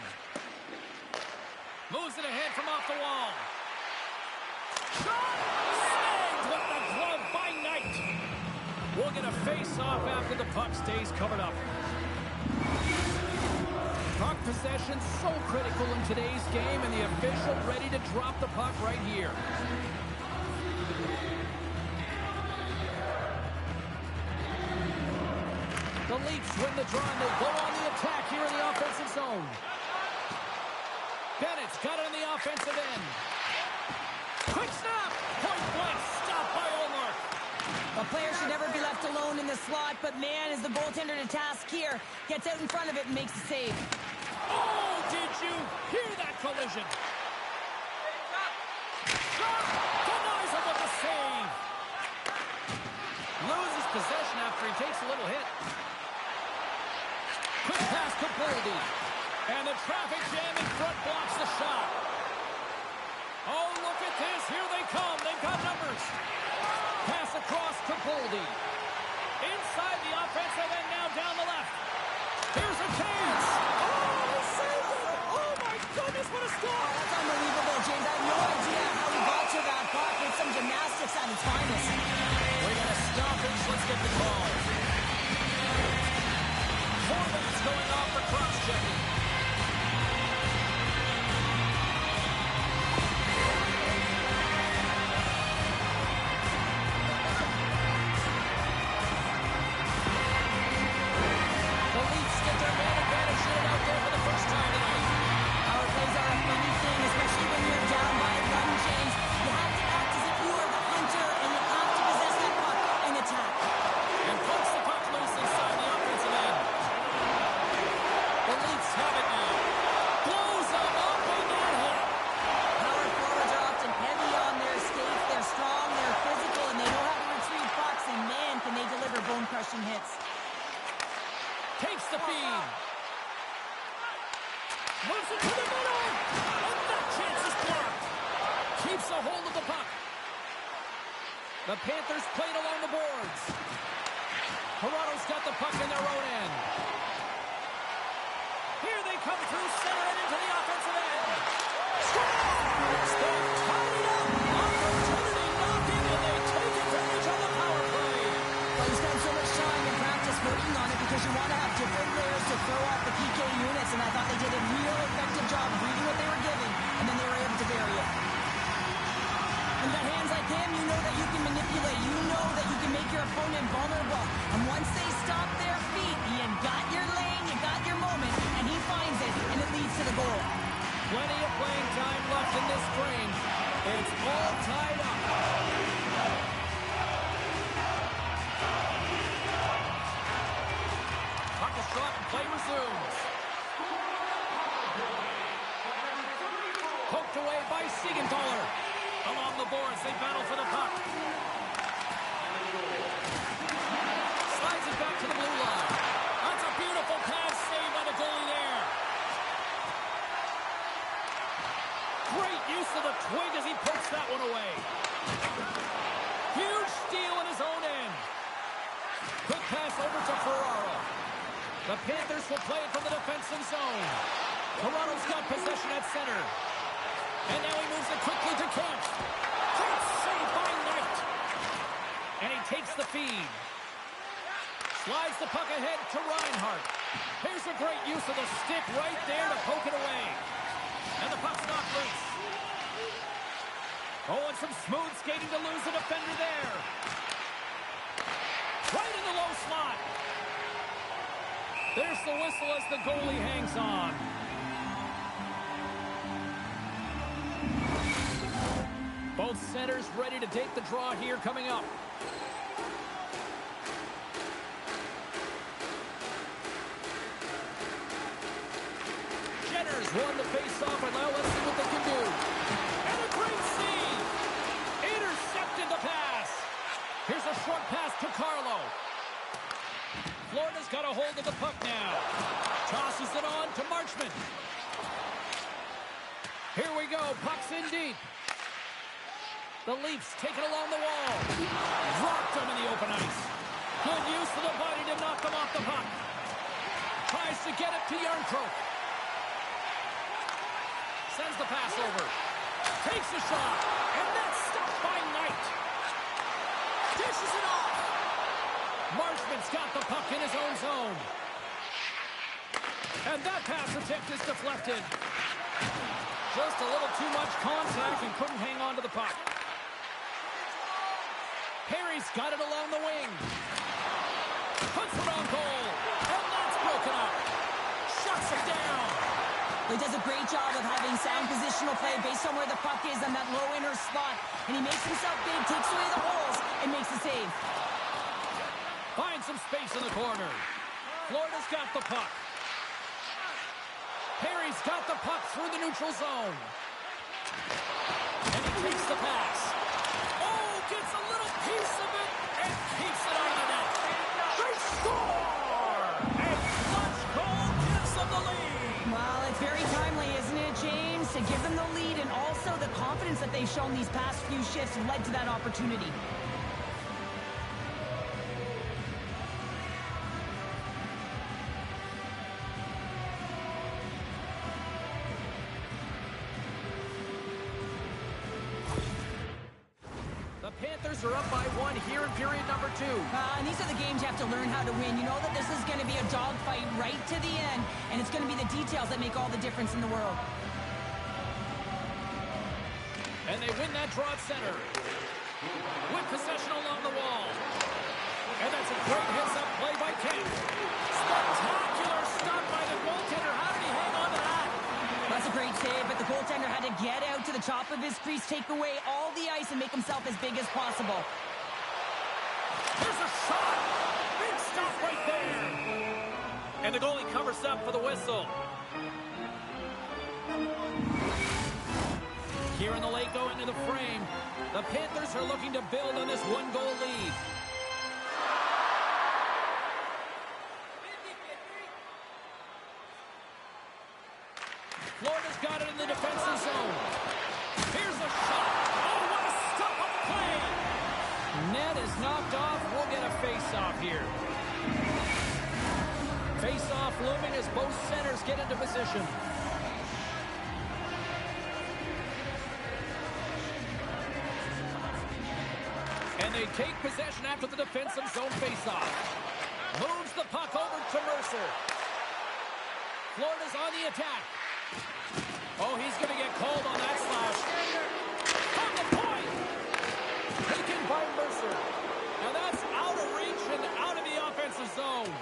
Moves it ahead from off the wall. Shot! Snagged with the glove by Knight. We'll get a face-off after the puck stays covered up. Puck possession so critical in today's game, and the official ready to drop the puck right here. The Leafs win the draw, and they'll go on the attack here in the offensive zone. Bennett's got it in the offensive end. Quick snap! Point blank, stopped by Olmark. A player should never be left alone in the slot, but man, is the goaltender to task here. Gets out in front of it and makes the save. Oh, did you hear that collision? Shot! Denies him with the save. Loses possession after he takes a little hit. Quick pass to Boldy. And the traffic jam in front blocks the shot. Oh, look at this. Here they come. They've got numbers. Pass across to Boldy. Inside the offensive end now down the left. Here's a chance. Oh, he saved it. Oh, my goodness, what a stop. That's unbelievable, James. I have no idea how he got to that puck. It's some gymnastics at its finest. We're going to stop it. Let's get the call. 4 minutes going off for cross-checking. The Leafs get their man advantage unit out there for the first time tonight. Power plays are a funny thing, especially when you're down by a run, James. You have to act as if you are the hunter, and you have to possess that puck and attack. And puts the puck loose inside the offensive end. The Leafs have it now. Blows them up on that hit. Power forwards are often heavy on their skates. They're strong, they're physical, and they know how to retrieve pucks. And man, can they deliver bone-crushing hits. Takes the feed. Moves it to the middle. And that chance is blocked. Keeps a hold of the puck. The Panthers played along the boards. Toronto's got the puck in their own end. Here they come through center and into the offensive end. Score! him, you know that you can manipulate. You know that you can make your opponent vulnerable. And once they stop their feet, you got your lane, you got your moment, and he finds it, and it leads to the goal. Plenty of playing time left in this frame. It's all tied up. Puck is dropped and play resumes. Poked away by Siegenthaler. Along the boards, they battle for the puck. Slides it back to the blue line. That's a beautiful pass saved by the goalie there. Great use of the twig as he pokes that one away. Huge steal in his own end. Quick pass over to Ferraro. The Panthers will play it from the defensive zone. Toronto's got possession at center. And now he moves it quickly to Kemp. Great save by Knight. And he takes the feed. Slides the puck ahead to Reinhart. Here's a great use of the stick right there to poke it away. And the puck's knocked loose. Oh, and some smooth skating to lose the defender there. Right in the low slot. There's the whistle as the goalie hangs on. Both centers ready to take the draw here coming up. Jenner's won the face-off, and now let's see what they can do. And a great save! Intercepted the pass. Here's a short pass to Carlo. Florida's got a hold of the puck now. Tosses it on to Marchment. Here we go, puck's in deep. The Leafs take it along the wall. Dropped them in the open ice. Good use of the body to knock them off the puck. Tries to get it to Järnkrok. Sends the pass over. Takes a shot. And that's stopped by Knight. Dishes it off. Marchment's got the puck in his own zone. And that pass attempt is deflected. Just a little too much contact and couldn't hang on to the puck. Perry's got it along the wing. Puts it on goal. And that's broken up. Shuts it down. He does a great job of having sound positional play based on where the puck is on that low inner slot. And he makes himself big, takes away the holes, and makes the save. Finds some space in the corner. Florida's got the puck. Perry's got the puck through the neutral zone. And he takes the pass. Oh, gets a little piece of it and keeps it out of the net. They score! And clutch goal gives them the lead. Well, it's very timely, isn't it, James? To give them the lead, and also the confidence that they've shown these past few shifts led to that opportunity. Panthers are up by one here in period number 2. And these are the games you have to learn how to win. You know that this is going to be a dogfight right to the end, and it's going to be the details that make all the difference in the world. And they win that draw at center. With possession along the wall. And that's a great heads-up play by Kemp. Spectacular stop by the goaltender. How did he hang on to that? That's a great save, but the goaltender had to get out to the top of his crease, take away all the ice, and make himself as big as possible. There's a shot! Big stop right there! And the goalie covers up for the whistle. Here in the late going into the frame, the Panthers are looking to build on this one-goal lead. Florida's got it in the defensive zone. Here's a shot. Oh, what a stop-up play. Net is knocked off. We'll get a face-off here. Face-off looming as both centers get into position. And they take possession after the defensive zone face-off. Moves the puck over to Mercer. Florida's on the attack. Oh, he's going to get called on that slash. On the point! taken by Mercer. And that's out of reach and out of the offensive zone.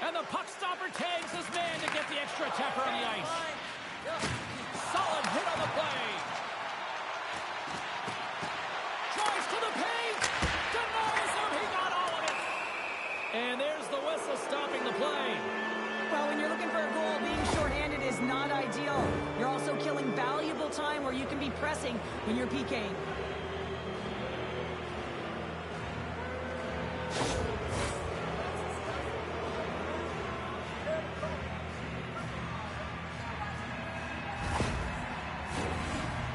And the puck stopper tags his man to get the extra attacker on the ice. Solid hit on the play. Drives to the paint. Denies him. He got all of it. And there's the whistle stopping the play. Well, when you're looking for a goal, being shorthanded is not ideal. You're also killing valuable time where you can be pressing when you're PKing.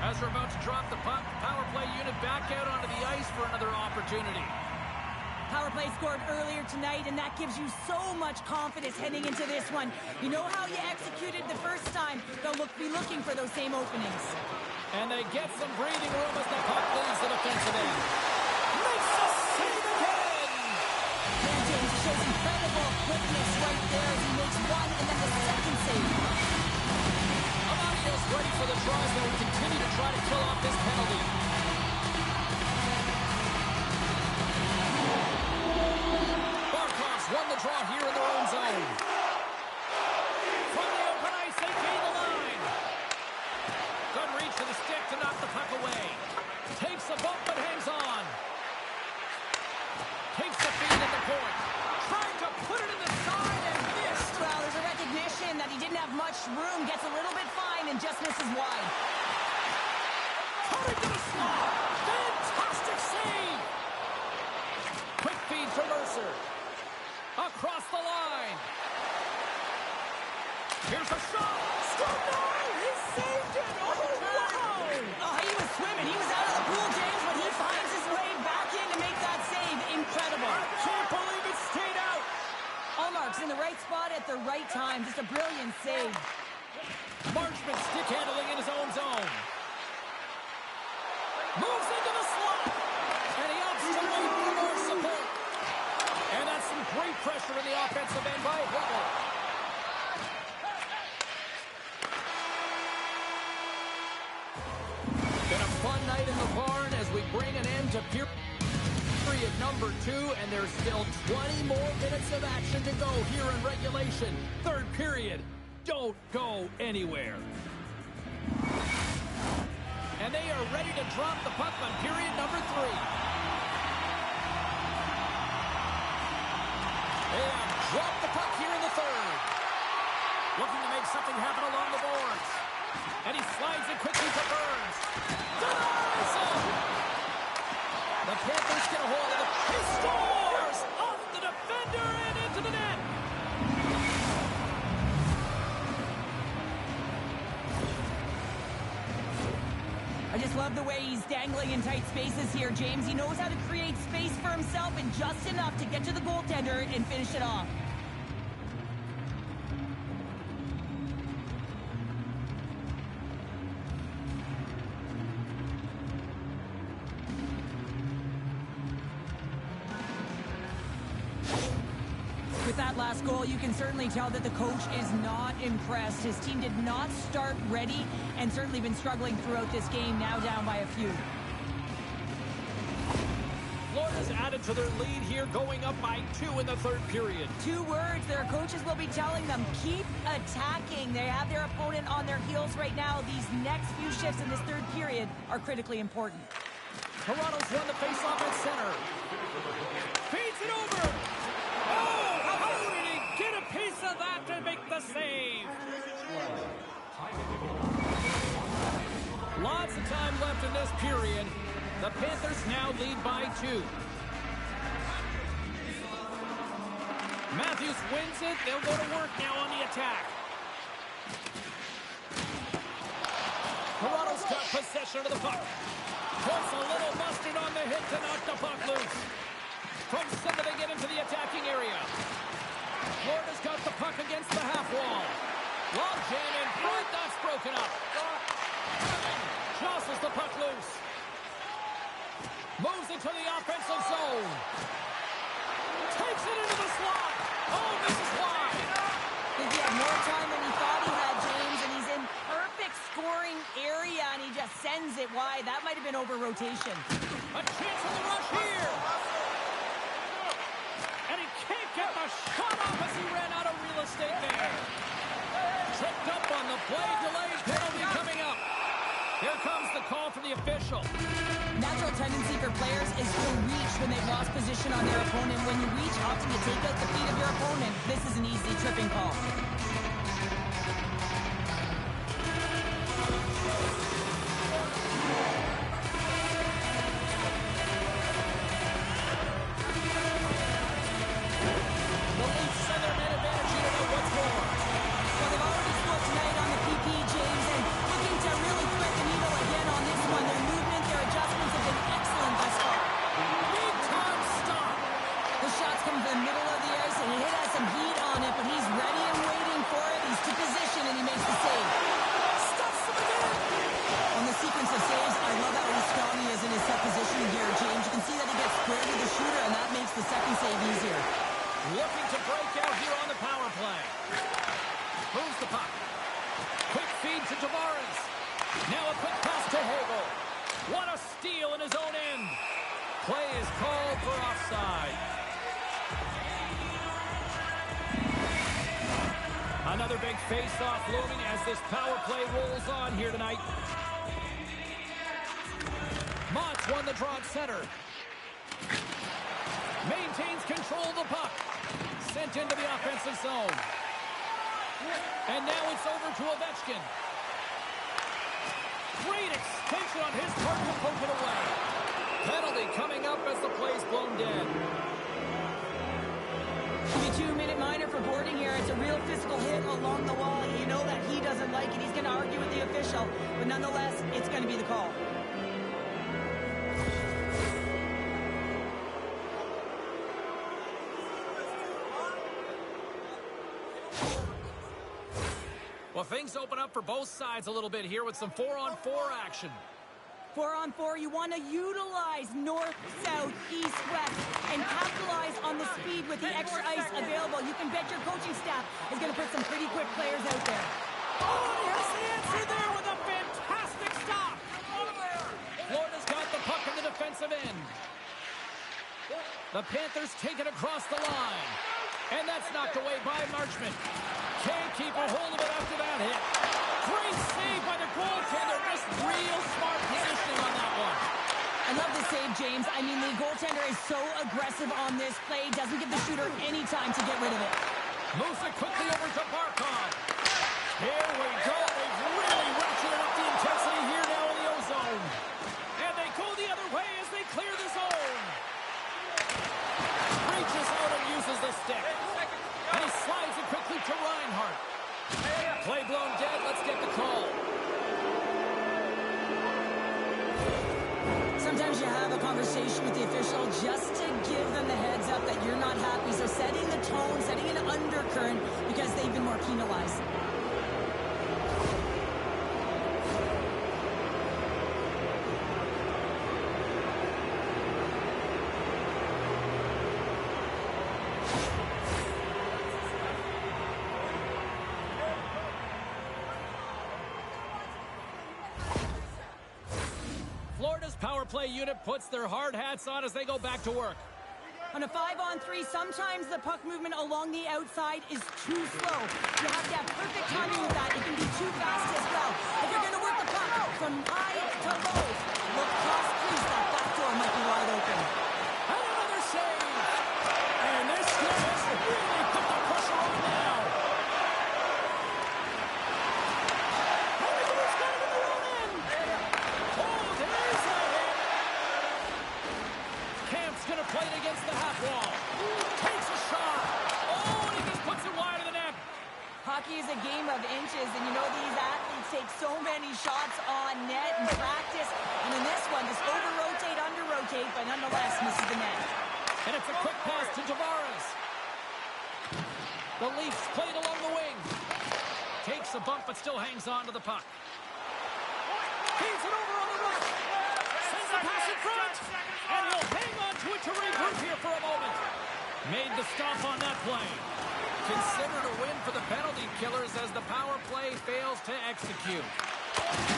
As we're about to drop the puck, power play unit back out onto the ice for another opportunity. Power play scored earlier tonight, and that gives you so much confidence heading into this one. You know how you executed the first time. They'll be looking for those same openings. And they get some breathing room as the puck leaves the defensive end. Makes the save again! Dan James shows incredible quickness right there as he makes one and then the second save. Amadio's ready for the tries that will continue to try to kill off this penalty. Barkov's won the draw here in their own zone. From the open ice, they gain the line. Good reach to the stick to knock the puck away. Takes a bump but hangs on. Takes the feed at the point. Trying to put it in the side and missed. Well, there's a recognition that he didn't have much room. Gets a little bit fine and just misses wide. Cutting to the slot. Fantastic save. Quick feed to Mercer. Across the line. Here's a shot. Scored! No! He saved it! Oh, wow! Oh, he was swimming. He was out of the pool, James, but he finds his way back in to make that save. Incredible. I can't believe it stayed out. Allmark's in the right spot at the right time. Just a brilliant save. Marchman stick handling in his own zone. Moves into the slot. And he opts to wait for more support. And that's some great pressure in the offensive end by Hubble. Been a fun night in the barn as we bring an end to period number 2, and there's still 20 more minutes of action to go here in regulation. Third period. Don't go anywhere. And they are ready to drop the puck on period number 3. They have dropped the puck here in the third. Looking to make something happen along the boards. And he slides it quickly to Burns. Denies him! The Panthers get a hold of it. He scores! Off the defender and into the net! I just love the way he's dangling in tight spaces here, James. He knows how to create space for himself and just enough to get to the goaltender and finish it off. With that last goal, you can certainly tell that the coach is not impressed. His team did not start ready and certainly been struggling throughout this game, now down by a few. Florida's added to their lead here, going up by 2 in the third period. 2 words their coaches will be telling them: keep attacking. They have their opponent on their heels right now. These next few shifts in this third period are critically important. Toronto's won the faceoff at center. Feeds it over. Oh, how did he get a piece of that to make the save? Lots of time left in this period. The Panthers now lead by 2. Matthews wins it. They'll go to work now on the attack. Toronto's got possession of the puck. Puts a little mustard on the hit to knock the puck loose. From center, they get into the attacking area. Florida's got the puck against the half wall. Long jam in front, that's broken up. Jostles the puck loose. Moves into the offensive zone. Takes it into the slot. Oh, this is wide. I think he had more time than he thought he had, James, and he's in perfect scoring area, and he just sends it wide. That might have been over rotation. A chance for the rush here. And he can't get the shot off as he ran out of real estate there. Tripped up on the play, delayed penalty coming up. Here comes the call from the official. Natural tendency for players is to reach when they've lost position on their opponent. When you reach, often you take out the feet of your opponent. This is an easy tripping call. Looking to break out here on the power play. Moves the puck. Quick feed to Tavares. Now a quick pass to Hagel. What a steal in his own end. Play is called for offside. Another big face-off looming as this power play rolls on here tonight. Mott's won the draw at center. Maintains control of the puck. Sent into the offensive zone. And now it's over to Ovechkin. Great extension on his part to poke it away. Penalty coming up as the play's blown dead. The 2-minute minor for boarding here. It's a real physical hit along the wall. You know that he doesn't like it. He's going to argue with the official. But nonetheless, it's going to be the call. Well, things open up for both sides a little bit here with some 4-on-4 action. 4-on-4, you want to utilize north, south, east, west, and capitalize on the speed with the extra ice available. You can bet your coaching staff is going to put some pretty quick players out there. Oh, here's the answer there with a fantastic stop. Florida's got the puck in the defensive end. The Panthers take it across the line. And that's knocked away by Marchment. Can't keep a hold of it after that hit. Great save by the goaltender. Just real smart positioning on that one. I love the save, James. I mean, the goaltender is so aggressive on this play. Doesn't give the shooter any time to get rid of it. Moves it quickly over to Barkov. Here we go. They've really ratcheted up the intensity here now in the O-zone. And they go the other way as they clear the zone. Reaches out and uses the stick. And he slides it quickly to Reinhart. Play blown dead. Let's get the call. Sometimes you have a conversation with the official just to give them the heads up that you're not happy. So setting the tone, setting an undercurrent because they've been more penalized. Florida's power play unit puts their hard hats on as they go back to work. On a 5-on-3, sometimes the puck movement along the outside is too slow. You have to have perfect timing with that. It can be too fast as well. If you're going to work the puck from high to low, look cross crease. That back door might be wide open. And another save. And this has really put the pressure on now. Hollywood's got it in their own end. Oh, there's a hit. Camp's going to play it against the half wall. Takes a shot. Oh, and he just puts it wide of the net. Hockey is a game of inches, and you know these athletes take so many shots on net in practice. And in this one, just over-rotate, under-rotate, but nonetheless misses the net. And it's a quick pass to Tavares. The Leafs played along the wing. Takes a bump, but still hangs on to the puck. Feeds it over on the rush. Sends the pass in front. And he'll hang on to it to regroup here for a moment. Made the stop on that play. Considered a win for the penalty killers as the power play fails to execute.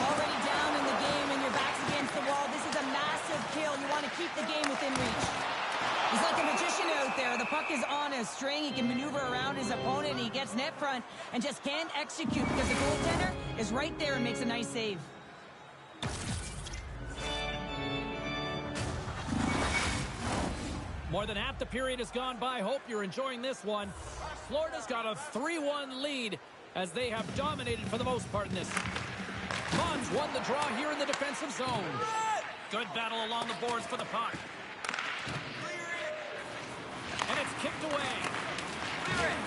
Already down in the game and your back's against the wall. This is a massive kill. You want to keep the game within reach. He's like a magician out there. The puck is on a string. He can maneuver around his opponent. He gets net front and just can't execute because the goaltender is right there and makes a nice save. More than half the period has gone by. Hope you're enjoying this one. Florida's got a 3-1 lead as they have dominated for the most part in this. Mons won the draw here in the defensive zone. Good battle along the boards for the puck. And it's kicked away.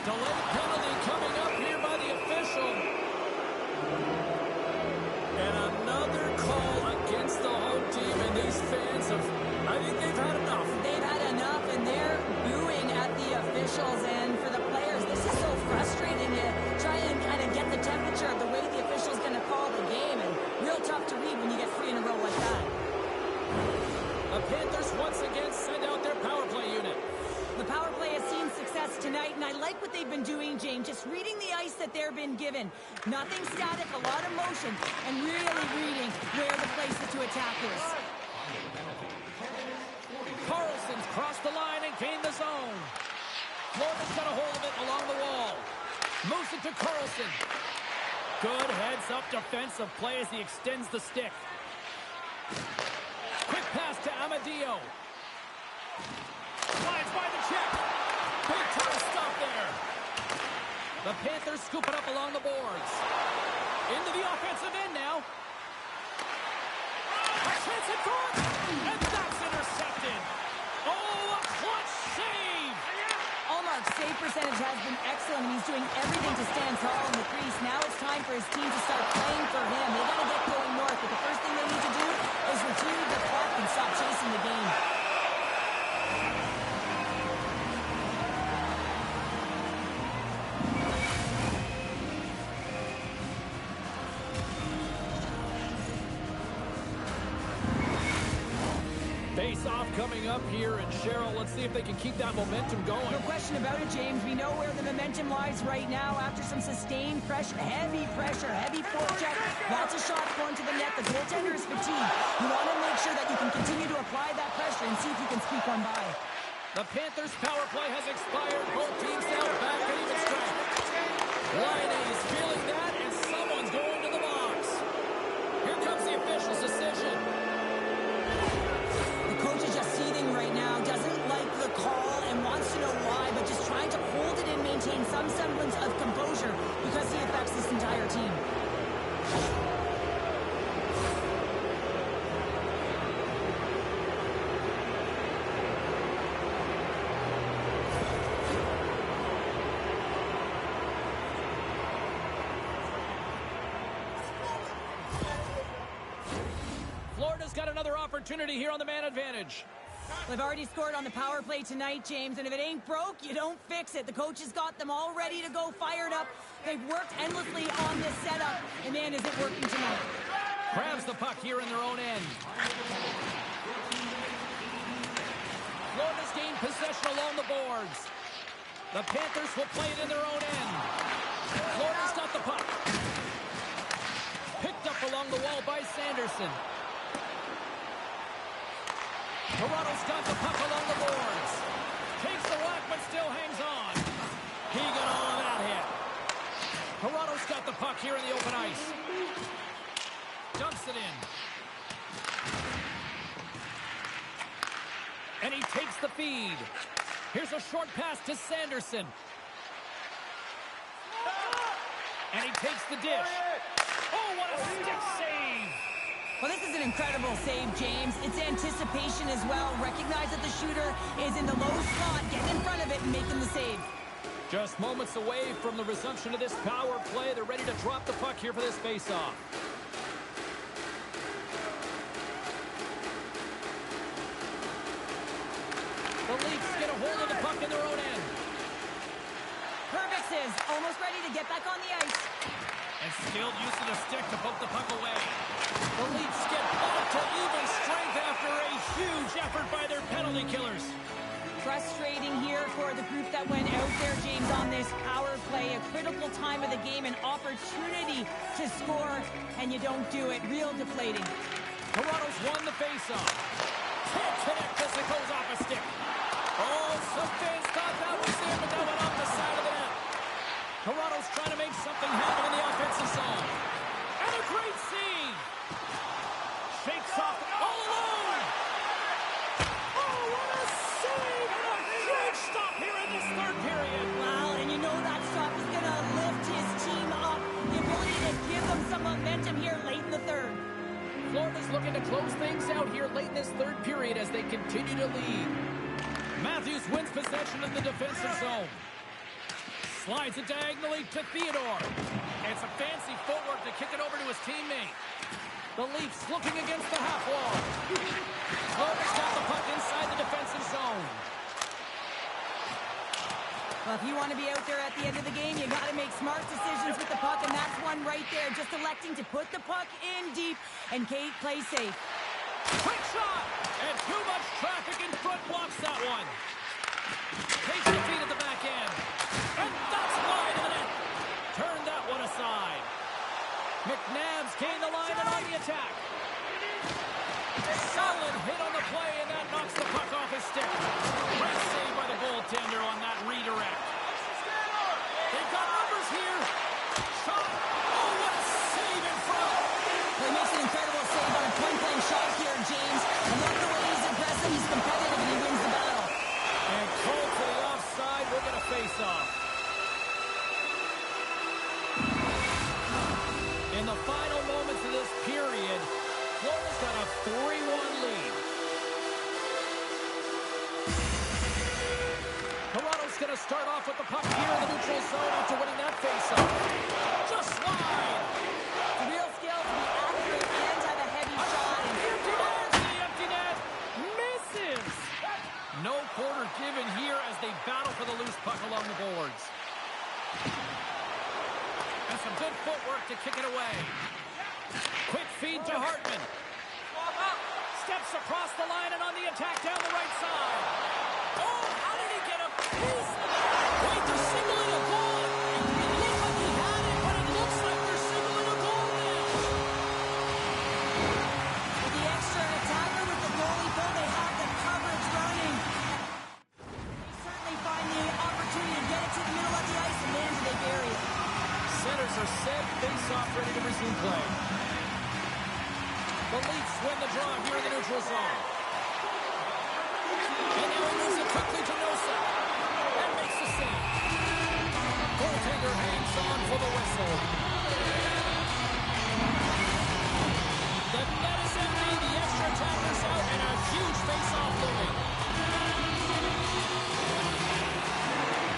Delayed penalty coming up here by the official. And another call against the home team, and these fans have, I think they've had enough. They've had enough, and they're booing at the officials. And for the players, this is so frustrating to try and kind of get the temperature of the way the official's going to call the game. And real tough to read when you get 3 in a row like that. The Panthers once again send out their power play unit. The power play has seen success tonight, and I like what they've been doing, James. Just reading the ice that they've been given. Nothing static, a lot of motion, and really reading where the places to attack is. Carlson's crossed the line and gained the zone. Florida's got a hold of it along the wall. Moves it to Carlson. Good heads-up defensive play as he extends the stick. Quick pass to Amadio. Slides by the check. Big time stop there. The Panthers scoop it up along the boards. Into the offensive end now. A chance at front. And that's intercepted. Oh, a clutch save. Allmark's save percentage has been excellent, and he's doing everything to stand tall in the crease. Now it's time for his team to start playing for him. They got to get going north, but the first thing they need to do is retrieve the puck and stop chasing the game. Face-off coming up here, and Cheryl, let's see if they can keep that momentum going. No question about it, James. We know where the momentum lies right now after some sustained pressure, heavy forecheck. Lots of shots going to the net. The goaltender is fatigued. You want to make sure that you can continue to apply that pressure and see if you can squeak one by. The Panthers' power play has expired. Both teams now back at even strength. Liney's feeling that, and someone's going to the box. Here comes the official's decision. Coach is just seething right now, doesn't like the call and wants to know why, but just trying to hold it and maintain some semblance of composure because he affects this entire team. Florida's got another opportunity here on the man advantage. They've already scored on the power play tonight, James, and if it ain't broke, you don't fix it. The coach has got them all ready to go, fired up. They've worked endlessly on this setup, and man, is it working tonight. Grabs the puck here in their own end. Florida's gained possession along the boards. The Panthers will play it in their own end. Florida's got the puck. Picked up along the wall by Sanderson. Toronto's got the puck along the boards. Takes the rock, but still hangs on. He got all of that hit. Toronto's got the puck here in the open ice. Dumps it in. And he takes the feed. Here's a short pass to Sanderson. And he takes the dish. Oh, what a stick save! Well, this is an incredible save, James. It's anticipation as well. Recognize that the shooter is in the low slot, getting in front of it and making the save. Just moments away from the resumption of this power play. They're ready to drop the puck here for this face-off. The Leafs get a hold of the puck in their own end. Purvis is almost ready to get back on the ice. And skilled use of the stick to poke the puck away. The Leafs get back to even strength after a huge effort by their penalty killers. Frustrating here for the group that went out there, James, on this power play. A critical time of the game, an opportunity to score, and you don't do it. Real deflating. Toronto's won the faceoff. Can't connect as it goes off a stick. Oh, some fans thought that was in, but that went off the side of the net. Toronto's trying to make something happen in the offensive zone. And a great save. Shakes off all alone. Oh, what a save! And a huge stop here in this third period. Wow, and you know that stop is going to lift his team up. The ability to give them some momentum here late in the third. Florida's looking to close things out here late in this third period as they continue to lead. Matthews wins possession in the defensive zone. Slides it diagonally to Theodore. And some fancy footwork to kick it over to his teammate. The Leafs looking against the half wall. Florida's got the puck inside the defensive zone. Well, if you want to be out there at the end of the game, you got to make smart decisions with the puck, and that's one right there. Just electing to put the puck in deep and Kate play safe. Quick shot! And too much traffic in front blocks that one. Takes the feet at the back end. And that's wide of the net. Turn that one aside. McNabb's gained the line and on the attack. Solid hit on the play, and that knocks the puck off his stick. Great save by the goaltender on that redirect. They've got numbers here. Shot. Oh, what a save in front. Well, he makes an incredible save on a point-blank shot here, James. I love the way he's aggressive, he's competitive, and he wins the battle. And called to the offside. We'll get a face-off. In the final moments of this period, Florida's got a 3-1 lead. Toronto's going to start off with the puck here in the neutral zone after winning that faceoff. Just wide. The real skill to be accurate and have a heavy shot. And Empty net to the empty net. Misses. No quarter given here as they battle for the loose puck along the boards. And some good footwork to kick it away. Quick feed to Hartman. Steps across the line and on the attack down the right side. Oh, how did he get a piece of that? Wait, they're signaling a goal. It looked like he had it, but it looks like they're signaling a goal now. with the extra attacker with the goalie pull, they have the coverage running. They certainly find the opportunity to get it to the middle of the ice, and man, do they bury it. Centers are set, face-off ready to resume play. The Leafs win the draw here in the neutral zone. And now he moves it quickly to Nosa. And makes the save. Goaltender hangs on for the whistle. The net is empty, the extra attacker's out, and a huge face-off looming.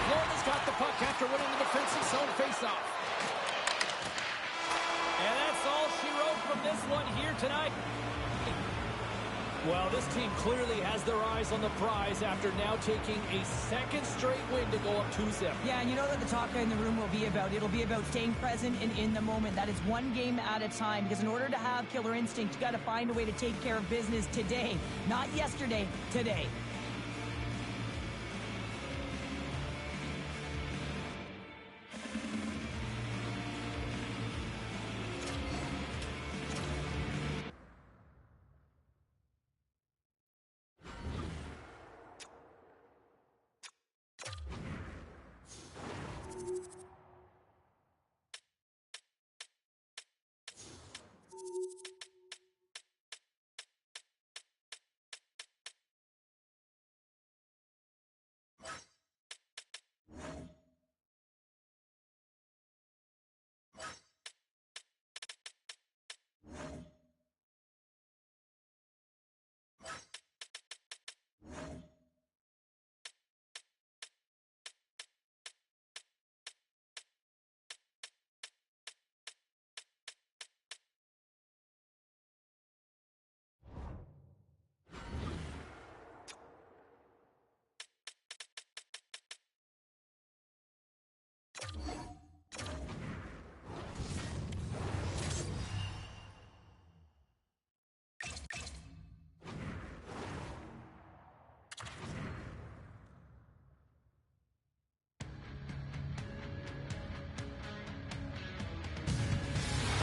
Florida's got the puck after winning the defensive zone face-off. And that's all she wrote from this one here tonight. Well, this team clearly has their eyes on the prize after now taking a second straight win to go up 2-0. Yeah, and you know what the talk in the room will be about. It'll be about staying present and in the moment. That is one game at a time, because in order to have killer instinct, you got to find a way to take care of business today. Not yesterday, today.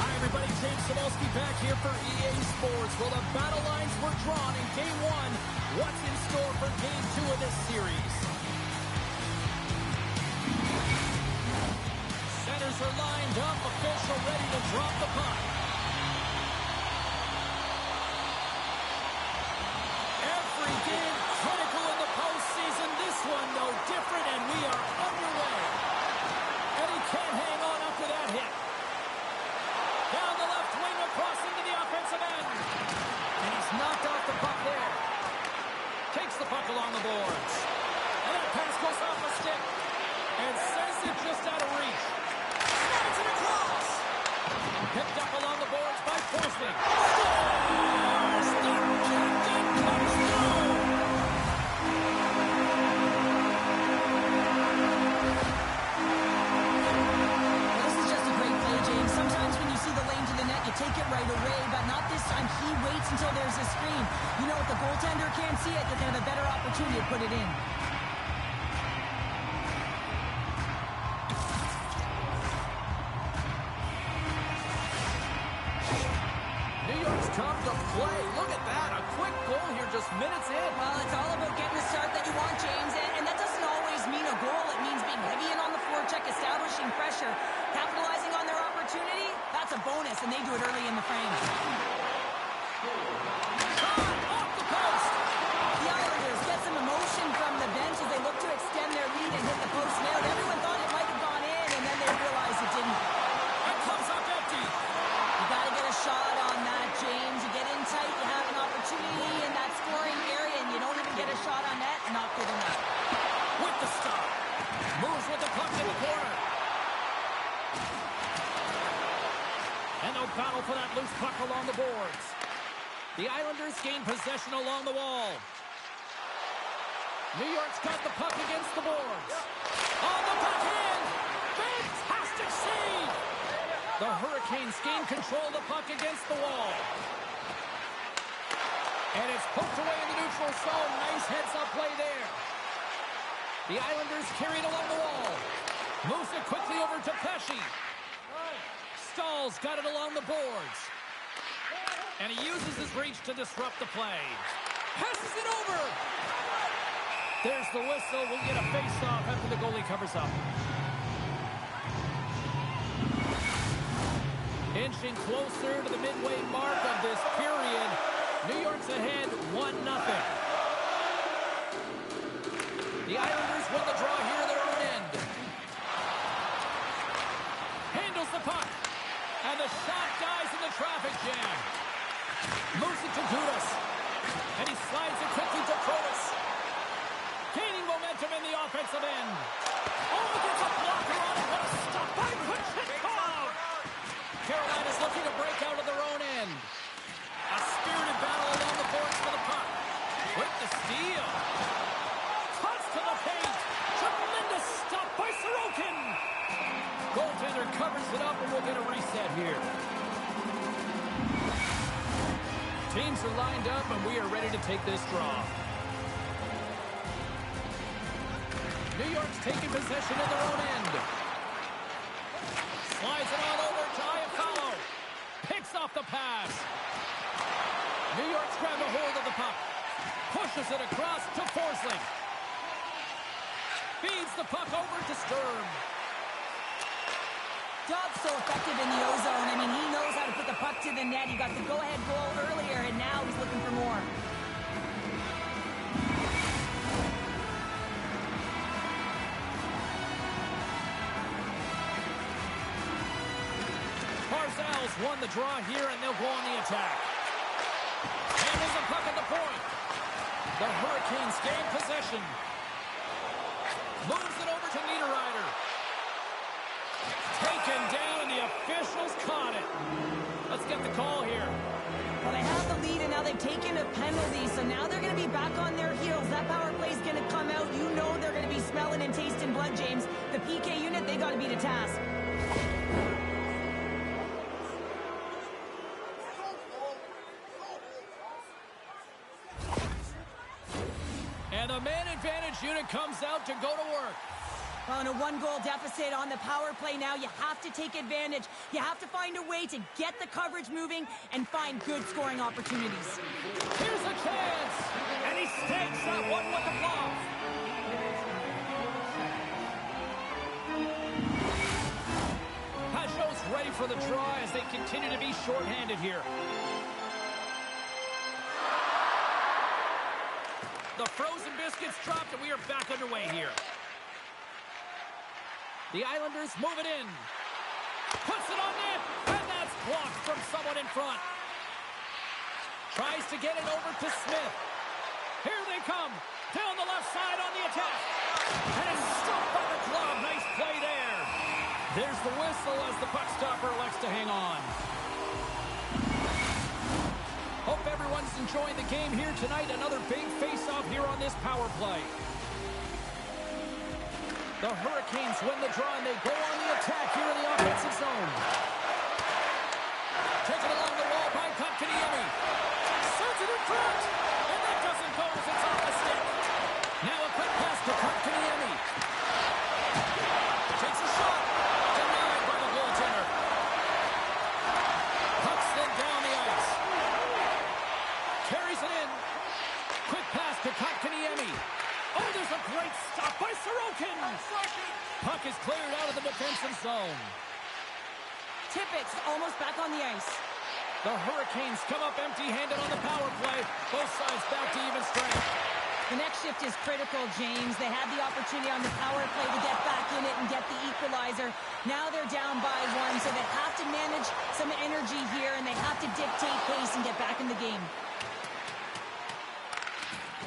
Hi, everybody. James Cebulski back here for EA Sports. Well, the battle lines were drawn in Game 1. What's in store for Game 2 of this series? Centers are lined up. Official ready to drop the puck. Every game critical in the postseason. This one no different, and we are underway. And he can't hang on after that hit. Down the left wing, across into the offensive end. And he's knocked off the puck there. Takes the puck along the boards. And that pass goes off the stick. And sends it just out of reach. Slides it across. Picked up along the boards by Forsling. Scores! The captain comes through! Sometimes when you see the lane to the net, you take it right away, but not this time. He waits until there's a screen. You know, if the goaltender can't see it, they're going to have a better opportunity to put it in. New York's come to play. Look at that. A quick goal here just minutes in. Well, it's all about getting the start that you want, James, and that doesn't always mean a goal. It means being heavy in on the forecheck, establishing pressure, capitalizing on their opportunity. That's a bonus, and they do it early in the frame. Off the post. The Islanders get some emotion from the bench as they look to extend their lead and hit the post nailed. Everyone thought it might have gone in, and then they realized it didn't. It comes up empty. You got to get a shot on that, James. You get in tight, you have an opportunity in that scoring area, and you don't even get a shot on net. Not good enough. With the stop. Moves with the puck in the corner. And no battle for that loose puck along the boards. The Islanders gain possession along the wall. New York's got the puck against the boards. On the backhand! Fantastic save! The Hurricanes gain control of the puck against the wall. And it's poked away in the neutral zone. Nice heads-up play there. The Islanders carry it along the wall. Moves it quickly over to Pesce. Stahl's got it along the boards. And he uses his reach to disrupt the play. Passes it over. There's the whistle. We'll get a face-off after the goalie covers up. Inching closer to the midway mark of this period. New York's ahead 1-0. The Islanders win the draw here at their own end. Handles the puck. And the shot dies in the traffic jam. Moves it to Gudas. And he slides it quickly to Protas. Gaining momentum in the offensive end. Oh, gets a blocker on it. What a stop by Kuchetkov. Carolina's looking to break out of their own end. A spirited battle along the boards for the puck. With the steal. Cuts to the paint. Tremendous stop by Sorokin. Goaltender covers it up, and we'll get a reset here. Teams are lined up, and we are ready to take this draw. New York's taking possession in their own end. Slides it all over to Iafallo. Picks off the pass. New York's grabbed a hold of the puck. Pushes it across to Forsling. Feeds the puck over to Sturm. Dobbs so effective in the O-zone. I mean, he knows how to put the puck to the net. He got the go-ahead goal earlier, and now he's looking for more. Barzal's won the draw here, and they'll go on the attack. Handles the puck at the point. The Hurricanes gain possession. Moves it over to Niederreiter. Taken down, and the officials caught it. Let's get the call here. Well, they have the lead, and now they've taken a penalty, so now they're going to be back on their heels. That power play is going to come out. You know they're going to be smelling and tasting blood, James. The PK unit, they got to be to task. And the man advantage unit comes out to go to work. On a one-goal deficit on the power play now, you have to take advantage. You have to find a way to get the coverage moving and find good scoring opportunities. Here's a chance, and he stakes that one with the block. Pajot's ready for the draw as they continue to be shorthanded here. The frozen biscuits dropped, and we are back underway here. The Islanders move it in. Puts it on net, and that's blocked from someone in front. Tries to get it over to Smith. Here they come. Down the left side on the attack. And it's struck by the glove. Nice play there. There's the whistle as the puck stopper elects to hang on. Hope everyone's enjoying the game here tonight. Another big face-off here on this power play. The Hurricanes win the draw, and they go on the attack here in the offensive zone. Taken along the wall by Kotkaniemi. Sends it in front, and that doesn't go as it's off the stick. Now a quick pass to Kotkaniemi. Takes a shot. Denied by the goaltender. Puck slid down the ice. Carries it in. Quick pass to Kotkaniemi. Oh, there's a great stop by Sorokin. Puck is cleared out of the defensive zone. Tippett's almost back on the ice. The Hurricanes come up empty-handed on the power play. Both sides back to even strength. The next shift is critical, James. They had the opportunity on the power play to get back in it and get the equalizer. Now they're down by one, so they have to manage some energy here, and they have to dictate pace and get back in the game.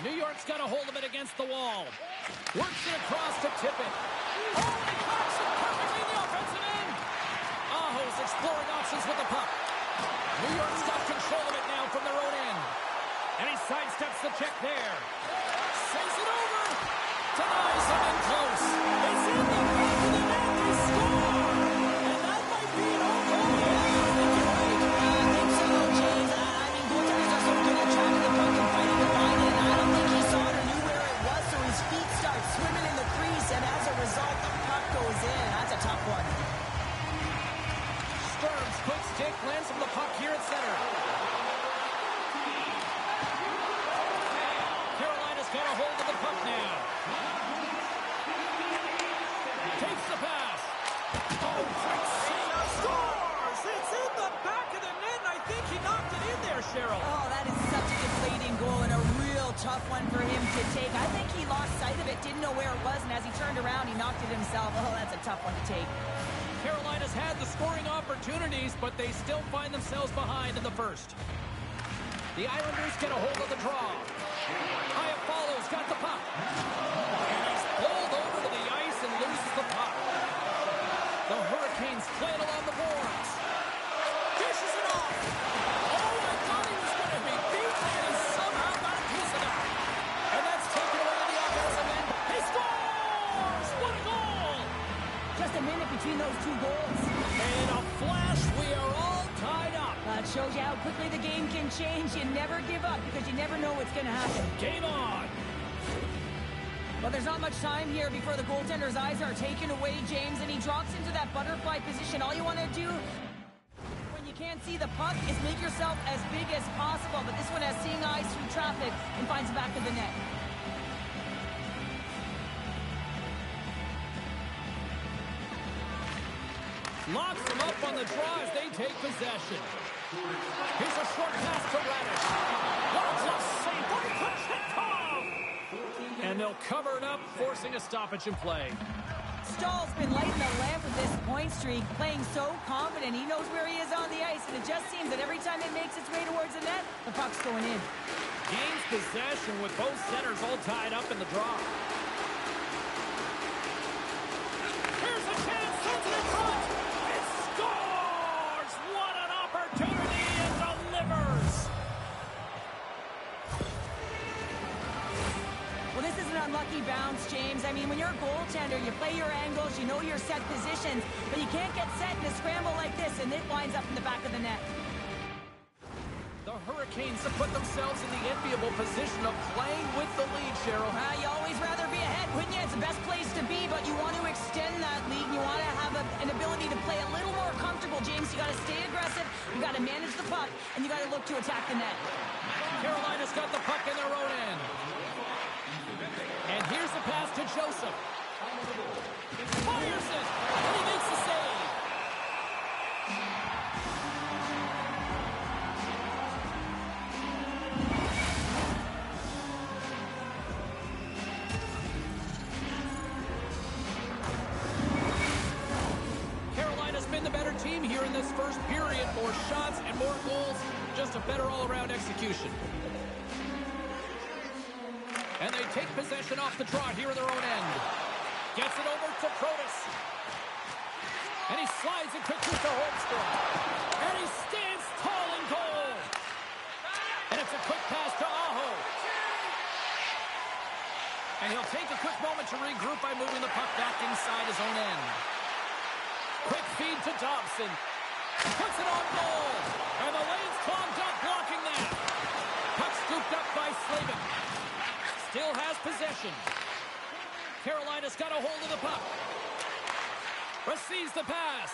New York's got a hold of it against the wall. Works it across to Tippett. Oh, and he cracks it perfectly in the offensive end. Aho's exploring options with the puck. New York's got control of it now from their own end. And he sidesteps the check there. Sends it over. Denies him in close. It's in the back of the net. They score. And that might be an all-goal. I think so, James. I mean, goaltenders are so good at tracking the puck and fighting to find it. And I don't think he saw it or knew where it was, so his feet start swimming in the crease, and as a result, the puck goes in. That's a tough one. Sturm's quick stick lands from the puck here at center. Carolina's got a hold of the puck now. Takes the pass. Oh, great save. Scores! It's in the back of the net, and I think he knocked it in there, Cheryl. Oh, that is such a deflating goal and a real tough one for him to take. I think he lost sight of it, didn't know where it was, and as he turned around, he knocked it himself. Oh, that's a tough one to take. Carolina's had the scoring opportunities, but they still find themselves behind in the first. The Islanders get a hold of the draw. Hyatt follows, got the puck. And he's pulled over to the ice and loses the puck. The Hurricanes play it along the boards. Dishes it off. Oh, I thought he was going to be beaten, and he somehow got a piece of it. And that's taken away to the offensive end. He scores! What a goal! Just a minute between those two goals. In a flash, we are all tied up. That shows you how quickly the game can change. You never give up because you never know what's going to happen. Game on. Well, there's not much time here before the goaltender's eyes are taken away, James, and he drops into that butterfly position. All you want to do when you can't see the puck is make yourself as big as possible, but this one has seeing eyes through traffic and finds the back of the net. Locks him up on the draw as they take possession. Here's a short pass to Radish. What a close save by Kochetkov! And they'll cover it up, forcing a stoppage in play. Stahl's been lighting the lamp with this point streak, playing so confident. He knows where he is on the ice, and it just seems that every time it makes its way towards the net, the puck's going in. Gains possession with both centers all tied up in the draw. Here's a chance, sends it in front. It scores! What an opportunity, and delivers! Well, this is an unlucky bounce, James. I mean, when you're a goaltender, you play your angles, you know your set positions, but you can't get set in a scramble like this, and it winds up in the back of the net. The Hurricanes have put themselves in the enviable position of playing with the lead, Cheryl. You always rather be ahead Whitney, it's the best place to be, but you want to extend that lead. You want to have an ability to play a little more comfortable, James. You got to stay aggressive. You got to manage the puck, and you got to look to attack the net. Carolina's got the puck in their own end. And here's the pass to Joseph. Fires it, and he makes the save. Carolina's been the better team here in this first period. More shots and more goals. Just a better all-around execution. And they take possession off the draw here in their own end. Gets it over to Protas. And he slides it quickly to Holmstrom. And he stands tall in goal. And it's a quick pass to Aho. And he'll take a quick moment to regroup by moving the puck back inside his own end. Quick feed to Dobson. Puts it on goal. And the lane's clogged up, blocking that. Puck scooped up by Slavin. Still has possession. Carolina's got a hold of the puck. Receives the pass.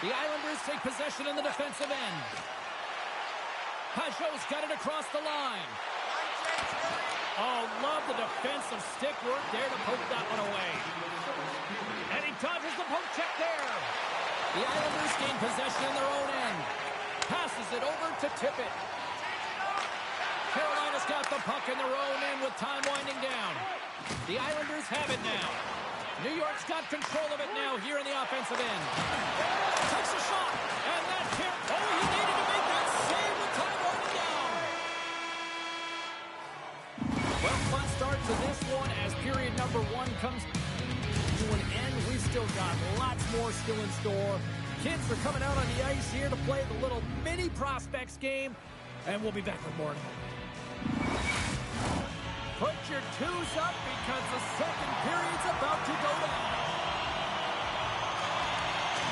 The Islanders take possession in the defensive end. Pajot's got it across the line. Oh, love the defensive stick work there to poke that one away. And he dodges the poke check there. The Islanders gain possession in their own end. Passes it over to Tippett. Carolina's got the puck in their own end with time winding down. The Islanders have it now. New York's got control of it now here in the offensive end. Takes a shot, and that can't... Oh, he needed to make that save with time winding down. Well, fun start to this one as period number one comes to an end. We've still got lots more still in store. Kids are coming out on the ice here to play the little mini prospects game, and we'll be back with more in a moment. Put your twos up because the second period's about to go down.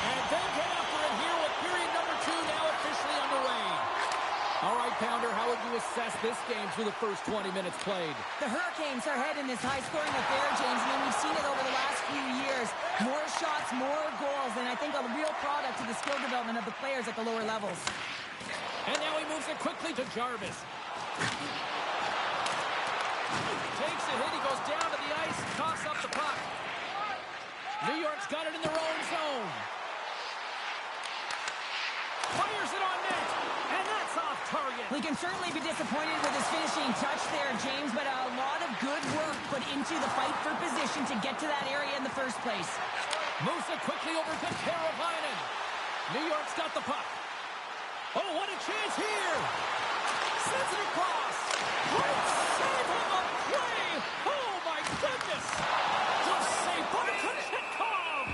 And they get after it here with period number two now officially underway. All right, Pounder, how would you assess this game through the first 20 minutes played? The Hurricanes are heading this high-scoring affair, James, and we've seen it over the last few years. More shots, more goals, and I think a real product of the skill development of the players at the lower levels. And now he moves it quickly to Jarvis. Takes a hit, he goes down to the ice, coughs up the puck. New York's got it in their own zone. Fires it on net, and that's off target. We can certainly be disappointed with his finishing touch there, James, but a lot of good work put into the fight for position to get to that area in the first place. Moves it quickly over to Teravainen. New York's got the puck. Oh, what a chance here! Sends it across. Great save on the play! Oh, my goodness! Good save by Kochetkov!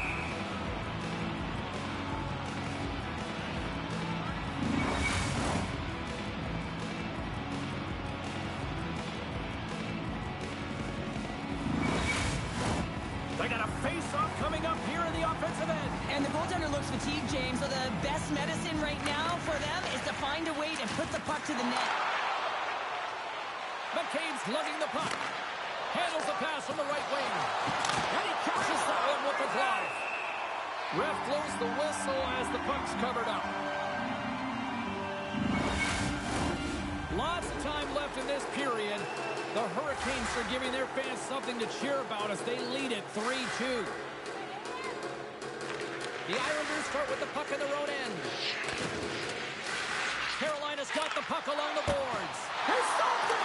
They got a face-off coming up here in the offensive end. And the goaltender looks fatigued, James, so the best medicine right now for them is to find a way to put the puck to the net. McCabe's lugging the puck. Handles the pass from the right wing. And he catches that one with the glove. Ref blows the whistle as the puck's covered up. Lots of time left in this period. The Hurricanes are giving their fans something to cheer about as they lead it 3-2. The Islanders start with the puck in their own end. Carolina's got the puck along the boards. He stopped it!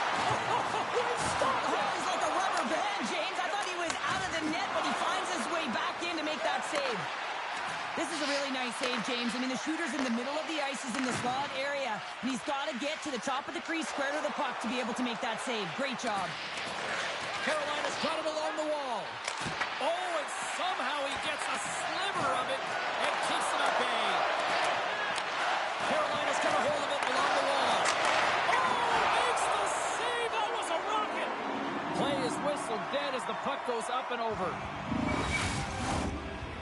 He stopped it! He's like a rubber band, James. I thought he was out of the net, but he finds his way back in to make that save. This is a really nice save, James. I mean, the shooter's in the middle of the ice. He's in the slot area, and he's got to get to the top of the crease, square to the puck, to be able to make that save. Great job. Carolina's got it along the wall. Oh, and somehow he gets a sliver of it and keeps it at bay. Carolina's got a hold of it along the wall. Oh, makes the save. That was a rocket. Play is whistled dead as the puck goes up and over.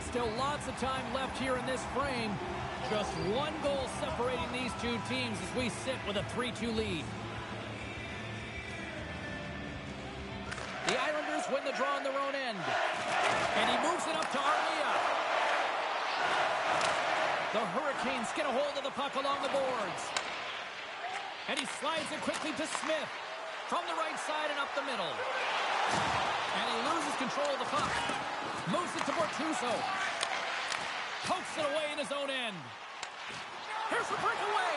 Still lots of time left here in this frame. Just one goal separating these two teams as we sit with a 3-2 lead. The Islanders win the The Hurricanes get a hold of the puck along the boards. And he slides it quickly to Smith. From the right side and up the middle. And he loses control of the puck. Moves it to Bortuzzo. Pokes it away in his own end. Here's the breakaway.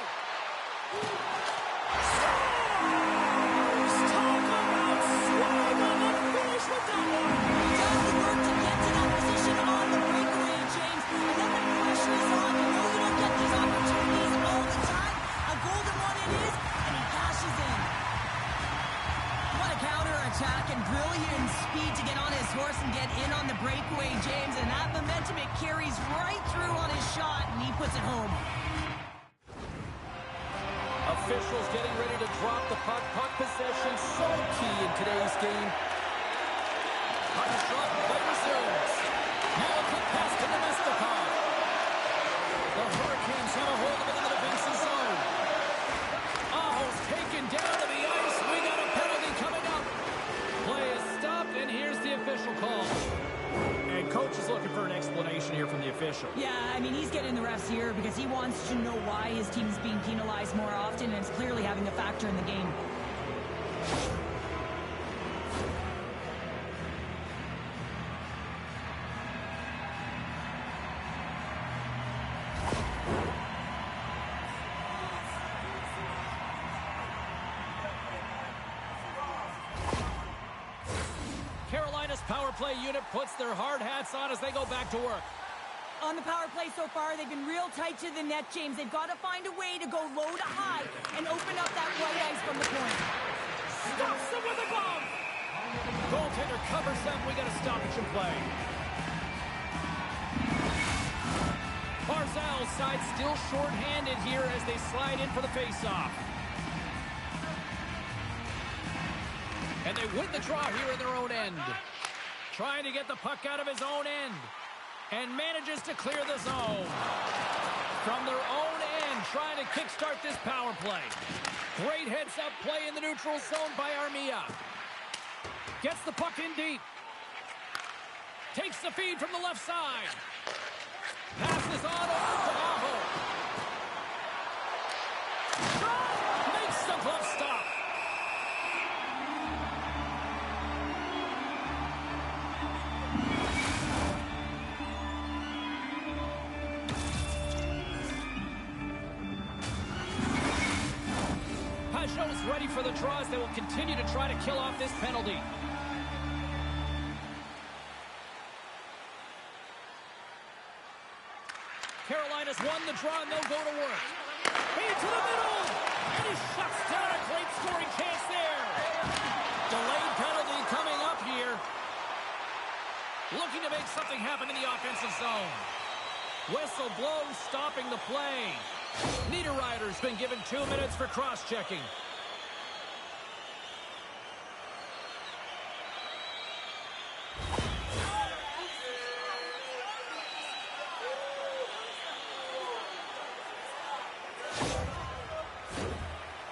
Talk about swag on the finish with that one. He does the work to get to that position on the breakaway, James. And then when pressure is on, you know you don't get these opportunities all the time. A golden one it is, and he cashes in. What a counter-attack and brilliant speed to get on his horse and get in on the breakaway, James. And that momentum, it carries right through on his shot, and he puts it home. Officials getting ready to drop the puck. Puck possession so key in today's game. Puck is dropped, play resumes. Now a quick pass to Nemestikov. The Hurricanes have a hold of it in the defensive zone. Aho's taken down to the ice. We got a penalty coming up. Play is stopped, and here's the official call. And coach is looking for an explanation here from the official. Yeah, I mean, he's getting the refs here because he wants to know why his team is being penalized more often, and it's clearly having a factor in the game. Carolina's power play unit puts their hard hats on as they go back to work. On the power play so far, they've been real tight to the net, James. They've got to find a way to go low to high and open up that white ice from the point. Stops them with a glove. Goaltender covers them. We got a stoppage in play. Barzal's side still short-handed here as they slide in for the face-off. And they win the draw here in their own end. Trying to get the puck out of his own end. And manages to clear the zone. From their own end, trying to kickstart this power play. Great heads-up play in the neutral zone by Armia. Gets the puck in deep. Takes the feed from the left side. Passes on over to Aho. Shot! Makes the glove stop. Pajot's ready for the draws. They will continue to try to kill off this penalty. Carolina's won the draw, and they'll go to work. Into the middle! And he shuts down a great scoring chance there. Delayed penalty coming up here. Looking to make something happen in the offensive zone. Whistle blows, stopping the play. Niederreiter's been given 2 minutes for cross-checking.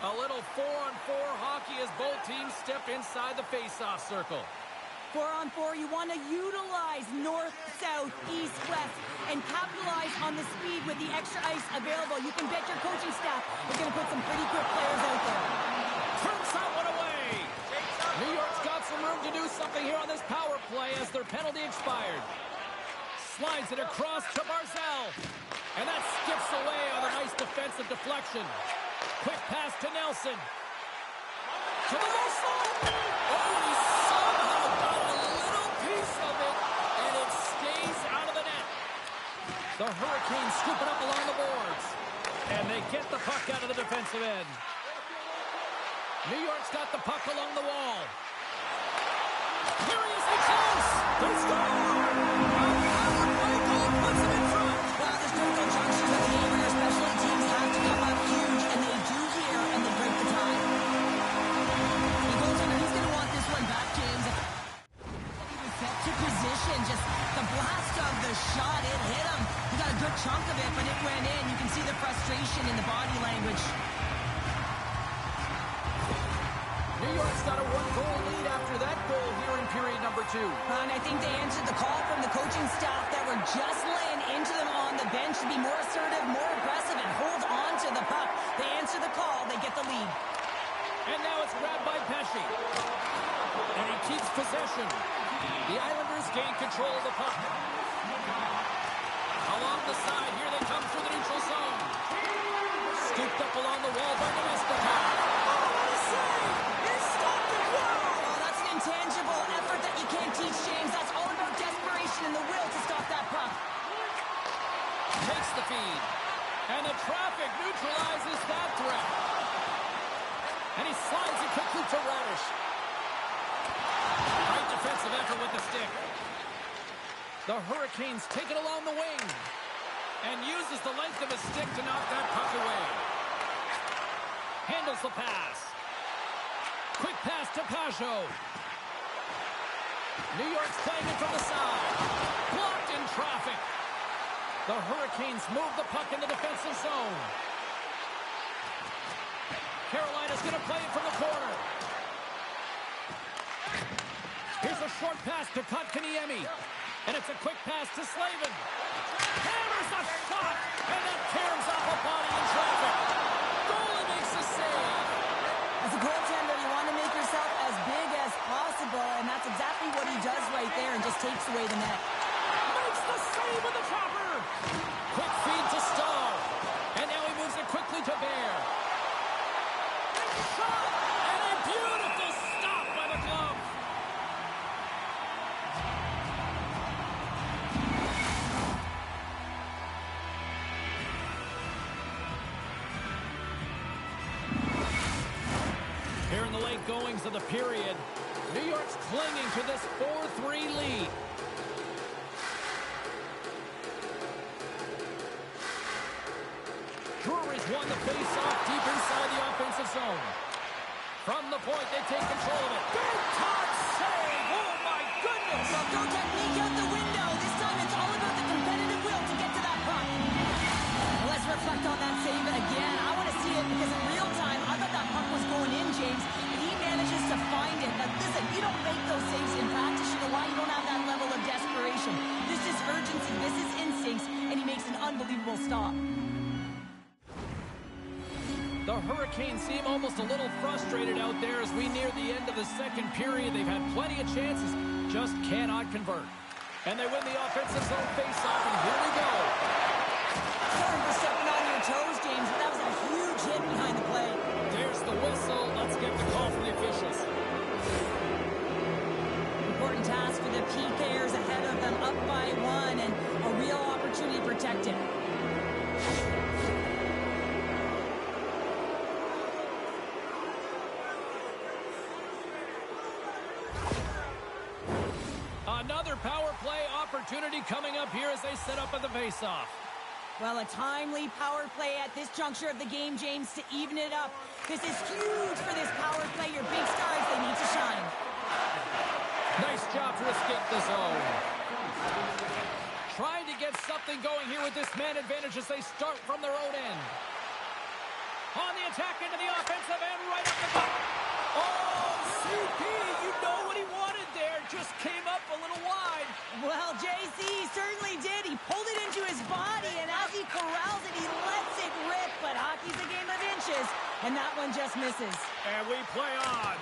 A little 4-on-4 hockey as both teams step inside the face-off circle. 4-on-4, you want to utilize north, south, east, west, and capitalize on the speed with the extra ice available. You can bet your coaching staff is going to put some pretty quick players out there. Turns that one away. New York's got some room to do something here on this power play as their penalty expired. Slides it across to Barzal. And that skips away on a nice defensive deflection. Quick pass to Nelson. To the low slot. Oh, he somehow got a little piece of it, and it stays out of the net. The Hurricanes scoop it up along the boards. And they get the puck out of the defensive end. New York's got the puck along the wall. Curiously close. They score! Power play goal puts them in front. Well, there's critical junctures of the game where your specialty teams have to come up huge, and they do here, and they break the tie. The goaltender, he's going to want this one back, James. He was set to position, just the blast of the shot, it hit him. He got a good chunk of it, but it went in. You can see the frustration in the body language. New York's got a one-goal lead after that goal here in period number 2. And I think they answered the call from the coaching staff that were just laying into them on the bench to be more assertive, more aggressive, and hold on to the puck. They answer the call. They get the lead. And now it's grabbed by Pesci. And he keeps possession. The Islanders gain control of the puck. Along the side, here they come through the neutral zone. Scooped up along the wall by Nemestikov. Oh, what a save! He stopped it well! Oh, that's an intangible effort that you can't teach, James. That's all about desperation and the will to stop that puck. Takes the feed. And the traffic neutralizes that threat. And he slides it quickly to Radish. Great defensive effort with the stick. The Hurricanes take it along the wing. And uses the length of his stick to knock that puck away. Handles the pass. Quick pass to Pajot. New York's playing it from the side. Blocked in traffic. The Hurricanes move the puck in the defensive zone. Carolina's going to play it from the corner. Here's a short pass to Kotkaniemi. And it's a quick pass to Slavin. Hammers a shot, and that tears off a body in traffic. Goalie makes a save. As a goaltender, you want to make yourself as big as possible, and that's exactly what he does right there and just takes away the net. Makes the save with the chopper. Quick feed to Stahl. And now he moves it quickly to Bear. Shot, and a beautiful stop by the glove. Here in the late goings of the period, New York's clinging to this 4-3 lead. Drury's won the face-off deep inside the offensive zone. From the point, they take control of it. Big time save! Oh, my goodness! Well, throw technique out the window. This time it's all about the competitive will to get to that puck. Let's reflect on that save again. I want to see it because in real time, I thought that puck was going in, James. And he manages to find it. Now, listen, you don't make those saves in practice. You know why? You don't have that level of desperation. This is urgency. This is instincts. And he makes an unbelievable stop. The Hurricanes seem almost a little frustrated out there as we near the end of the second period. They've had plenty of chances, just cannot convert. And they win the offensive zone face-off, and here we go. Sorry for stepping on your toes, James, but that was a huge hit behind the play. There's the whistle. Let's get the call from the officials. Important task for the PKers ahead of them, up by 1, and a real opportunity protected. Another power play opportunity coming up here as they set up at the faceoff. Well, a timely power play at this juncture of the game, James, to even it up. This is huge for this power play. Your big stars, they need to shine. Nice job to escape the zone. Trying to get something going here with this man advantage as they start from their own end. On the attack into the offensive end, right up the top. Oh, CP, you know what he wanted there. Just came up a little wide. Well, JC certainly did. He pulled it into his body, and as he corrals it, he lets it rip. But hockey's a game of inches, and that one just misses. And we play on.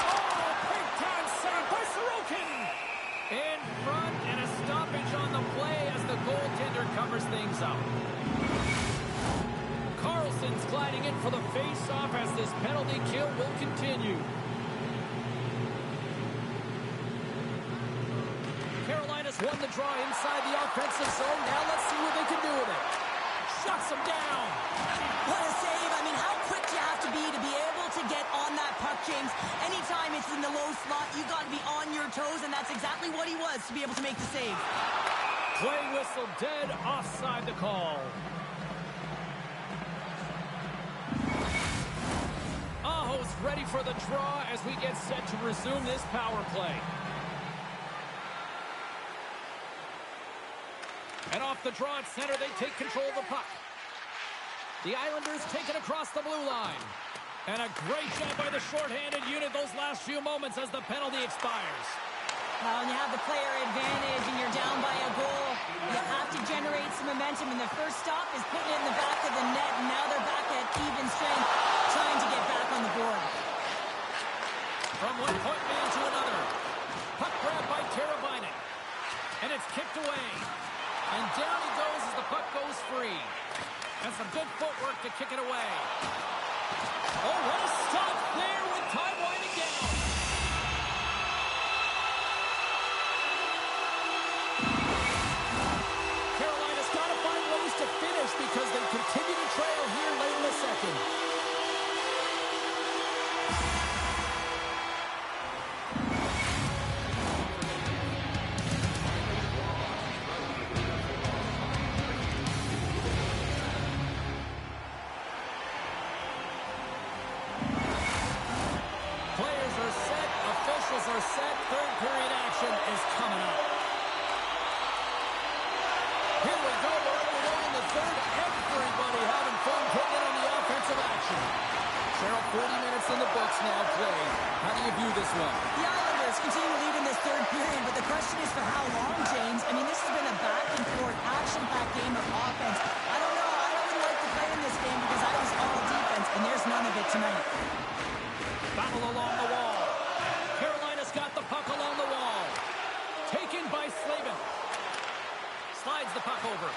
Oh, big time save by Sorokin. In front, and a stoppage on the play as the goaltender covers things up. Carlson's gliding in for the face-off as this penalty kill will continue. Carolina's won the draw inside the offensive zone. Now let's see what they can do with it. Shuts him down. What a save. I mean, how quick do you have to be able to get on that puck, James? Anytime it's in the low slot, you got to be on your toes, and that's exactly what he was to be able to make the save. Play whistle dead, offside the call. Aho's ready for the draw as we get set to resume this power play. And off the draw at center, they take control of the puck. The Islanders take it across the blue line. And a great job by the shorthanded unit those last few moments as the penalty expires. When you have the player advantage and you're down by a goal, you have to generate some momentum. And the first stop is putting it in the back of the net. And now they're back at even strength, trying to get back on the board. From one point man to another. Puck grabbed by Teravainen. And it's kicked away. And down he goes as the puck goes free. And some good footwork to kick it away. Oh, what a stop there with time winding down. Carolina's got to find ways to finish because they continue to trail here late in the second. Are set. Third period action is coming up. Here we go. We're underway in the third. Everybody having fun getting in on the offensive action. Cheryl, 40 minutes in the books now played. How do you view this one? The Islanders continue to lead in this third period, but the question is for how long, James? I mean, this has been a back-and-forth, action-packed game of offense. I don't know. I wouldn't like to play in this game because I was all defense, and there's none of it tonight. Battle along the wall. Carolina's got the puck along the wall. Taken by Slavin. Slides the puck over.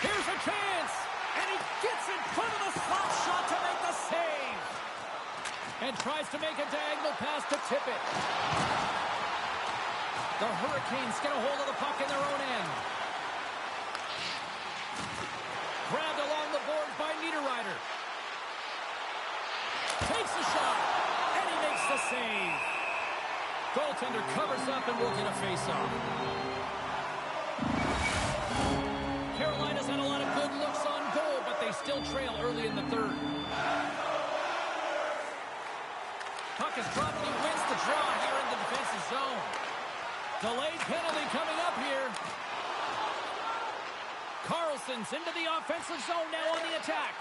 Here's a chance. And he gets in front of the slot shot to make the save. And tries to make a diagonal pass to tip it. The Hurricanes get a hold of the puck in their own end. Grabbed along the boards by Niederreiter. Takes the shot. And he makes the save. Goaltender covers up and will get a face-off. Carolina's had a lot of good looks on goal, but they still trail early in the third. Puck is dropped and he wins the draw here in the defensive zone. Delayed penalty coming up here. Carlson's into the offensive zone now on the attack.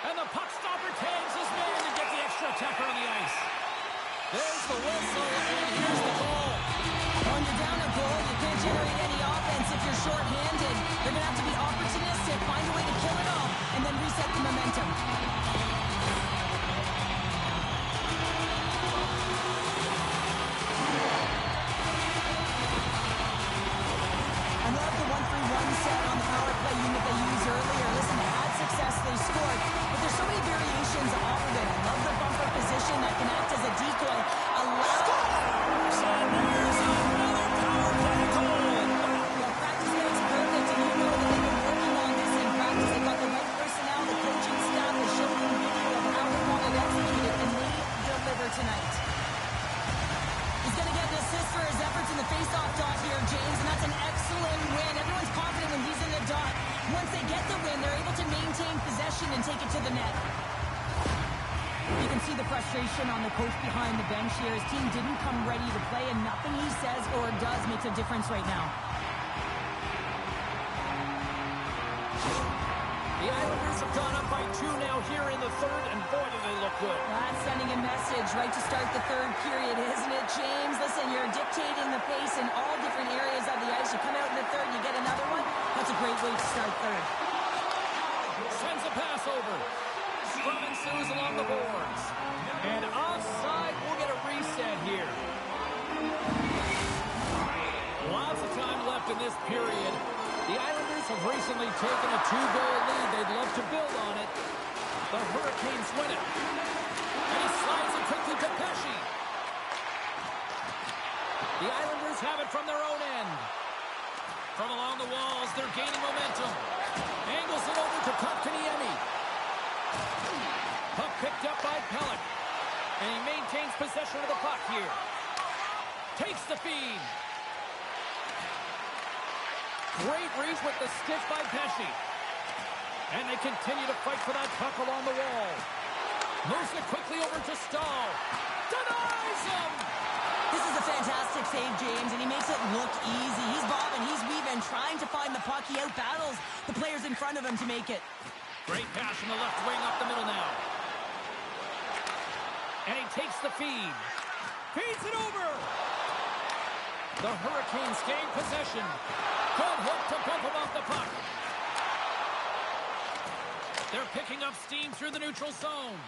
And the puck stopper tags his man to get the extra attacker on the ice. There's the whistle, and here's the goal. When you're down a goal, you can't generate any offense if you're short-handed. They're going to have to be opportunistic, find a way to kill it off, and then reset the momentum. I love the 1-3-1 set on the power play unit they used earlier. Listen, they had success, they scored, but there's so many variations off of it. I love the bumper position that can act as a decoy. Practice makes perfect, and you know that they've been working on this in practice. They've got the right personnel, the coaching staff has shown them video of how they want it executed, and they deliver tonight. He's going to get an assist for his efforts in the face-off dot here, James, and that's an excellent win. Everyone's confident when he's in the dot. Once they get the win, they're able to maintain possession and take it to the net. You can see the frustration on the coach behind the bench here. His team didn't come ready to play, and nothing he says or does makes a difference right now. The Islanders have gone up by 2 now here in the third, and boy, do they look good. That's sending a message right to start the third period, isn't it, James? Listen, you're dictating the pace in all different areas of the ice. You come out in the third, you get another one. That's a great way to start third. Sends a pass over. Scrum ensues along the boards. And offside, we'll get a reset here. Lots of time left in this period. The Islanders have recently taken a 2-goal lead. They'd love to build on it. The Hurricanes win it. And he slides it quickly to Pesce. The Islanders have it from their own end. From along the walls, they're gaining momentum. Angles it over to Kotkaniemi. Puck picked up by Pellick. And he maintains possession of the puck here. Takes the feed. Great reach with the stick by Pesce. And they continue to fight for that puck along the wall. Moves it quickly over to Stahl. Denies him! This is a fantastic save, James, and he makes it look easy. He's bobbing, he's weaving, trying to find the puck. He outbattles the players in front of him to make it. Great pass from the left wing up the middle now. And he takes the feed. Feeds it over. The Hurricanes gain possession. Good hook to bump him off the puck. They're picking up steam through the neutral zone.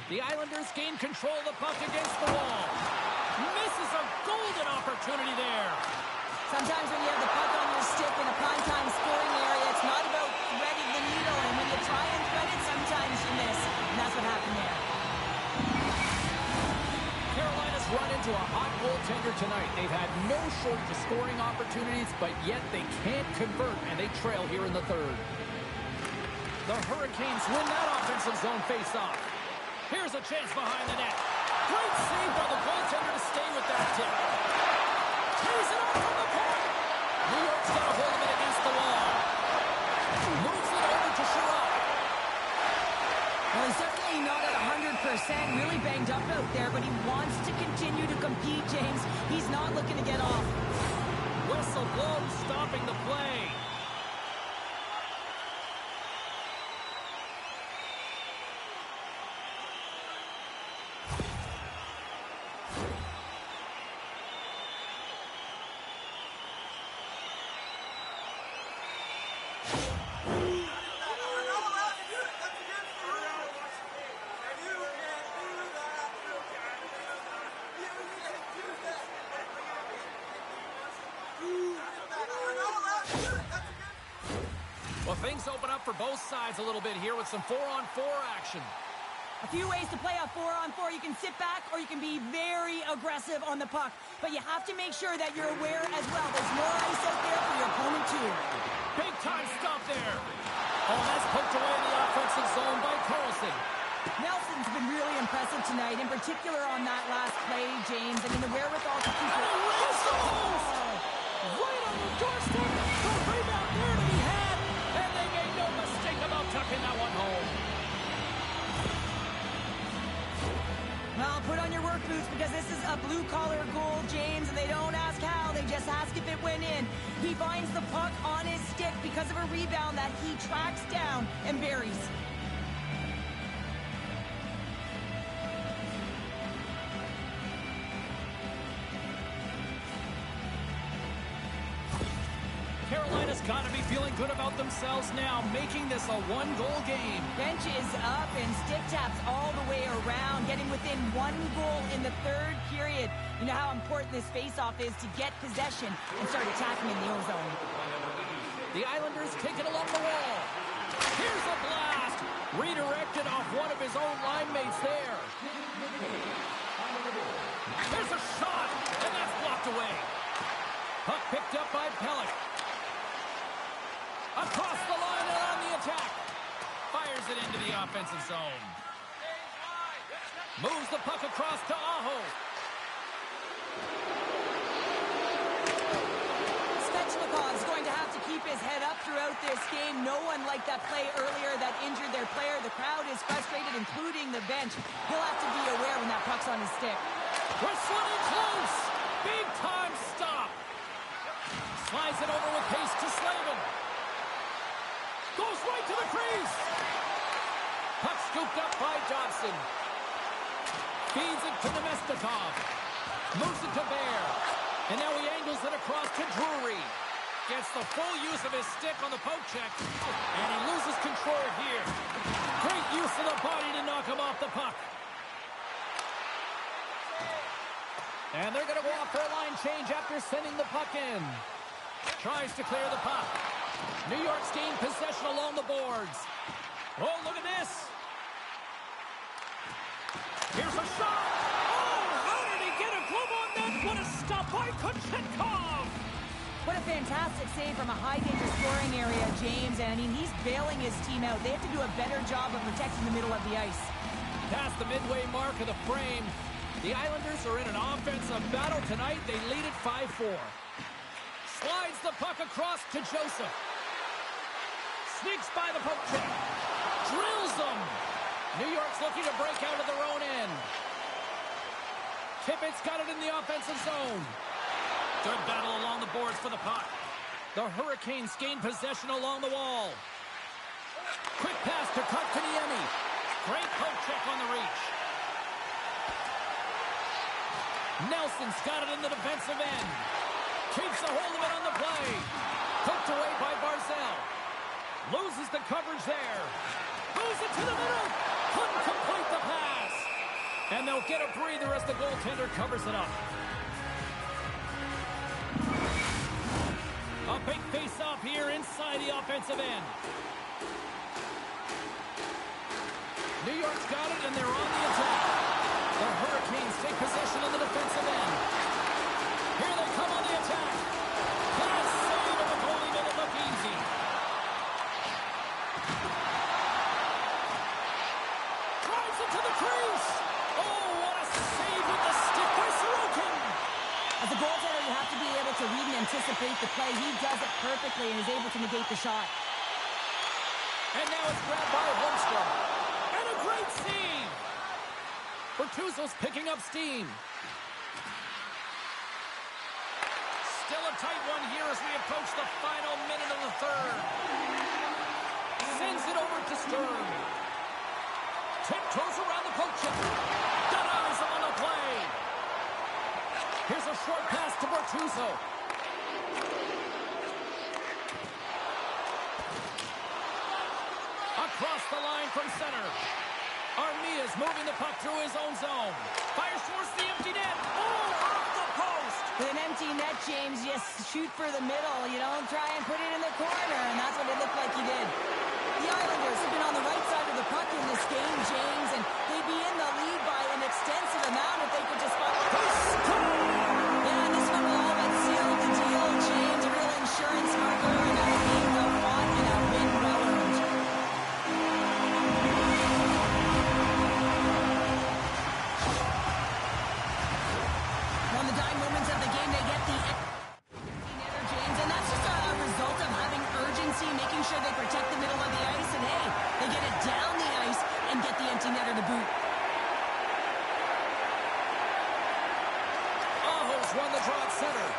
The Islanders gain control of the puck against the wall. Misses a golden opportunity there. Sometimes when you have the puck on your stick in a primetime scoring area, it's not about threading the needle. And when you try and thread it, sometimes you miss. And that's what happened there. Carolina's run into a hot goaltender tonight. They've had no shortage of scoring opportunities, but yet they can't convert, and they trail here in the third. The Hurricanes win that offensive zone face-off. Here's a chance behind the net. Great save by the goaltender to stay with that tip. Tears it up from the point. New York's got a hold of it against the wall. Moves it over to Sherrod. Well, he's definitely not at 100%, really banged up out there, but he wants to continue to compete, James. He's not looking to get off. Whistle blows, stopping the play. Well, things open up for both sides a little bit here with some 4-on-4 action. A few ways to play a 4-on-4. You can sit back or you can be very aggressive on the puck. But you have to make sure that you're aware as well. There's more ice out there for your opponent too. Big time stop there. Oh, that's poked away in the offensive zone by Carlson. Nelson's been really impressive tonight, in particular on that last play, James. I mean, the wherewithal to keep it. Right on the doorstep. The rebound there to be had. And they made no mistake about tucking that one home. Well, put on your work boots because this is a blue-collar goal, James, and they don't ask how, they just ask if it went in. He finds the puck on his stick because of a rebound that he tracks down and buries. Carolina's got to be feeling good about themselves now, making this a one-goal game. Bench is up and stick taps all the way around, getting within 1 goal in the third period. You know how important this face-off is to get possession and start attacking in the O-zone. The Islanders take it along the wall. Here's a blast. Redirected off one of his own line mates there. There's a shot, and that's blocked away. Puck picked up by Pellick. Across the line and on the attack. Fires it into the offensive zone. Moves the puck across to Aho. Svechnikov's going to have to keep his head up throughout this game. No one liked that play earlier that injured their player. The crowd is frustrated, including the bench. He'll have to be aware when that puck's on his stick. We're swimming close. Big time stop. Slides it over with pace to Slavin. Goes right to the crease. Puck scooped up by Johnson. Feeds it to Nemestikov. Moves it to Bear. And now he angles it across to Drury. Gets the full use of his stick on the poke check. And he loses control here. Great use of the body to knock him off the puck. And they're going to go off for a line change after sending the puck in. Tries to clear the puck. New York's gained possession along the boards. Oh, look at this. Here's a shot. Oh, how did he get a glove on that? What a stop by Kochetkov. What a fantastic save from a high-danger scoring area, James. And, I mean, he's bailing his team out. They have to do a better job of protecting the middle of the ice. Past the midway mark of the frame, the Islanders are in an offensive battle tonight. They lead it 5-4. Slides the puck across to Joseph. Sneaks by the poke check. Drills them. New York's looking to break out of their own end. Tippett's got it in the offensive zone. Good battle along the boards for the puck. The Hurricanes gain possession along the wall. Quick pass to Kotkaniemi. Great poke check on the reach. Nelson's got it in the defensive end. Keeps a hold of it on the play. Hooked away by Barzell. Loses the coverage there. Moves it to the middle. Couldn't complete the pass. And they'll get a breather as the goaltender covers it up. A big face-off here inside the offensive end. New York's got it, and they're on the attack. The Hurricanes take possession of the defensive end. Here they come on the attack. Pass save, and the goalie made it look easy. Drives it to the crease. Oh, what a save with the stick by Sorokin. As a goaltender, you have to be able to read and anticipate the play. He does it perfectly and is able to negate the shot. And now it's grabbed by Holmstrom. And a great save. Bertuzzo's picking up steam. Still a tight one here as we approach the final minute of the third. Sends it over to Stern. Tiptoes around the poke check. Denies him on the play. Here's a short pass to Bertuzzo. Across the line from center. Armia's moving the puck through his own zone. Fires towards the empty net. Oh, off the post. With an empty net, James, just shoot for the middle. You don't try and put it in the corner, and that's what it looked like he did. The Islanders have been on the right side of the puck in this game, James, and they'd be in the lead by an extensive amount if they could just find... Yeah, this one will all but seal the deal, James. A real insurance marker in a game well fought and a win well earned. On the dying moments of the game, they get the netter, James, and that's just a result of having urgency, making sure they protect the middle of the ice, and hey, they get it down the ice and get the empty netter to boot. Aho's won the draw at center.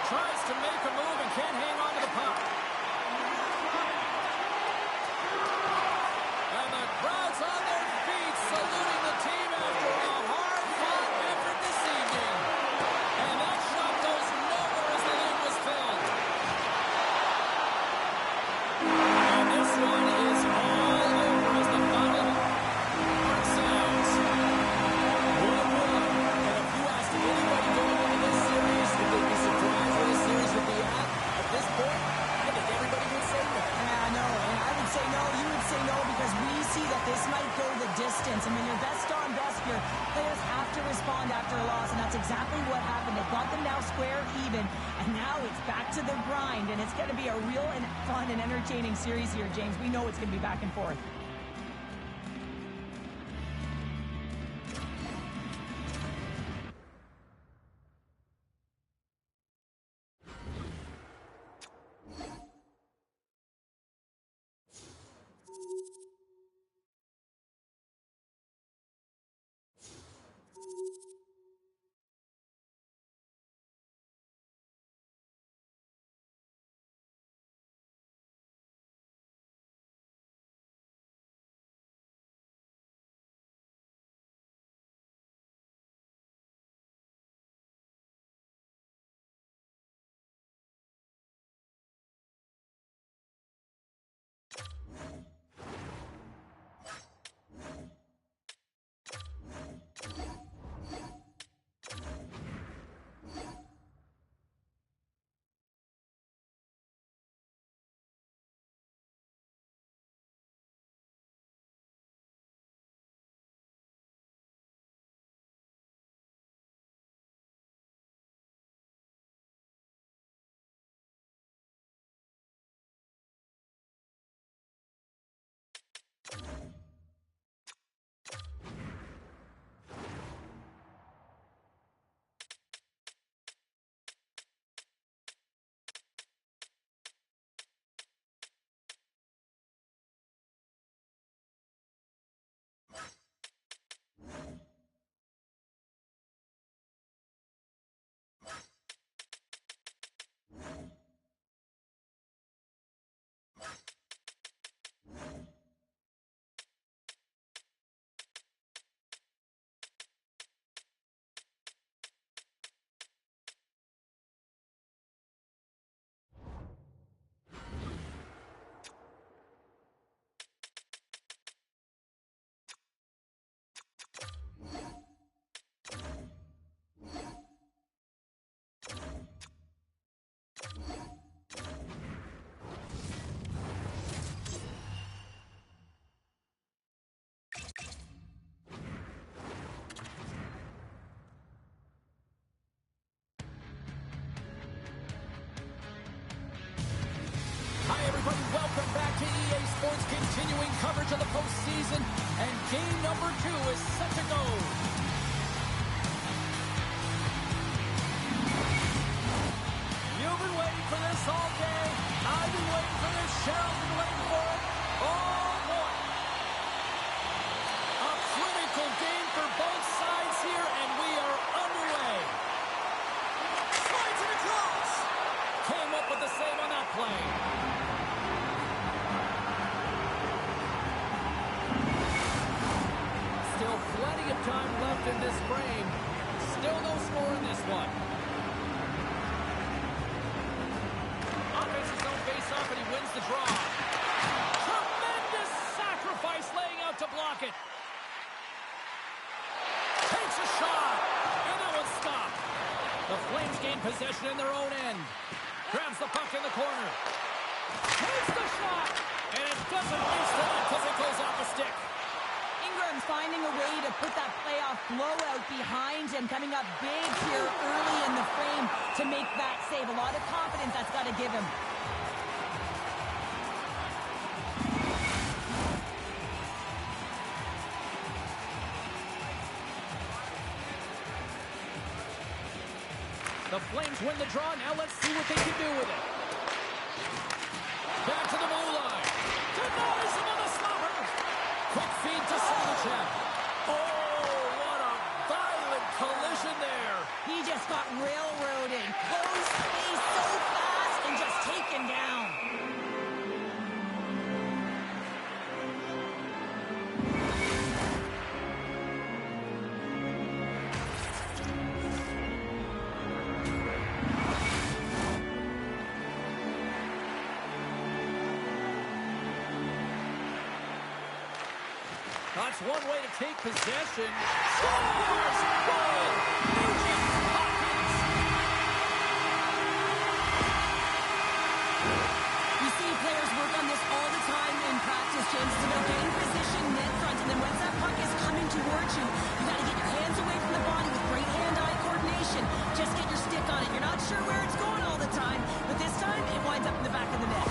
Tries to make a move and can't hang on to the puck. And the crowd's on their feet saluting the team after a hard-fought effort this evening. And that shot goes nowhere as the lead was filled. And this one is all over as the final mark sounds. 1-1. And if you asked anybody going into this series if they'd be surprised where the series would be at this point, I think everybody would say no. Yeah, no, and I would say no, you would say no, because we see that this might go the distance. And when you're best on best, your players have to respond after a loss, and that's exactly what happened. They've got them now square even, and now it's back to the grind, and it's going to be a real and fun and entertaining series here, James. We know it's going to be back and forth. coverage of the postseason, and game number 2 is set to go. You've been waiting for this all day. I've been waiting for this. Cheryl's been waiting for it. Oh, boy. A critical game for both sides here, and we are underway. Slides it across. Came up with the save on that play. Still plenty of time left in this frame. Still no score in this one. Offensive zone face-off, and he wins the draw. Tremendous sacrifice laying out to block it. Takes a shot, and that one's stopped. The Flames gain possession in their own end. Grabs the puck in the corner. Takes the shot, and it doesn't reach the net because it goes off the stick. Ingram's finding a way to put that playoff blowout behind him, coming up big here early in the frame to make that save. A lot of confidence that's got to give him. The Flames win the draw. Now let's see what they can do with it. Back to the blue line. Denies him on the slobber. Quick feed to Sergachev. Oh, what a violent collision there. He just got railroaded. Closed space so fast and just taken down. That's one way to take possession. Scores! Goal! Nugent Hopkins! You see players work on this all the time in practice, James. It's about getting position net front, and then once that puck is coming towards you, you got to get your hands away from the body with great hand-eye coordination. Just get your stick on it. You're not sure where it's going all the time, but this time it winds up in the back of the net.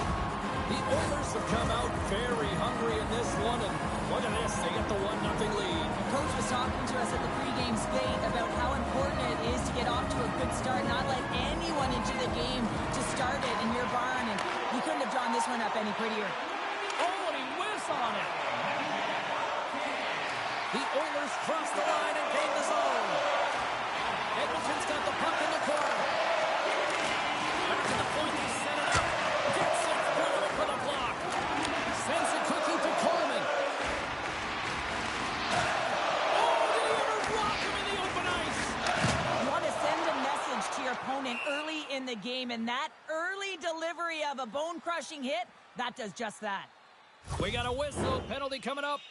The Oilers have come out very hungry in this one, and look at this, they get the 1-0 lead. Coach was talking to us at the pregame skate about how important it is to get off to a good start, not let anyone into the game to start it in your barn, and you couldn't have drawn this one up any prettier. Oh, and he whiffs on it. The Oilers cross the line and gain the zone. Edmonton's got the puck in the corner. Back to the point, he set it up. Gets it through for the block. Sends it quickly to Coleman. Oh, did he ever block him in the open ice? You want to send a message to your opponent early in the game, and that early delivery of a bone-crushing hit, that does just that. We got a whistle. Penalty coming up.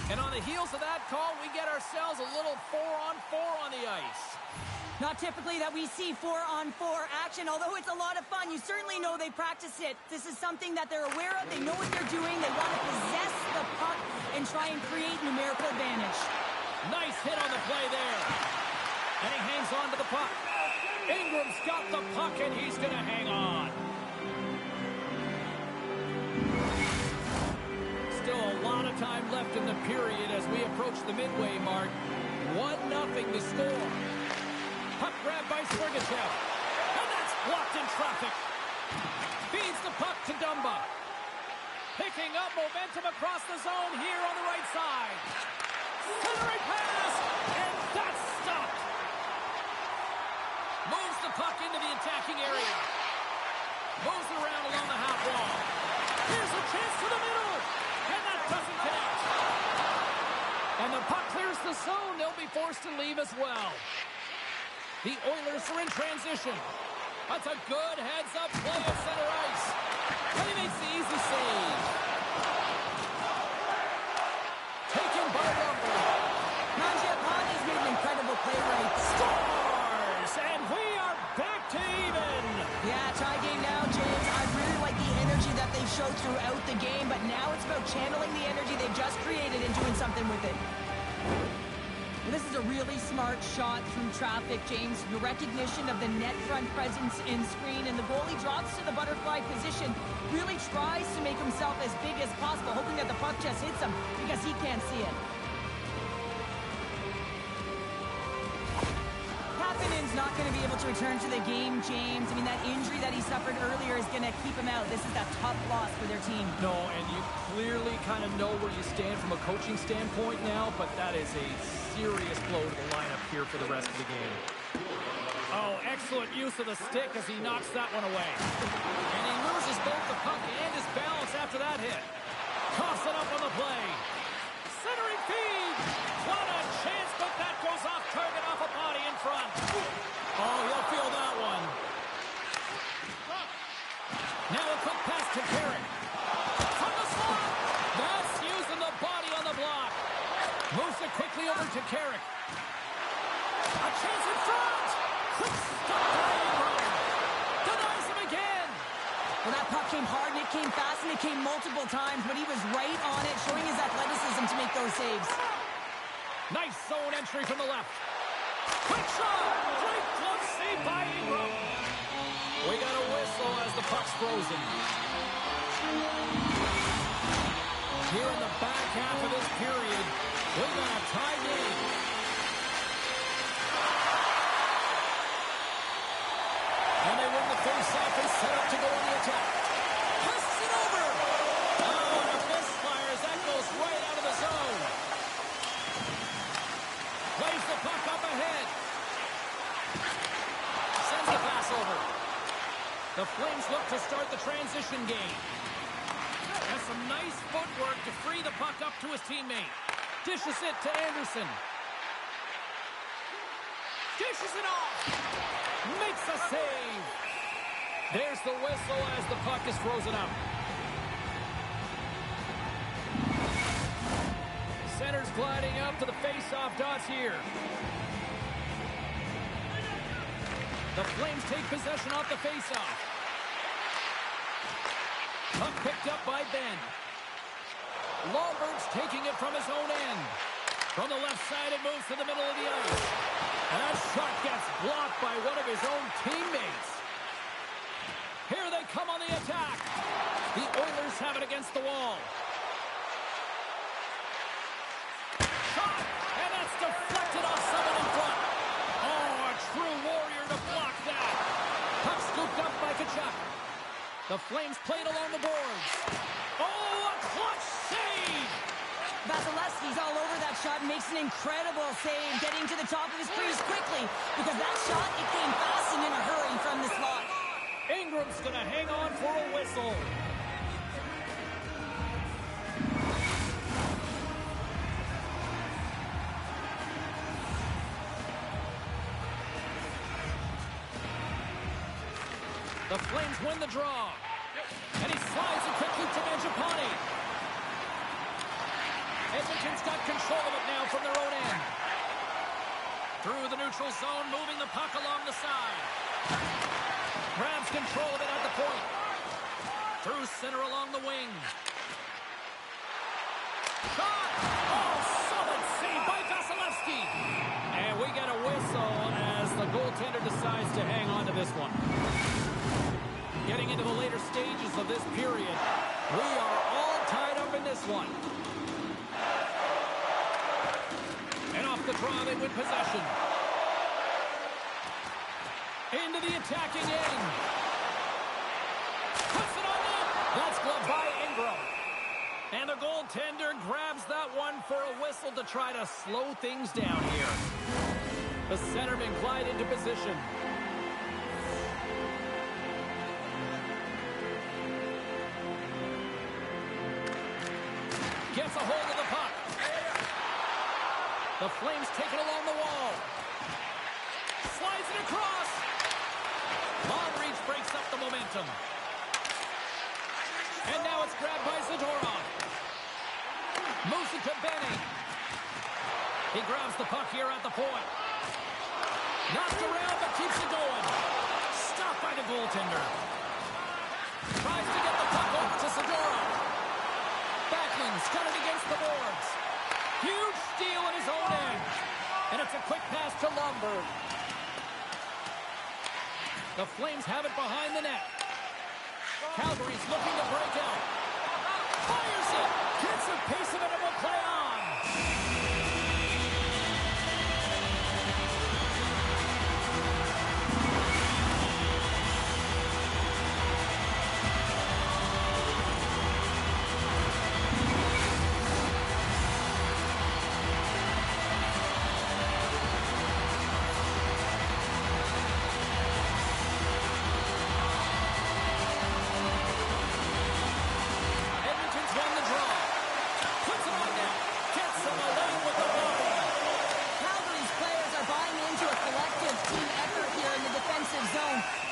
And on the heels of that call, we get ourselves a little 4-on-4 on the ice. Not typically that we see 4-on-4 action, although it's a lot of fun. You certainly know they practice it. This is something that they're aware of. They know what they're doing. They want to possess the puck and try and create numerical advantage. Nice hit on the play there. And he hangs on to the puck. Ingram's got the puck, and he's going to hang on. Still a lot of time left in the period as we approach the midway mark. 1-0 to score. Puck grab by Sergachev. And that's blocked in traffic. Feeds the puck to Dumba. Picking up momentum across the zone here on the right side. Centering pass. And that's stopped. Moves the puck into the attacking area. Moves it around along the half wall. Here's a chance to the middle. And that doesn't connect. And the puck clears the zone. They'll be forced to leave as well. The Oilers are in transition. That's a good heads-up play at center ice. And he makes the easy throughout the game, but now it's about channeling the energy they've just created and doing something with it. Well, this is a really smart shot through traffic, James. The recognition of the net front presence in screen, and the goalie drops to the butterfly position, really tries to make himself as big as possible, hoping that the puck just hits him because he can't see it. Kapanen's not going to be able to return to the game, James. I mean, that injury that he suffered earlier is going to keep him out. This is a tough loss for their team. No, and you clearly kind of know where you stand from a coaching standpoint now, but that is a serious blow to the lineup here for the rest of the game. Oh, excellent use of the stick as he knocks that one away. And he loses both the puck and his balance after that hit. Coughs it up on the play. Centering feed. What a chance, but that goes off target off a body in front. Oh, he'll feel that one. Now a quick pass to Carrick. From the slot. That's using the body on the block. Moves it quickly over to Carrick. A chance in front. Quick stop by Ingram. Denies him again. Well, that puck came hard, and it came fast, and it came multiple times, but he was right on it, showing his athleticism to make those saves. Nice zone entry from the left. Quick shot. Great glove save by Ingram. We got a whistle as the puck's frozen. Here in the back half of this period, we've got a tie game. And they win the face-off and set up to go on the attack. Passes it over. Oh, and a misfire as that goes right out of the zone. Plays the puck up ahead. Sends the pass over. The Flames look to start the transition game. Has some nice footwork to free the puck up to his teammate. Dishes it to Anderson. Dishes it off. Makes a save. There's the whistle as the puck is frozen up. Center's gliding up to the face-off dots here. The Flames take possession off the face-off. Puck picked up by Ben. Lawbert's taking it from his own end. From the left side, it moves to the middle of the ice. And that shot gets blocked by one of his own teammates. Here they come on the attack. The Oilers have it against the wall. Shot! And that's deflected off someone in front. Oh, a true warrior to block that. Puck scooped up by Kachuk. The Flames played along the boards. Oh, a clutch save! Vasilevsky's all over that shot and makes an incredible save, getting to the top of his crease quickly, because that shot, it came fast and in a hurry from the slot. Ingram's going to hang on for a whistle. The Flames win the draw. And he slides it quickly to Mangiapane. Edmonton's got control of it now from their own end. Through the neutral zone, moving the puck along the side. Grabs control of it at the point. Through center along the wing. Shot! Oh, solid save by Vasilevsky. And we get a whistle as the goaltender decides to hang on to this one. Getting into the later stages of this period, we are all tied up in this one. And off the draw, they win possession. Into the attacking end. Puts it on net. That's gloved by Ingram. And the goaltender grabs that one for a whistle to try to slow things down here. The centerman glide into position. Gets a hold of the puck. The Flames take it along the wall. Slides it across. Long reach breaks up the momentum. And now it's grabbed by Zadorov. Moves it to Benny. He grabs the puck here at the point. Knocked around but keeps it going. Stopped by the goaltender. Tries to get the puck over to Zadorov. Flames got it against the boards. Huge steal in his own end. And it's a quick pass to Lundberg. The Flames have it behind the net. Calgary's looking to break out. Fires it. Gets a piece of it and will play on.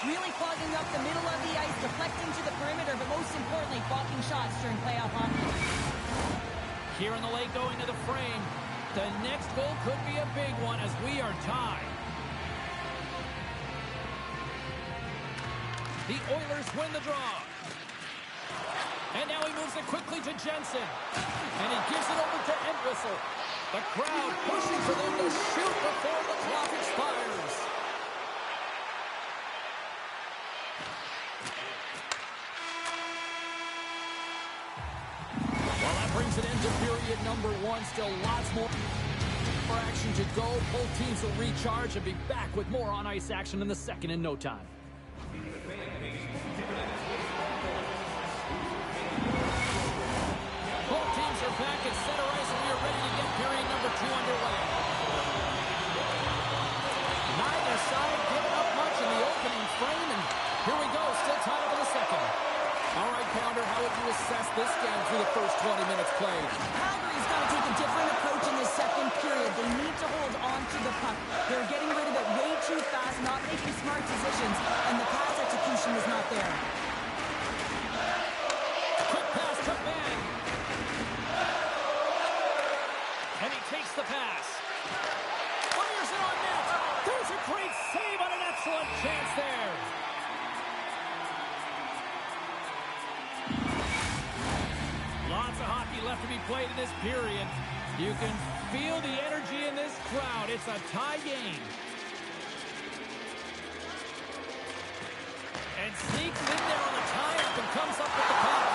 Really clogging up the middle of the ice, deflecting to the perimeter, but most importantly, blocking shots during playoff hockey. Here in the late going to the frame. The next goal could be a big one as we are tied. The Oilers win the draw. And now he moves it quickly to Jensen. And he gives it over to Entwistle. The crowd pushing for them to shoot before the clock expires. Brings it into period number one. Still lots more action to go. Both teams will recharge and be back with more on-ice action in the second in no time. Both teams are back at center ice, and we are ready to get period number two underway. Neither side giving up much in the opening frame, and here we go. Still tied up in the second. All right, Pounder, how would you assess this game through the first 20 minutes played? Calgary's got to take a different approach in the second period. They need to hold on to the puck. They're getting rid of it way too fast, not making smart decisions, and the pass execution is not there. Quick pass to Ben. And he takes the pass. Fires it on net. There's a great save on an excellent chance there. Lots of hockey left to be played in this period. You can feel the energy in this crowd. It's a tie game. And sneaks in there on the tie-up and comes up with the puck.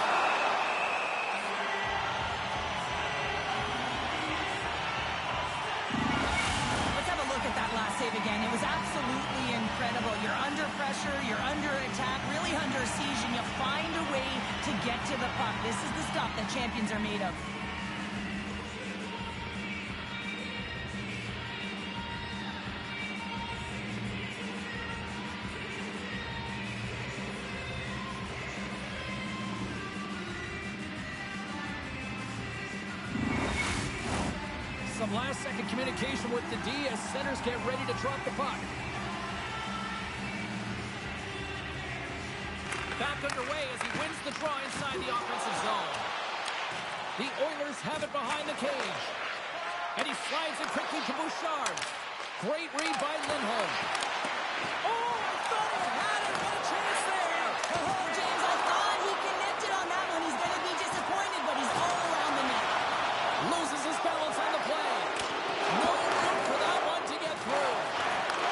Let's have a look at that last save again. It was absolutely incredible. You're under pressure, you're under attack, really under siege, and you find a way to get to the puck. This is the stuff that champions are made of. Some last-second communication with the D as centers get ready to drop the puck. Back underway as he wins the draw inside the offensive zone. The Oilers have it behind the cage. And he slides it quickly to Bouchard. Great read by Lindholm. Oh, I thought he had it. What a chance there. Oh, James, I thought he connected on that one. He's going to be disappointed, but he's all around the net. Loses his balance on the play. No room for that one to get through.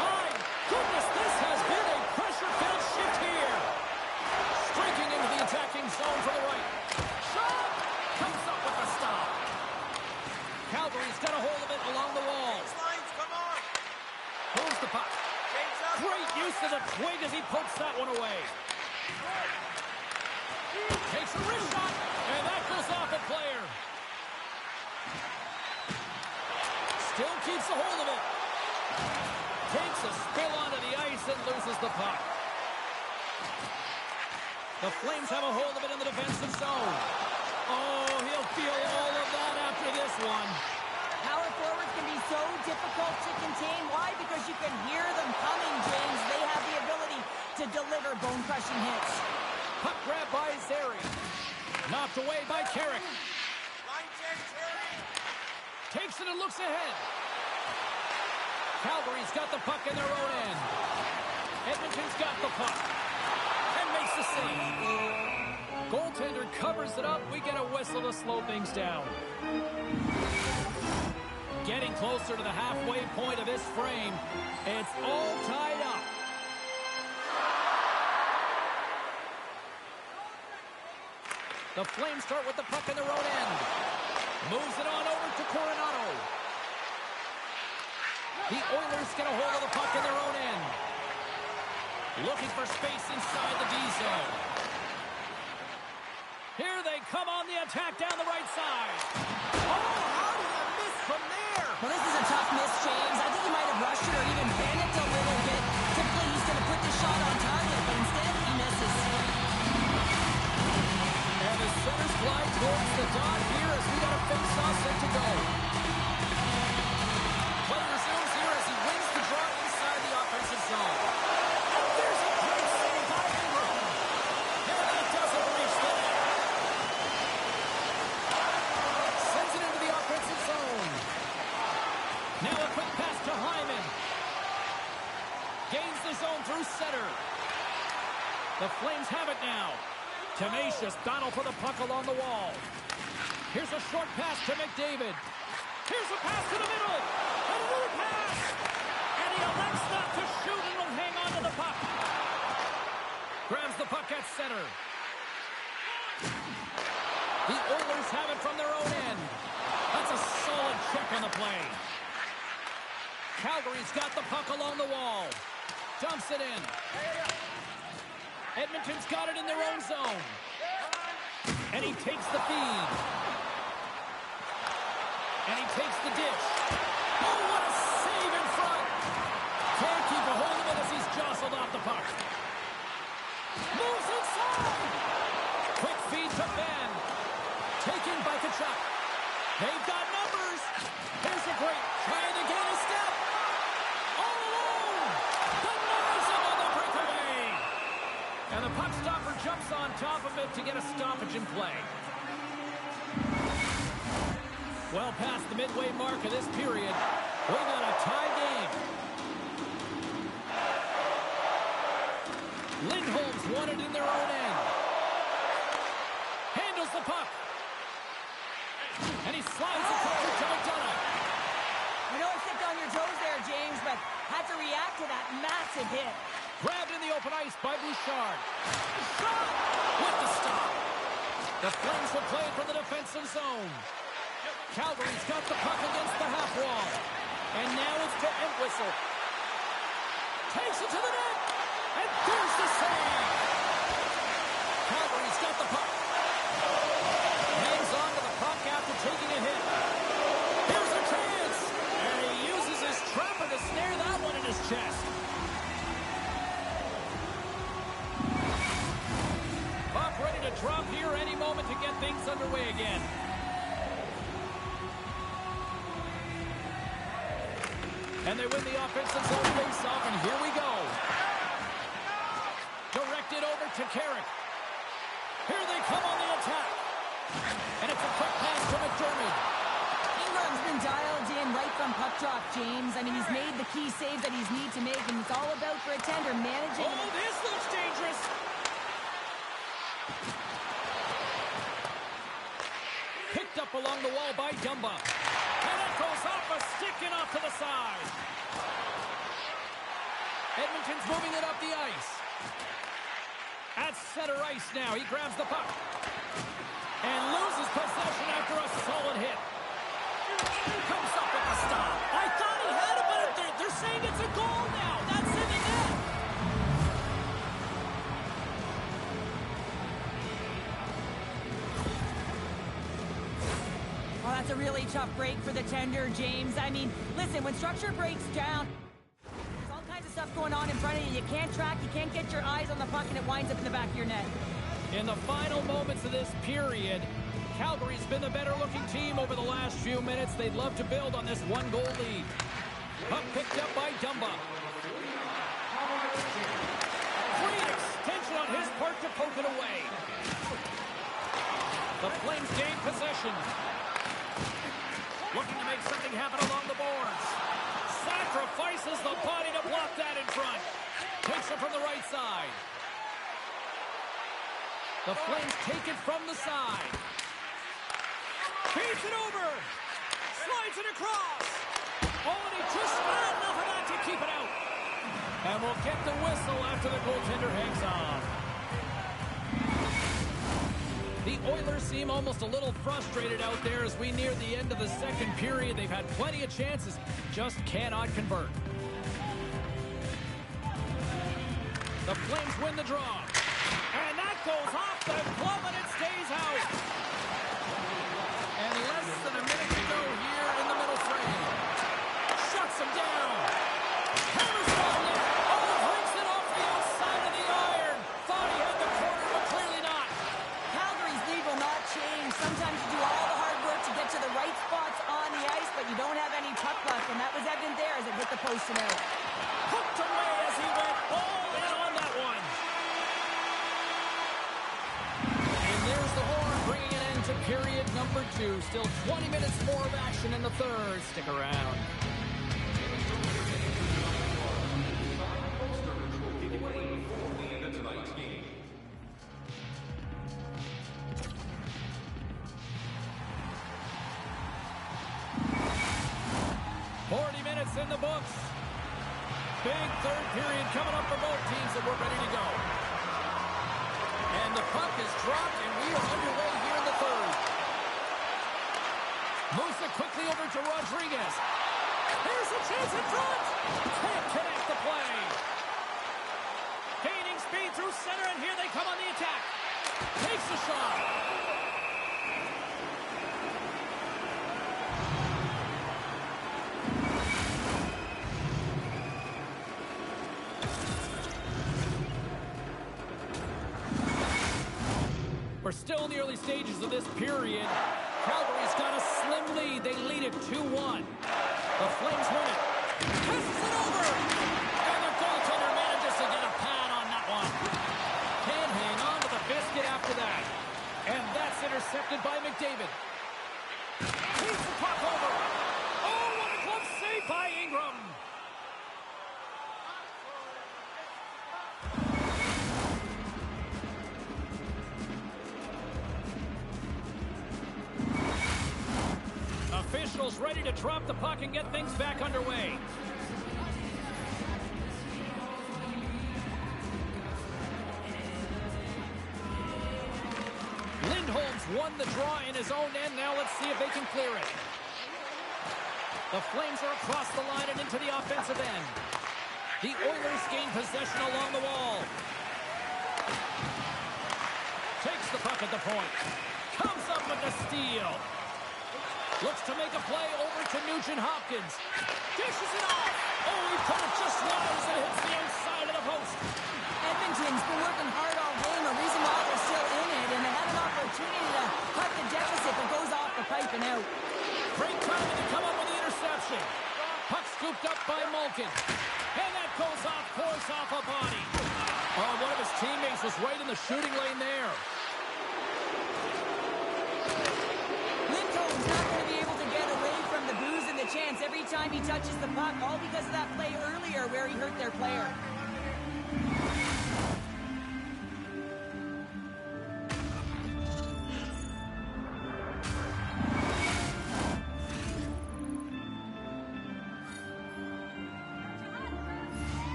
My goodness, this has been a pressure-filled shift here. Striking into the attacking zone for the right. Shot! Comes up with a stop. Calgary's got a hold of it along the walls. Lines, come on! Moves the puck. Great use of the twig as he pokes that one away. Takes a wrist shot, and that goes off a player. Still keeps a hold of it. Takes a spill onto the ice and loses the puck. The Flames have a hold of it in the defensive zone. Oh, he'll feel all of that after this one. Power forwards can be so difficult to contain. Why? Because you can hear them coming, James. They have the ability to deliver bone-crushing hits. Puck grab by Zary. Knocked away by Carrick. Line check, Terry! Takes it and looks ahead. Calgary's got the puck in their own end. Edmonton's got the puck. And makes the save. Goaltender covers it up. We get a whistle to slow things down. Getting closer to the halfway point of this frame. It's all tied up. The Flames start with the puck in their own end. Moves it on over to Coronado. The Oilers get a hold of the puck in their own end. Looking for space inside the D zone. Here they come on the attack down the right side. Oh, how do you miss from there? Well, this is a tough miss, James. I think he might have rushed it or even panicked a little bit. Typically, he's going to put the shot on target, but instead, he misses. And the centers glide towards the dot here as we got a face-off set to go. Play resumes here as he wins the draw inside the offensive zone. And there's a great save by Ingram. And that doesn't reach the net. Sends it into the offensive zone. Now a quick pass to Hyman. Gains the zone through center. The Flames have it now. Tenacious battle for the puck along the wall. Here's a short pass to McDavid. Here's a pass to the middle. Another pass. And he elects not to shoot and will hang on to the puck. Grabs the puck at center. The Oilers have it from their own end. That's a solid check on the play. Calgary's got the puck along the wall. Dumps it in. Edmonton's got it in their own zone. And he takes the feed. And he takes the dish. Oh, what a save in front. Can't keep a hold of it as he's jostled off the puck. Moves inside. Quick feed to Ben. Taken by Tkachuk. They've got numbers. Here's a great trying to gain a step. All alone. Denies him on the breakaway. And the puck stopper jumps on top of it to get a stoppage in play. Well past the midway mark of this period, we got a tie game. Lindholm's won it in their own end. Handles the puck. And he slides the puck to McDonough. You know, it stepped on your toes there, James, but had to react to that massive hit. Grabbed in the open ice by Bouchard. Shot! With the stop. The Flames will play from the defensive zone. Calgary's got the puck against the half wall. And now it's to Entwistle. Takes it to the net. And there's the save. Calgary's got the puck. Hangs on to the puck after taking a hit. Here's a chance. And he uses his trapper to snare that one in his chest. Puck ready to drop here any moment to get things underway again. And they win the offensive zone face-off, and here we go. Directed over to Carrick. Here they come on the attack. And it's a quick pass to McDermott. Ingram's been dialed in right from puck drop, James. I mean, he's made the key saves that he's need to make, and it's all about for a tender managing. Oh, this looks dangerous. Picked up along the wall by Dumba. And it goes off a stick and off to the side. Edmonton's moving it up the ice. At center ice now. He grabs the puck. And loses possession after a solid hit. Comes up with the stop. I thought he had it, but they're saying it's a goal now. That's in the net. Oh, that's a really tough break for the tender, James. I mean, listen, when structure breaks down, there's all kinds of stuff going on in front of you. You can't track, you can't get your eyes on the puck, and it winds up in the back of your net. In the final moments of this period, Calgary's been the better-looking team over the last few minutes. They'd love to build on this one-goal lead. Puck picked up by Dumba. Great extension on his part to poke it away. The Flames gain possession. Looking to make something happen along the boards. Sacrifices the body to block that in front. Takes it from the right side. The Flames take it from the side. Feeds it over. Slides it across. Oh, and he just got enough of that to keep it out. And we'll get the whistle after the goaltender hangs on. The Oilers seem almost a little frustrated out there as we near the end of the second period. They've had plenty of chances, just cannot convert. The Flames win the draw. And that goes off the glove and it stays out. And less than a minute to go here in the middle frame. Shuts him down. Hammers down it. Oh, breaks it off the outside of the iron. Thought he had the corner, but clearly not. Calgary's lead will not change. Sometimes you do all the hard work to get to the right spots on the ice, but you don't have any puck luck, and that was evident there as it hit the post and out. Hooked away as he went all in on that one. And there's the horn bringing an end to period number 2. Still 20 minutes more of action in the third. Stick around. Before the end of tonight's game. 40 minutes in the books. Big third period coming up for both teams, and we're ready to go. And the puck is dropped, and we are underway here in the third. Moves it quickly over to Rodriguez. There's a chance in front. Can't connect the play. Gaining speed through center, and here they come on the attack. Takes the shot. We're still in the early stages of this period. Calgary's got a slim lead. They lead it 2-1. The Flames win it. Passes it over. And the goaltender manages to get a pad on that one. Can't hang on to the biscuit after that. And that's intercepted by McDavid. Keeps the puck over. Oh, what a glove save by Ingram. Officials ready to drop the puck and get things back underway. Lindholm's won the draw in his own end. Now let's see if they can clear it. The Flames are across the line and into the offensive end. The Oilers gain possession along the wall. Takes the puck at the point. Comes up with the steal. Looks to make a play over to Nugent-Hopkins. Dishes it off. Oh, he put it just wide as it hits the outside of the post. Edmonton's been working hard all game. The reason why they're still in it, and they had an opportunity to cut the deficit, but goes off the pipe and out. Great timing to come up with the interception. Puck scooped up by Malkin. And that goes off, course off a body. Oh, one of his teammates was right in the shooting lane there. Lindholm's not going to be able to get away from the booze and the chance every time he touches the puck, all because of that play earlier where he hurt their player.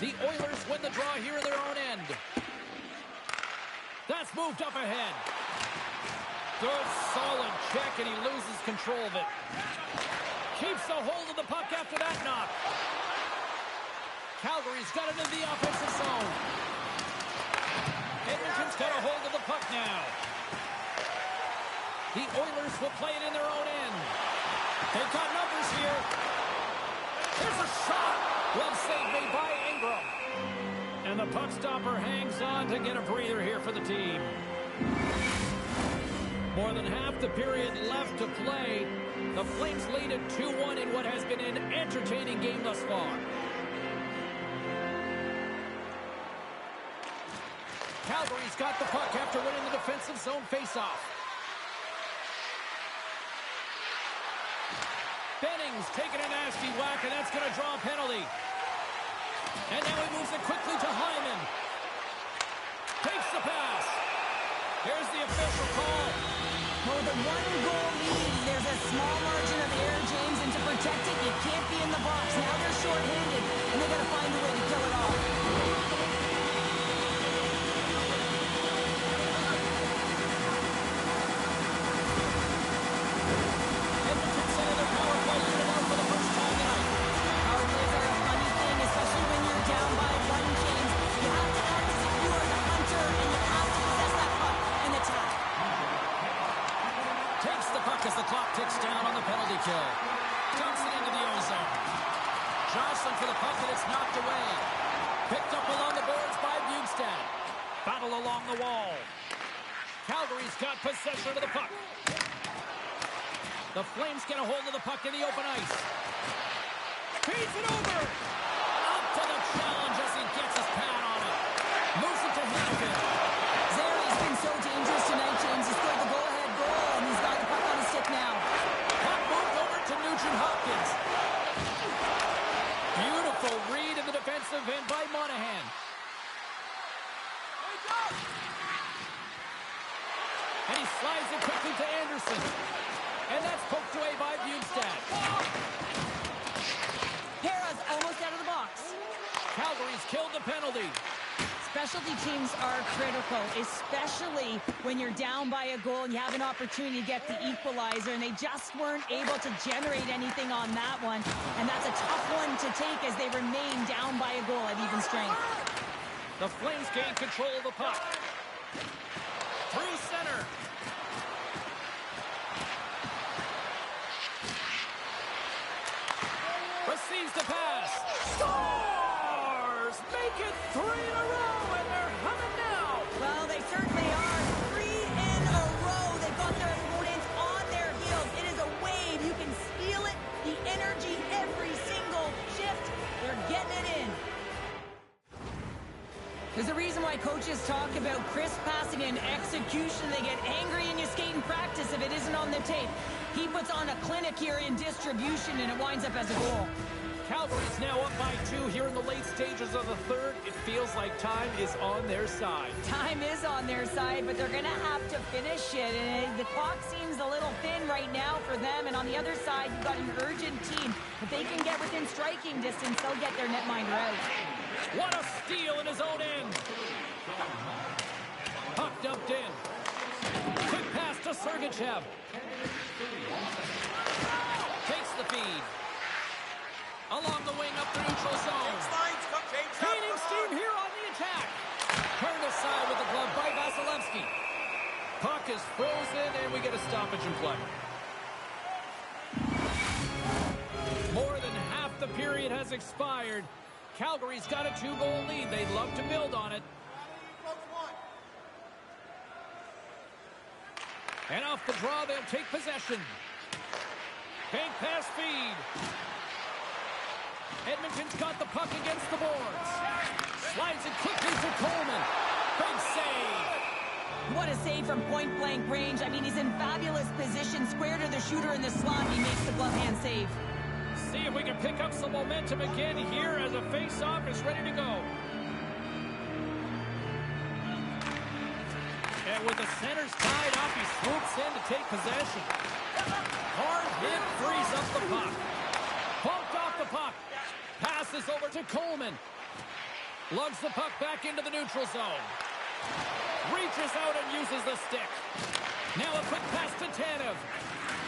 The Oilers win the draw here in their own end. That's moved up ahead. Good, solid check, and he loses control of it. Keeps a hold of the puck after that knock. Calgary's got it in the offensive zone. Edmonton's got a hold of the puck now. The Oilers will play it in their own end. They've got numbers here. Here's a shot. Glove save made by Ingram. And the puck stopper hangs on to get a breather here for the team. More than half the period left to play. The Flames lead at 2-1 in what has been an entertaining game thus far. Calgary's got the puck after winning the defensive zone faceoff. Bennings taking a nasty whack, and that's going to draw a penalty. And now he moves it quickly to Hyman. Takes the pass. Here's the official call. Well, the one-goal lead, there's a small margin of error, James, and to protect it, you can't be in the box. Now they're short-handed, and they got to find a way to kill it off. Edmonton set their power play unit out for the first time tonight. Power plays are a funny thing, especially when you're down by one, James. You have to act as if you are the hunter, and you have to possess that puck and attack. Takes the puck as the clock ticks down on the penalty kill. Dumps it into the ozone. Johnson for the puck, and it's knocked away. Picked up along the boards by Bugstad. Battle along the wall. Calgary's got possession of the puck. The Flames get a hold of the puck in the open ice. Feeds it over. Up to the challenge as he gets his pad on it. Moves it to Hannigan. Zari's been so dangerous tonight, James. He scored the goal-ahead goal, and he's got the puck on his stick now. Puck moved over to Nugent Hopkins. Beautiful read in the defensive end by Monahan. And he slides it quickly to Anderson. And that's poked away by Bugstad. Hera's almost out of the box. Calgary's killed the penalty. Specialty teams are critical, especially when you're down by a goal and you have an opportunity to get the equalizer, and they just weren't able to generate anything on that one. And that's a tough one to take as they remain down by a goal at even strength. The Flames gain control of the puck. Through center. Receives the pass. Stars make it 3 in a row, and they're humming now. Well, they certainly are. 3 in a row. They've got their opponents on their heels. It is a wave. You can feel it. The energy every single shift. They're getting it in. There's a reason why coaches talk about crisp passing and execution. They get angry and you skate in practice if it isn't on the tape. He puts on a clinic here in distribution, and it winds up as a goal. Calgary's now up by 2 here in the late stages of the third. It feels like time is on their side. Time is on their side, but they're going to have to finish it. And the clock seems a little thin right now for them. And on the other side, you've got an urgent team. If they can get within striking distance, they'll get their netminder out. What a steal in his own end. Puck dumped in. Quick pass to Sergachev. Takes the feed. Along the wing up the neutral zone. Gaining steam here on the attack. Turned aside with the glove by Vasilevsky. Puck is frozen, and we get a stoppage in play. More than half the period has expired. Calgary's got a 2-goal lead. They'd love to build on it. And off the draw, they'll take possession. Bank pass feed. Edmonton's got the puck against the boards. Slides it quickly to Coleman. Big save. What a save from point-blank range. I mean, he's in fabulous position. Square to the shooter in the slot. He makes the glove hand save. See if we can pick up some momentum again here as a face-off is ready to go. And with the centers tied up, he swoops in to take possession. Hard hit frees up the puck. Bumped off the puck. Passes over to Coleman. Lugs the puck back into the neutral zone. Reaches out and uses the stick. Now a quick pass to Tanev.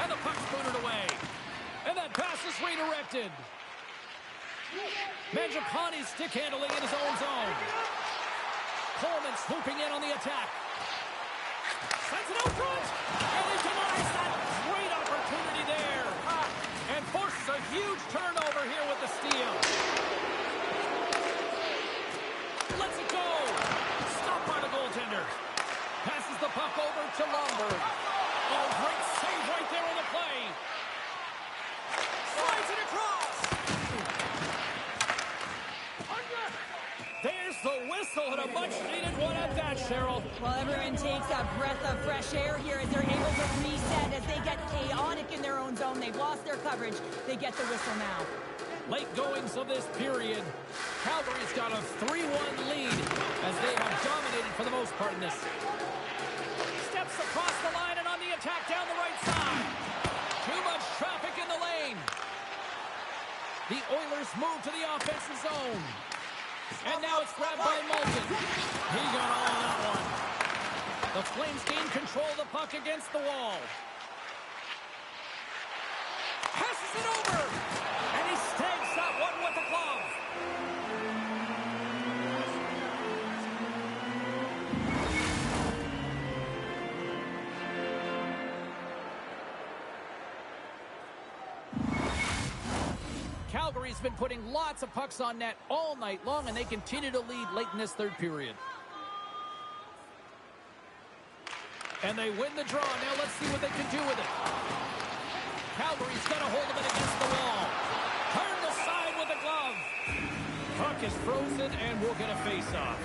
And the puck's booted away. And that pass is redirected. Mangiapane's stick handling in his own zone. Coleman swooping in on the attack. Sends it out front. And he denies that great opportunity there. And forces a huge turnover here with the steal. Lets it go. Stopped by the goaltender. Passes the puck over to Lomberg. Oh, great save right there on the play. Slides it across. There's the whistle, and a much-needed one at that, Cheryl. Well, everyone takes a breath of fresh air here as they're able to reset. As they get chaotic in their own zone, they've lost their coverage. They get the whistle now. Late goings of this period. Calgary's got a 3-1 lead as they have dominated for the most part in this. Steps across the line and on the attack down the right side. Too much traffic in the lane. The Oilers move to the offensive zone. And now it's grabbed by Malkin. He got all on that one. The Flames gain control of the puck against the wall. Passes it over. And he snags that one with the glove. Calgary's been putting lots of pucks on net all night long, and they continue to lead late in this third period. And they win the draw. Now let's see what they can do with it. Calgary's got a hold of it against the wall. Turned aside with a glove. Puck is frozen, and we'll get a face-off.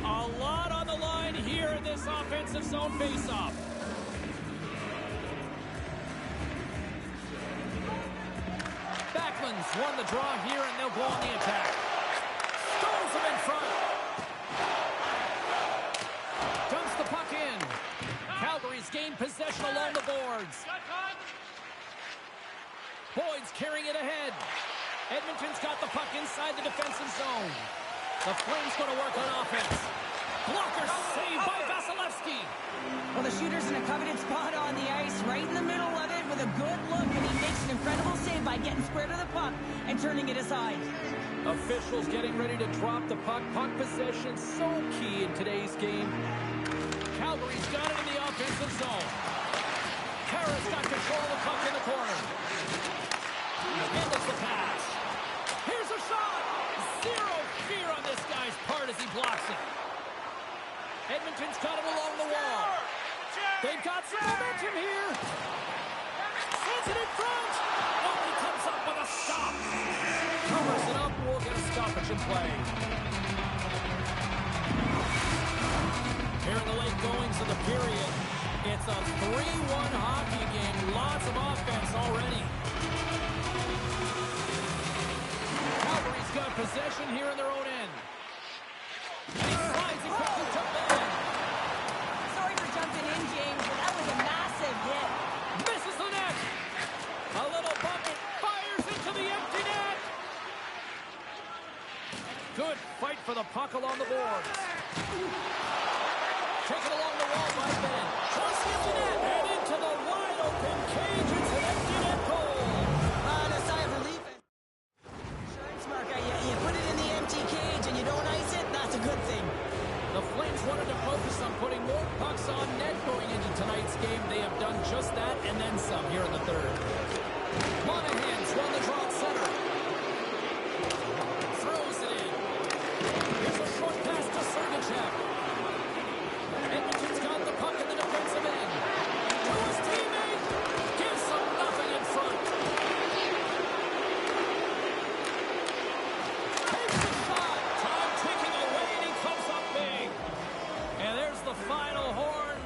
A lot on the line here in this offensive zone face-off. Backlund's won the draw here, and they'll go on the attack. Throws him in front. Dumps the puck in. Calgary's gained possession along the boards. Boyd's carrying it ahead. Edmonton's got the puck inside the defensive zone. The Flames going to work on offense. Blocker saved by Vasilevsky. Well, the shooter's in a coveted spot on the ice, right in the middle of it with a good look, and he makes an incredible save by getting square to the puck and turning it aside. Officials getting ready to drop the puck. Puck possession so key in today's game. Calgary's got it in the offensive zone. Kara's got control of the puck in the corner. Handles the pass. Here's a shot. Zero fear on this guy's part as he blocks it. Edmonton's got it along the wall. They've got some momentum here. Sends it in front. Oh, he comes up with a stop. Covers it up. We'll get a stoppage in play. Here in the late goings of the period, it's a 3-1 hockey game. Lots of offense already. Calgary's got possession here in their own end. And he slides and quickly took that in. Sorry for jumping in, James, but that was a massive hit. Misses the net. A little bump. It fires into the empty net. Good fight for the puck along the boards. Taken along the wall by Ben. Cross the empty net. And into the wide open cage. It's an empty net goal. A sigh of relief. Insurance marker, you put it in the empty cage and you don't ice it, that's a good thing. The Flames wanted to focus on putting more pucks on net going into tonight's game. They have done just that and then some here in the third. Monahan's won the draw at center. Throws it in. Here's a short pass to Sergachev. Edmonton's got the puck in the defensive end. To his teammate. Gives him nothing in front. Takes the shot. Time ticking away, and he comes up big. And there's the final horn.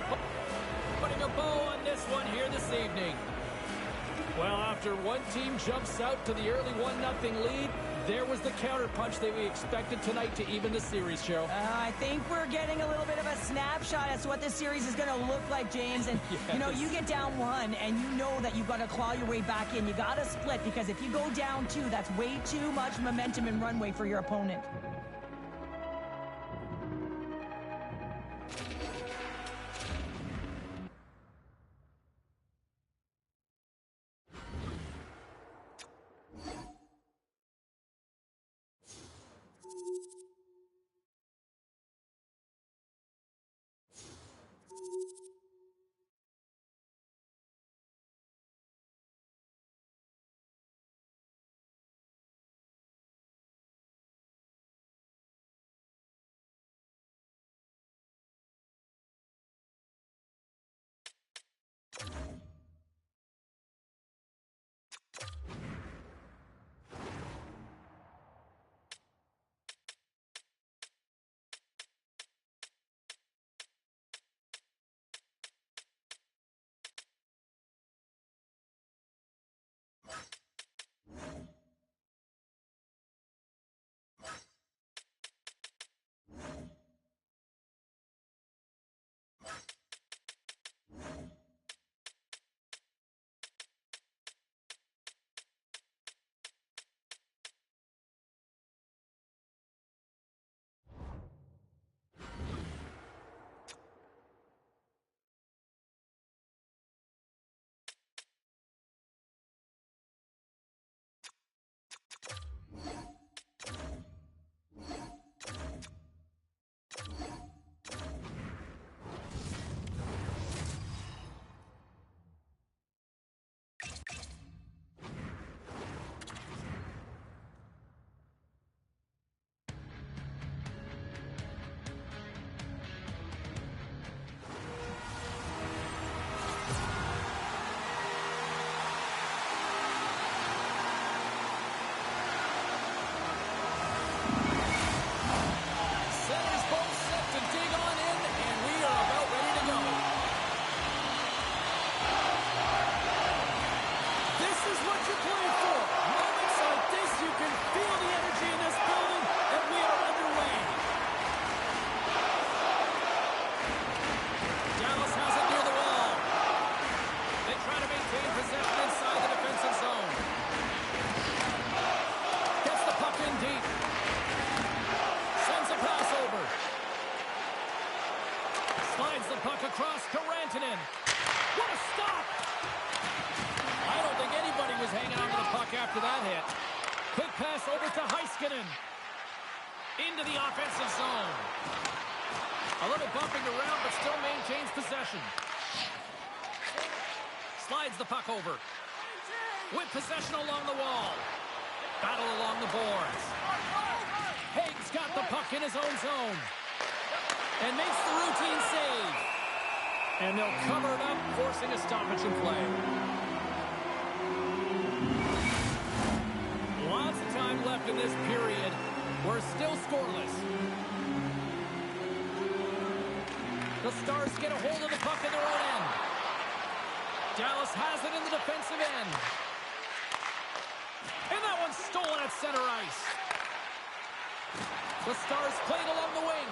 Putting a bow on this one here this evening. Well, after one team jumps out to the early 1-0 lead, there was the counterpunch that we expected tonight to even the series, Cheryl. I think we're getting a little bit of a snapshot as to what this series is going to look like, James. And, you know, you get down one, and you know that you've got to claw your way back in. You got to split, because if you go down two, that's way too much momentum and runway for your opponent. Quick pass over to Heiskanen. Into the offensive zone. A little bumping around, but still maintains possession. Slides the puck over. With possession along the wall. Battle along the boards. Haig's got the puck in his own zone. And makes the routine save. And they'll cover it up, forcing a stoppage in play. Lots of time left in this period. We're still scoreless. The Stars get a hold of the puck in their own end. Dallas has it in the defensive end. And that one's stolen at center ice. The Stars played along the wing.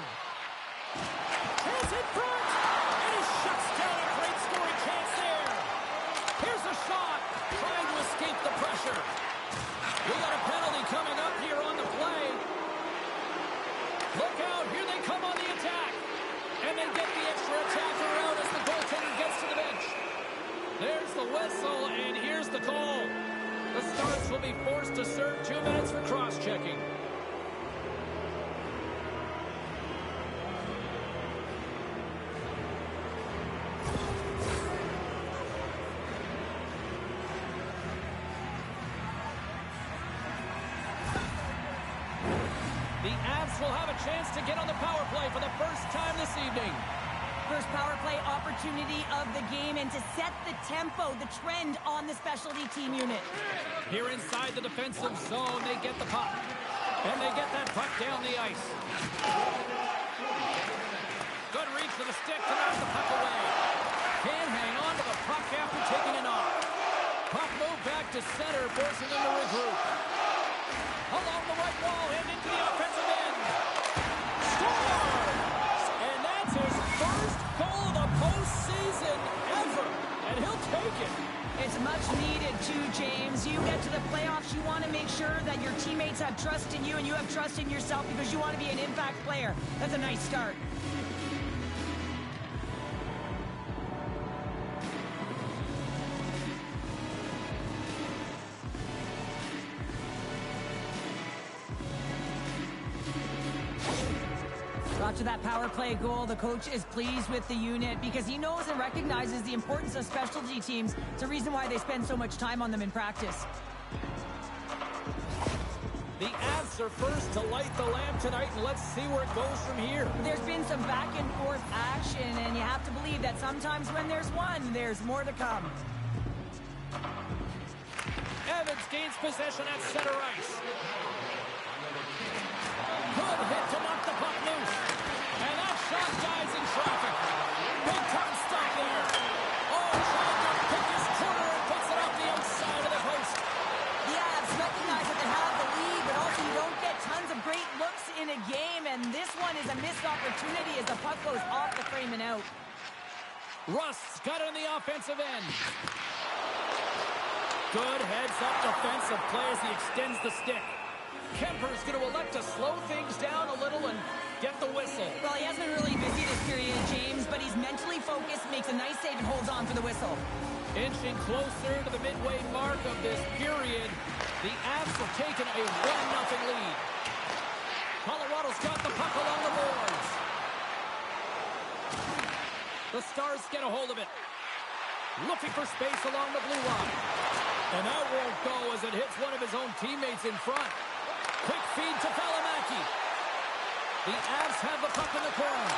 Here's in front. And he shuts down a great scoring chance there. Here's a shot. Trying to escape the pressure. We got a penalty coming up here on the play. Look out. Here they come on the attack. And they get the extra attacker out as the goaltender gets to the bench. There's the whistle, and here's the call. The Stars will be forced to serve 2 minutes for cross-checking. The Avs will have a chance to get on the power play for the first time this evening. First power play opportunity of the game, and to set the tempo, the trend on the specialty team unit. Here inside the defensive zone, they get the puck. And they get that puck down the ice. Good reach to the stick to knock the puck away. Can't hang on to the puck after taking a knock. Puck moved back to center, forcing them to regroup. Along the right wall and into the offensive end. Scores! And that's his first goal of the postseason ever. And he'll take it. It's much needed too, James. You get to the playoffs, you want to make sure that your teammates have trust in you and you have trust in yourself because you want to be an impact player. That's a nice start. After that power play goal, the coach is pleased with the unit because he knows and recognizes the importance of specialty teams. It's a reason why they spend so much time on them in practice. The Avs are first to light the lamp tonight, and let's see where it goes from here. There's been some back and forth action, and you have to believe that sometimes when there's one, there's more to come. Evans gains possession at center ice. Good hit to knock the puck loose. And that shot dies in traffic. Big time stop there. Oh, trying to pick his corner and puts it off the outside of the post. The Avs recognize that they have the lead, but also you don't get tons of great looks in a game, and this one is a missed opportunity as the puck goes off the frame and out. Rust's got it on the offensive end. Good heads-up defensive play as he extends the stick. Kemper's going to elect to slow things down a little and get the whistle. Well, he hasn't been really busy this period, James, but he's mentally focused, makes a nice save, and holds on for the whistle. Inching closer to the midway mark of this period, the Avs have taken a 1-0 lead. Colorado's got the puck along the boards. The Stars get a hold of it. Looking for space along the blue line. And that won't go as it hits one of his own teammates in front. Quick feed to Valimaki. The Avs have the puck in the corner.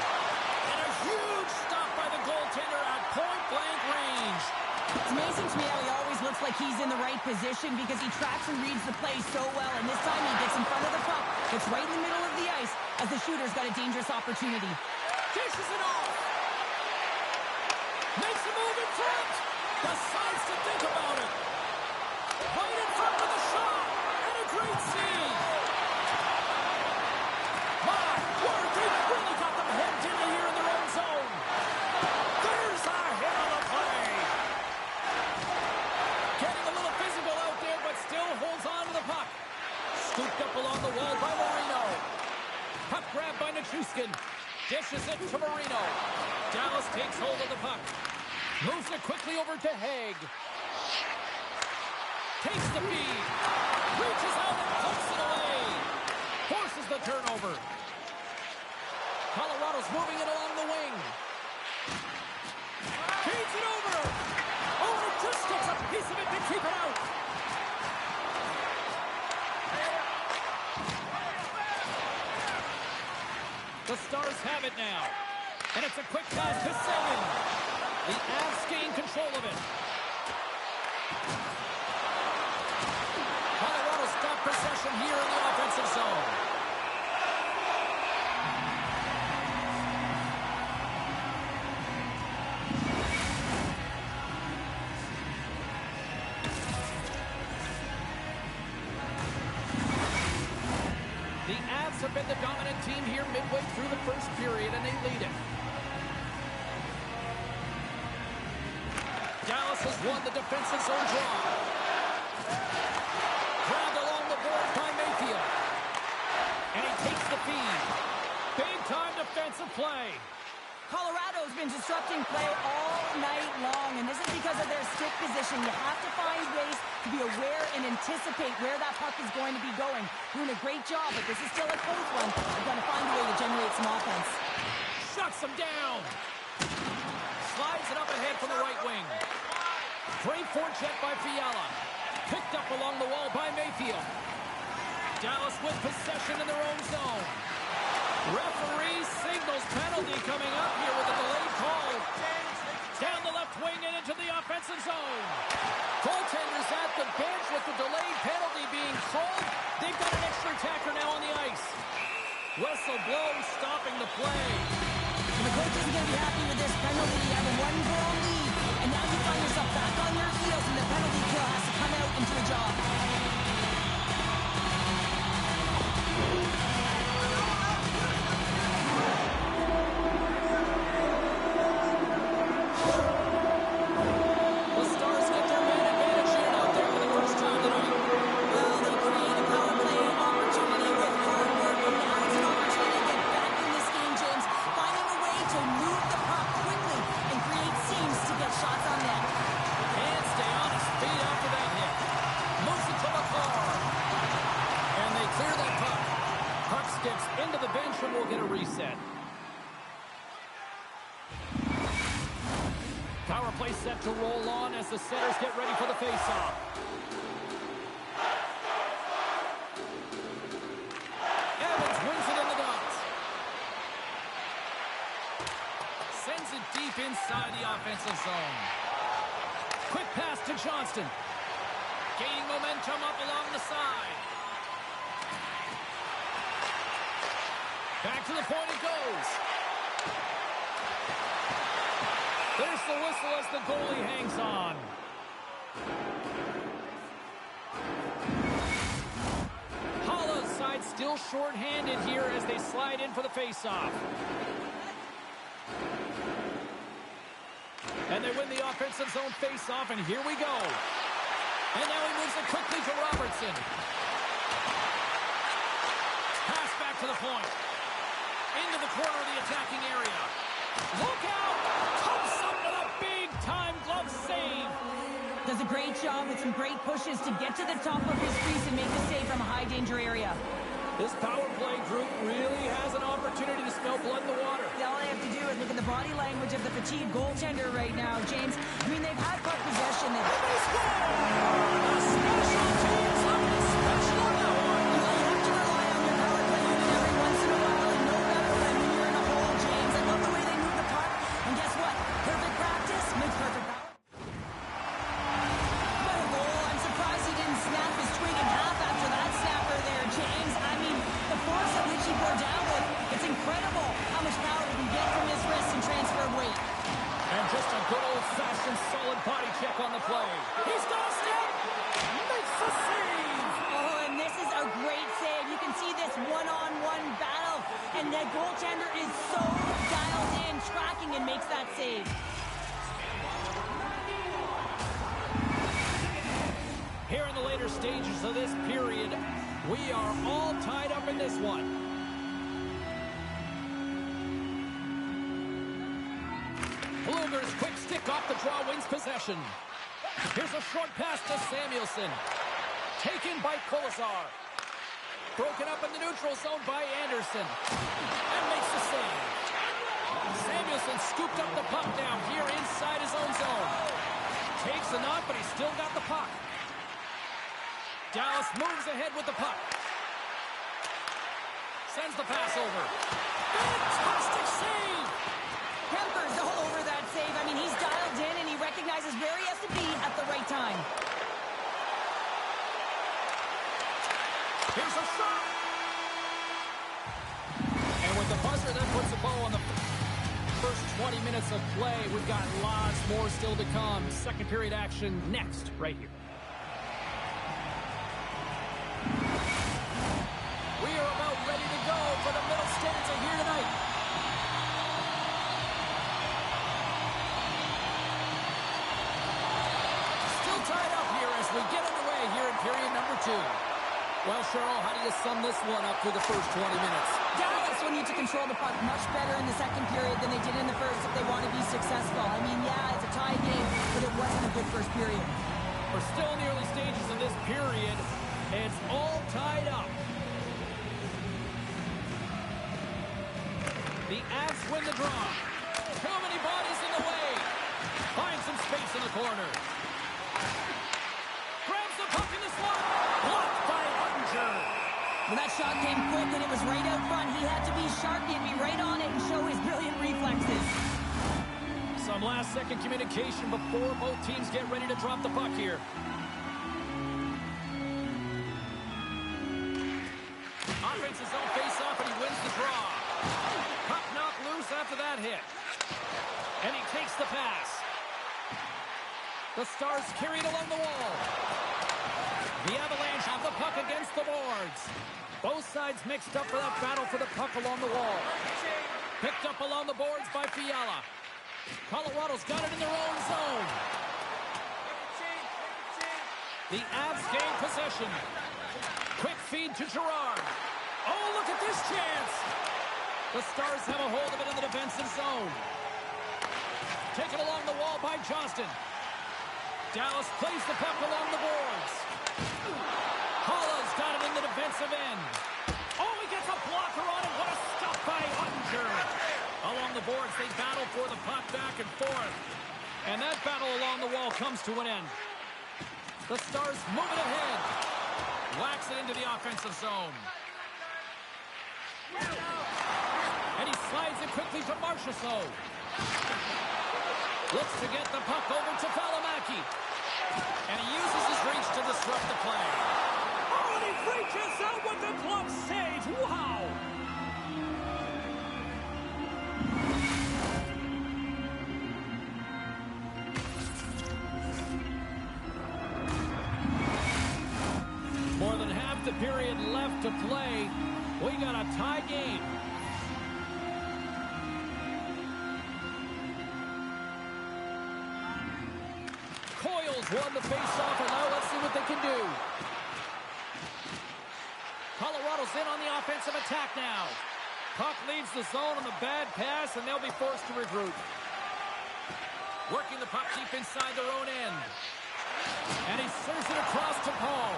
And a huge stop by the goaltender at point-blank range. It's amazing to me how he always looks like he's in the right position because he tracks and reads the play so well. And this time he gets in front of the puck. It's right in the middle of the ice as the shooter's got a dangerous opportunity. Dishes it off. Makes a move in front. Decides to think about it. Right in front of the shot. And a great save. My word, they really got them hemmed in here in their own zone. There's a hit on the play. Getting a little physical out there, but still holds on to the puck. Scooped up along the wall by Marino. Puck grabbed by Nichushkin. Dishes it to Marino. Dallas takes hold of the puck. Moves it quickly over to Haig. Takes the feed. Reaches out and turnover. Colorado's moving it along the wing. Feeds it over. Oh, it just gets a piece of it to keep it out. The Stars have it now. And it's a quick pass to Sagan. The Avs gain control of it. Colorado stop possession here in the offensive zone. The Avs have been the dominant team here midway through the first period, and they lead it. Dallas has won the defensive zone draw. Grabbed along the boards by Mayfield. And he takes the feed. Big-time defensive play. Colorado's been disrupting play all night long, and this is because of their stick position. You have to find ways to be aware and anticipate where that puck is going to be going. Doing a great job, but this is still a close one. They're going to find a way to generate some offense. Shuts him down. Slides it up ahead from the right wing. Great forecheck by Fiala. Picked up along the wall by Mayfield. Dallas with possession in their own zone. Referee signals penalty coming up here with a delayed call. Down the left wing and into the offensive zone. Goaltenders at the bench with the delayed penalty being called. They've got an extra attacker now on the ice. Whistle blows, stopping the play. And the coach isn't going to be happy with this penalty. You have a one-goal lead, and now you find yourself back on your heels, and the penalty kill has to come out and do a job. The Stars get their man advantage here out there for the first time tonight. Well, they create a power play opportunity with hard work, and now it's an opportunity to get back in this game, James. Finding a way to move the puck quickly and create seams to get shots on net. Can't stay on his feet after that hit. Moves it to the car. And they clear that puck. Puck skips into the bench and we'll get a reset. Power play set to roll on as the setters get ready for the faceoff. Evans wins it in the dots. Sends it deep inside the offensive zone. Quick pass to Johnston. Gaining momentum up along the side. Back to the point it goes. There's the whistle as the goalie hangs on. Hollow's side still short-handed here as they slide in for the faceoff. And they win the offensive zone faceoff, and here we go. And now he moves it quickly to Robertson. Pass back to the point. Into the corner of the attacking area. Look out! Comes up with a big-time glove save. Does a great job with some great pushes to get to the top of his crease and make the save from a high-danger area. This power play group really has an opportunity to smell blood in the water. Yeah, all they have to do is look at the body language of the fatigued goaltender right now, James. I mean, they've had puck possession. And they score! The special teams have a special on that one. You have to rely on your power play unit every once in a while, and no better than when you're in a hole, James. I love the way they move the puck. And guess what? Perfect practice makes perfect power. What a goal. I'm surprised he didn't snap his twig in half after that snapper there, James. I mean, the force at which he bore down with, it's incredible how much power he can get from his wrist and transfer of weight. And just a good old-fashioned solid body check on the play. He's got a step. Makes the save. Oh, and this is a great save. You can see this one-on-one battle, and the goaltender is so dialed in, tracking, and makes that save. Here in the later stages of this period, we are all tied up in this one. Blueger's quick stick off the draw wins possession. Here's a short pass to Samuelson. Taken by Kolesar. Broken up in the neutral zone by Anderson. And makes the save. Samuelson scooped up the puck now here inside his own zone. Takes a knock, but he's still got the puck. Dallas moves ahead with the puck. Sends the pass over. Fantastic save! Kemper's all over that save. I mean, he's dialed in, and he recognizes where he has to be at the right time. Here's a shot! And with the buzzer, that puts a bow on the first 20 minutes of play. We've got lots more still to come. Second period action next, right here. We are about ready to go for the middle stanza here tonight. Still tied up here as we get underway here in period number 2. Well, Cheryl, how do you sum this one up through the first 20 minutes? Dallas will need to control the puck much better in the second period than they did in the first if they want to be successful. I mean, yeah, it's a tie game, but it wasn't a good first period. We're still in the early stages of this period. It's all tied up. The Avs win the draw. Too many bodies in the way. Finds some space in the corner. Grabs the puck in the slot. Blocked by Ottinger. Well, that shot came quick, and it was right out front. He had to be sharp. He had to be right on it and show his brilliant reflexes. Some last-second communication before both teams get ready to drop the puck here. Offensive zone face-off, and he wins the draw. Puck knocked loose after that hit. And he takes the pass. The Stars carry it along the wall. The Avalanche have the puck against the boards. Both sides mixed up for that battle for the puck along the wall. Picked up along the boards by Fiala. Colorado's got it in their own zone. The Avs gain possession. Quick feed to Girard. Oh, look at this chance. The Stars have a hold of it in the defensive zone. Taken along the wall by Johnston. Dallas plays the puck along the boards. Holla's got it in the defensive end. Oh, he gets a blocker on it. What a stop by Ottinger. Along the boards, they battle for the puck back and forth. And that battle along the wall comes to an end. The Stars move it ahead. Whacks it into the offensive zone. And he slides it quickly to Marchessault. Looks to get the puck over to Valimaki. And he uses his reach to disrupt the play. Oh, and he reaches out with the glove save. Wow! More than half the period left to play. We got a tie game. Coyle's won the face-off, and now let's see what they can do. Colorado's in on the offensive attack now. Puck leaves the zone on the bad pass, and they'll be forced to regroup. Working the puck deep inside their own end. And he serves it across to Paul.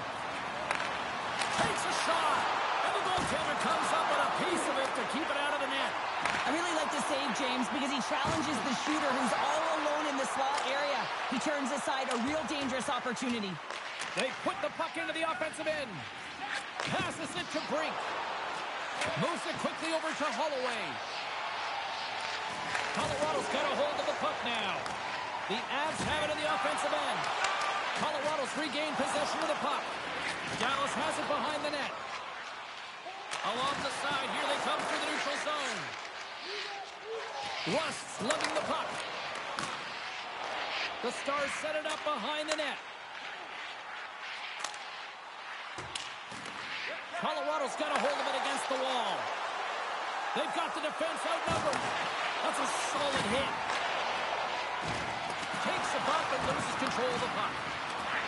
Takes a shot. And the goaltender comes up with a piece of it to keep it out of the net. I really like the save, James, because he challenges the shooter who's all alone in the slot area. He turns aside a real dangerous opportunity. They put the puck into the offensive end. Passes it to Brink. Moves it quickly over to Holloway. Colorado's got a hold of the puck now. The Avs have it in the offensive end. Colorado's regained possession of the puck. Dallas has it behind the net. Along the side, here they come through the neutral zone. Rust slugging the puck. The Stars set it up behind the net. Colorado's got a hold of it against the wall. They've got the defense outnumbered. That's a solid hit. Takes the puck and loses control of the puck.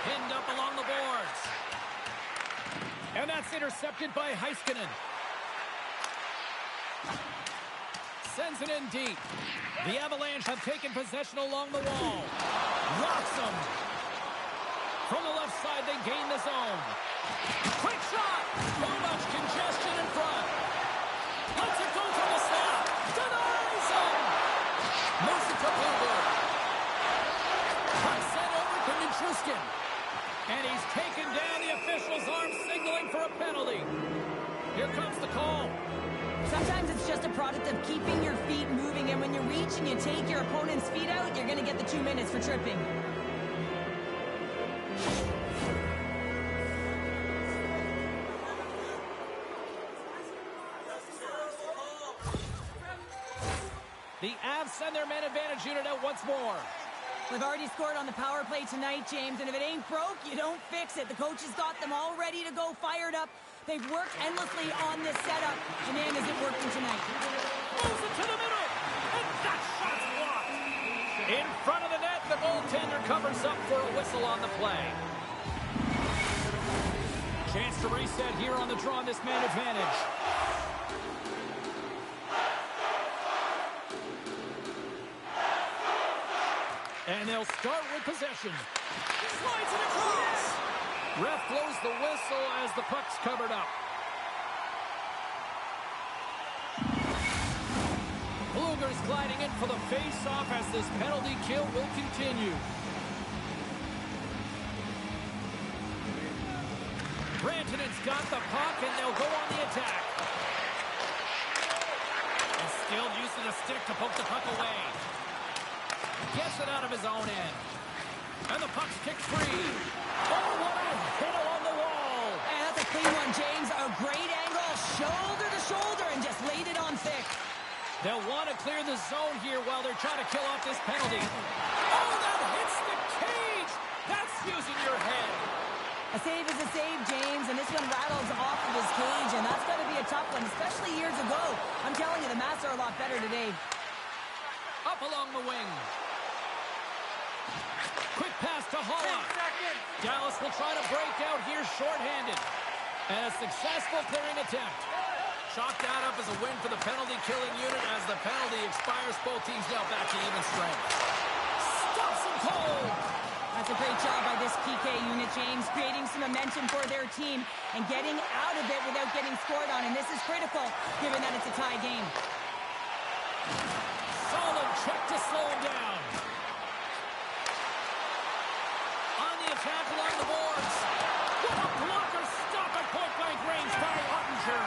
Pinned up along the boards. And that's intercepted by Heiskanen. Sends it in deep. The Avalanche have taken possession along the wall. Rocks them. From the left side, they gain the zone. Quick shot! Too much comes the call. Sometimes it's just a product of keeping your feet moving, and when you reach and you take your opponent's feet out, you're going to get the 2 minutes for tripping. The Avs send their man advantage unit out once more. We've already scored on the power play tonight, James, and if it ain't broke, you don't fix it. The coach has got them all ready to go, fired up. They've worked endlessly on this setup, and man, is it working tonight. Moves it to the middle, and that shot's blocked. In front of the net, the goaltender covers up for a whistle on the play. Chance to reset here on the draw on this man advantage. And they'll start with possession. Slides it across. Ref blows the whistle as the puck's covered up. Blueger's gliding in for the face-off as this penalty kill will continue. Rantanen's got the puck, and they'll go on the attack. And still using a stick to poke the puck away. Gets it out of his own end. And the puck's kicked free. Oh, what a hit along the wall. And that's a clean one, James. A great angle, shoulder to shoulder, and just laid it on thick. They'll want to clear the zone here while they're trying to kill off this penalty. Oh, that hits the cage. That's using your head. A save is a save, James, and this one rattles off of his cage, and that's got to be a tough one, especially years ago. I'm telling you, the Mats are a lot better today. Up along the wing. Quick pass to Holla. Dallas will try to break out here shorthanded. And a successful clearing attempt. Chalk that up as a win for the penalty-killing unit as the penalty expires. Both teams now back to even strength. Stops him cold. That's a great job by this PK unit, James, creating some momentum for their team and getting out of it without getting scored on. And this is critical, given that it's a tie game. Solid check to slow him down. On the attack along the boards. What a blocker stop at point-blank range by Ottinger.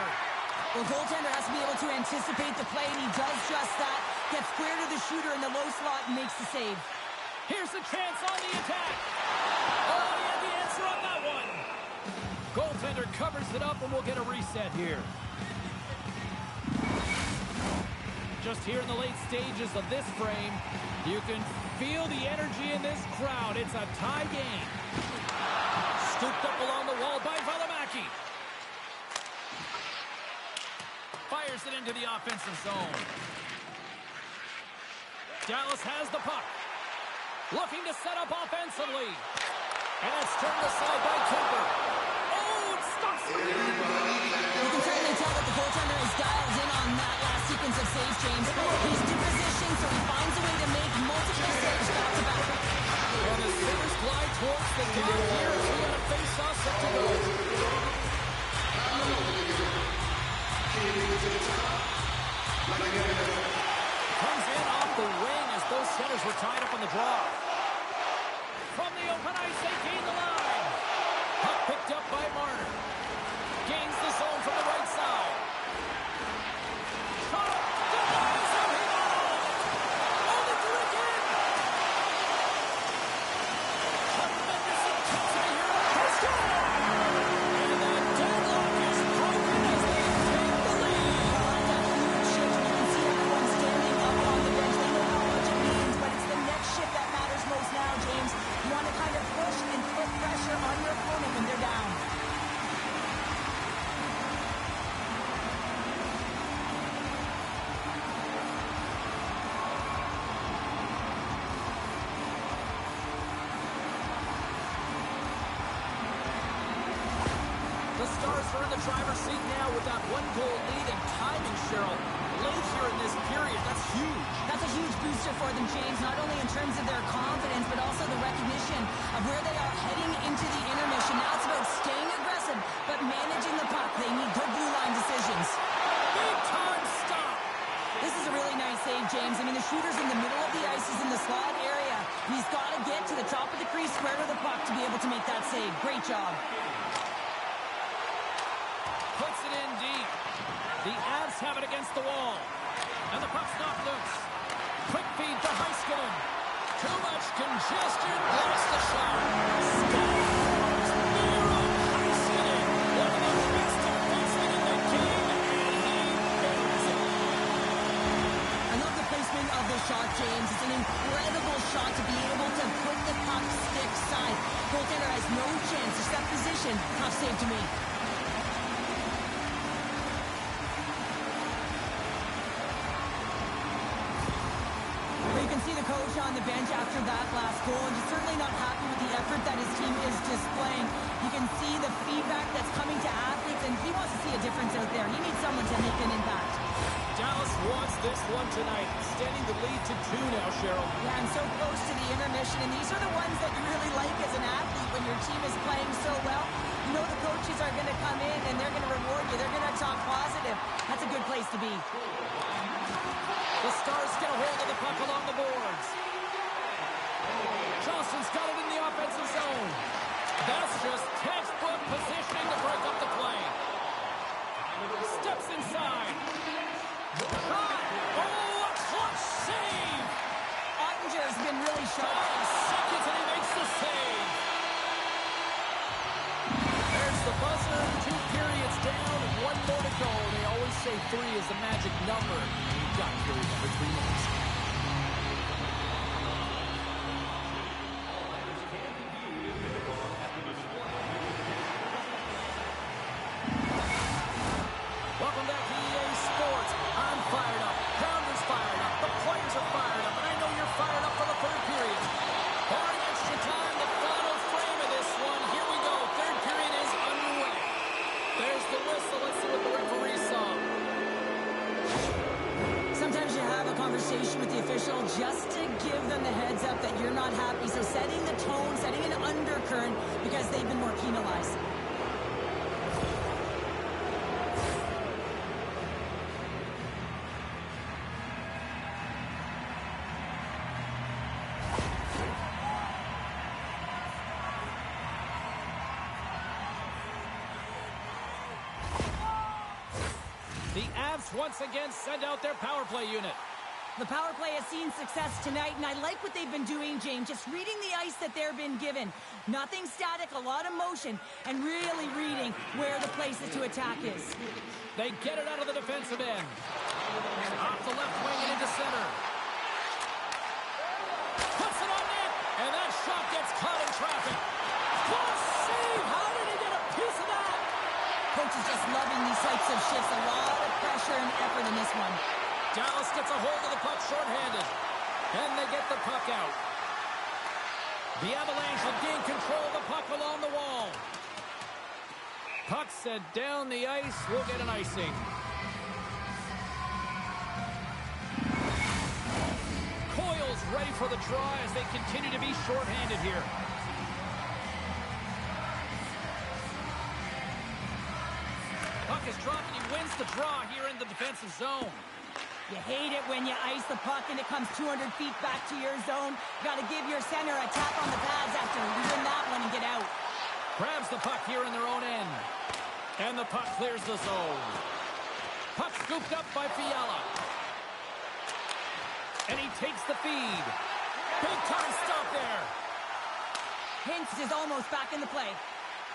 Well, goaltender has to be able to anticipate the play, and he does just that. Gets square to the shooter in the low slot and makes the save. Here's the chance on the attack. Oh, he had the answer on that one. Goaltender covers it up, and we'll get a reset here. Just here in the late stages of this frame, you can feel the energy in this crowd. It's a tie game. Scooped up along the wall by Valimaki. Fires it into the offensive zone. Dallas has the puck. Looking to set up offensively. And it's turned aside by Kemper. Oh, it stops the lead. You can certainly tell that the goaltender is dialed in on that last sequence of saves, James. He's positioned, so he finds a way to make multiple saves back to back. And the centers glide towards the top here as we have a face-off set to go. Comes in off the wing as those centers were tied up on the draw. From the open ice, they gain the line. Puck picked up by Marner. Gains the zone from the right side. Shot up. Denies him. He got off. Oh, they do it again. Tremendous intensity here on the score. And the deadlock is broken as they take the lead. That huge shift, you can see everyone standing up on the bench. They know how much it means, but it's the next shift that matters most now, James. You want to kind of push and put pressure on your opponent when they're down. The Stars are in the driver's seat now with that one-goal lead and timing, Cheryl. Late here in this period, that's huge. That's a huge booster for them, James, not only in terms of their confidence, but also the recognition of where they are heading into the intermission. Now it's about staying aggressive, but managing the puck. They need good blue line decisions. Big time stop. This is a really nice save, James. I mean, the shooter's in the middle of the ice, is in the slot area. And he's got to get to the top of the crease, square to the puck to be able to make that save. Great job. Puts it in deep. The Avs have it against the wall. And the puck's not loose. Quick feed to Heiskanen. Too much congestion. Lost the shot. Scores! Miro Heiskanen. One of the best defensemen in the game, and he buries it. I love the placement of the shot, James. It's an incredible shot to be able to put the puck stick side. Goaltender has no chance to step position. Tough save to me. You can see the coach on the bench after that last goal, and he's certainly not happy with the effort that his team is displaying. You can see the feedback that's coming to athletes, and he wants to see a difference out there. He needs someone to make an impact. Dallas wants this one tonight, extending the lead to 2 now, Cheryl. Yeah, and so close to the intermission, and these are the ones that you really like as an athlete when your team is playing so well. You know the coaches are going to come in, and they're going to reward you. They're going to talk positive. That's a good place to be. The Stars get a hold of the puck along the boards. Johnson's got it in the offensive zone. That's just textbook positioning to break up the play. Steps inside. Shot! Oh, a clutch save! Ottinger's been really sharp. 5 seconds and he makes the save. There's the buzzer. 2 periods down, 1 more to go. They always say 3 is the magic number. We've got period number 3 minutes. Welcome back to EA Sports. I'm fired up. Pounder's fired up. The players are fired up. And I know you're fired up for the 3rd period. Barring extra time, the final frame of this one. Here we go. 3rd period is underway. There's the whistle. Let's see what the referee saw. Sometimes you have a conversation with the official just to give them the heads up that you're not happy. So setting the tone, setting an undercurrent because they've been more penalized. The Avs once again send out their power play unit. The power play has seen success tonight, and I like what they've been doing, James. Just reading the ice that they've been given. Nothing static, a lot of motion, and really reading where the places to attack is. They get it out of the defensive end. Off the left wing and into center. Puts it on net, and that shot gets caught in traffic. What a save! How did he get a piece of that? Coach is just loving these types of shifts. A lot of pressure and effort in this one. Dallas gets a hold of the puck shorthanded. And they get the puck out. The Avalanche will gain control of the puck along the wall. Puck sent down the ice. We'll get an icing. Coyle's ready for the draw as they continue to be shorthanded here. Puck is dropped and he wins the draw here in the defensive zone. You hate it when you ice the puck and it comes 200 feet back to your zone. Got to give your center a tap on the pads after you win that one and get out. Grabs the puck here in their own end. And the puck clears the zone. Puck scooped up by Fiala. And he takes the feed. Big time stop there. Hintz is almost back in the play.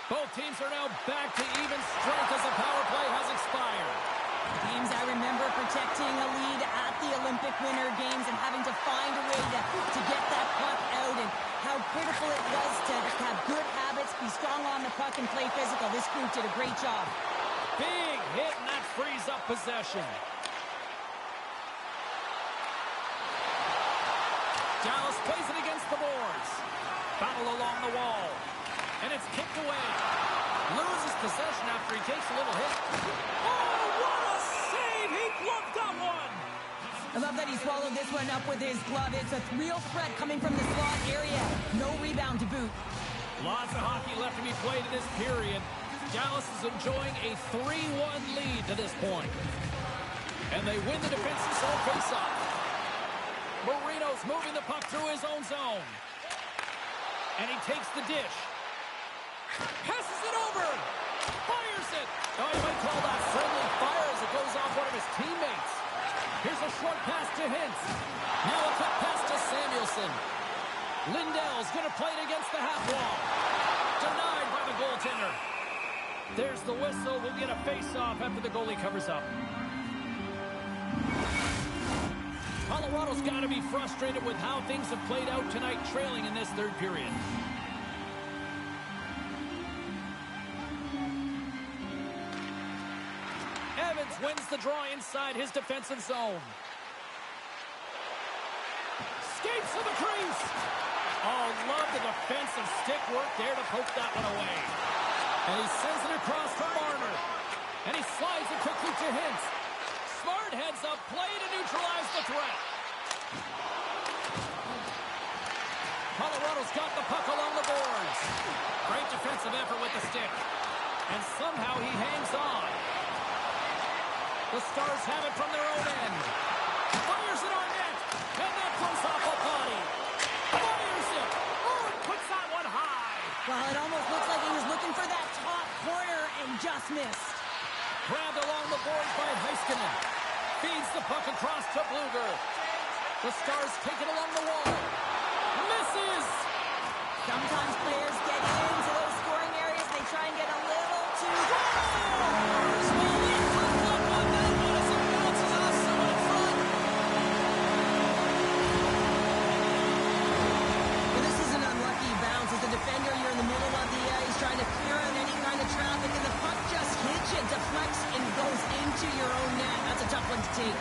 Both teams are now back to even strength as the power play has expired. Games I remember protecting a lead at the Olympic Winter Games and having to find a way to get that puck out, and how critical it was to have good habits, be strong on the puck, and play physical. This group did a great job. Big hit, and that frees up possession. Dallas plays it against the boards. Battle along the wall. And it's kicked away. Loses possession after he takes a little hit. Oh, what a save! He gloved that one! I love that he swallowed this one up with his glove. It's a real threat coming from the slot area. No rebound to boot. Lots of hockey left to be played in this period. Dallas is enjoying a 3-1 lead to this point. And they win the defensive zone faceoff. Marino's moving the puck through his own zone. And he takes the dish. Passes it over. Fires it. Oh, you might call that friendly fire as it goes off short pass to Hintz. Now a quick pass to Samuelson. Lindell's going to play it against the half wall. Denied by the goaltender. There's the whistle. We'll get a face-off after the goalie covers up. Colorado's got to be frustrated with how things have played out tonight, trailing in this third period. Evans wins the draw inside his defensive zone. Skates to the crease. Oh, love the defensive stick work there to poke that one away. And he sends it across to Marner. And he slides it quickly to Hintz. Smart heads up play to neutralize the threat. Colorado's got the puck along the boards. Great defensive effort with the stick. And somehow he hangs on. The Stars have it from their own end. Fires it on net. And that comes off a body. Fires it. Oh, puts that one high. Well, it almost looks like he was looking for that top corner and just missed. Grabbed along the boards by Heiskanen. Feeds the puck across to Bluger. The Stars take it along the wall. Misses! Sometimes players get into those scoring areas. They try and get a little too... Scores! Well, we cooked up on that one as it bounces off someone in front. Well, this is an unlucky bounce. As a defender, you're in the middle of the ice trying to clear out any kind of traffic, and the puck just hits you, deflects, and goes into your own net. That's a tough one to take.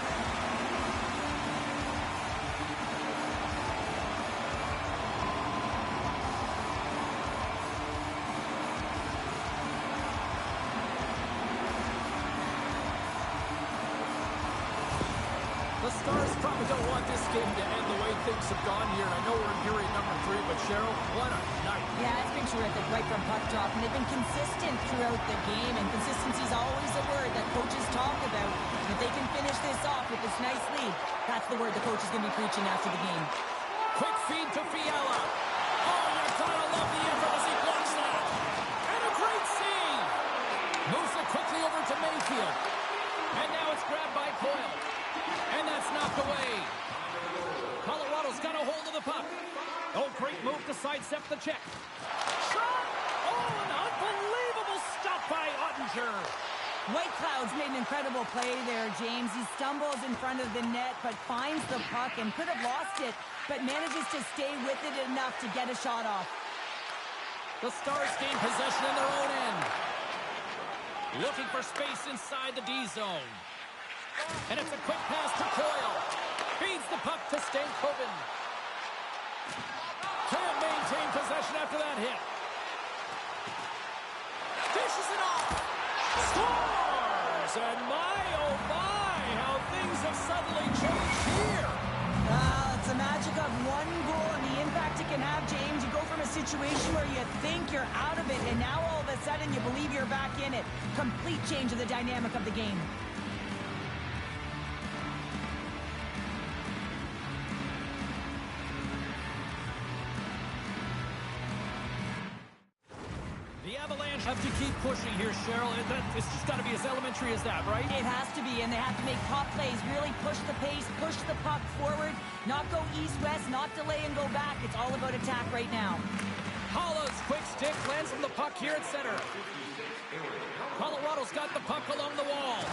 The Stars probably don't want this game to end the way things have gone here. I know we're in period number 3, but Cheryl, what a night. Yeah, it's been terrific right from puck drop, and they've been consistent throughout the game, and consistency is always a word that coaches talk about. If they can finish this off with this nice lead, that's the word the coach is going to be preaching after the game. Quick feed to Fiala. Oh, you gotta love the effort as he blocks that. And a great save. Moves it quickly over to Mayfield. And now it's grabbed by Coyle. And that's knocked away. Colorado's got a hold of the puck. Oh, great move to sidestep the check. Shot! Oh, an unbelievable stop by Ottinger. White Cloud's made an incredible play there, James. He stumbles in front of the net, but finds the puck and could have lost it, but manages to stay with it enough to get a shot off. The Stars gain possession in their own end. Looking for space inside the D zone. And it's a quick pass to Coyle. Feeds the puck to Stankoven. Can't maintain possession after that hit. Dishes it off. Scores! And my, oh my, how things have suddenly changed here. It's the magic of one goal and the impact it can have, James. You go from a situation where you think you're out of it, and now all of a sudden you believe you're back in it. Complete change of the dynamic of the game. The Avalanche have to keep pushing here, Cheryl. It's just got to be as elementary as that, right? It has to be, and they have to make pop plays, really push the pace, push the puck forward, not go east-west, not delay and go back. It's all about attack right now. Holla's quick stick lands from the puck here at center. Colorado's got the puck along the wall.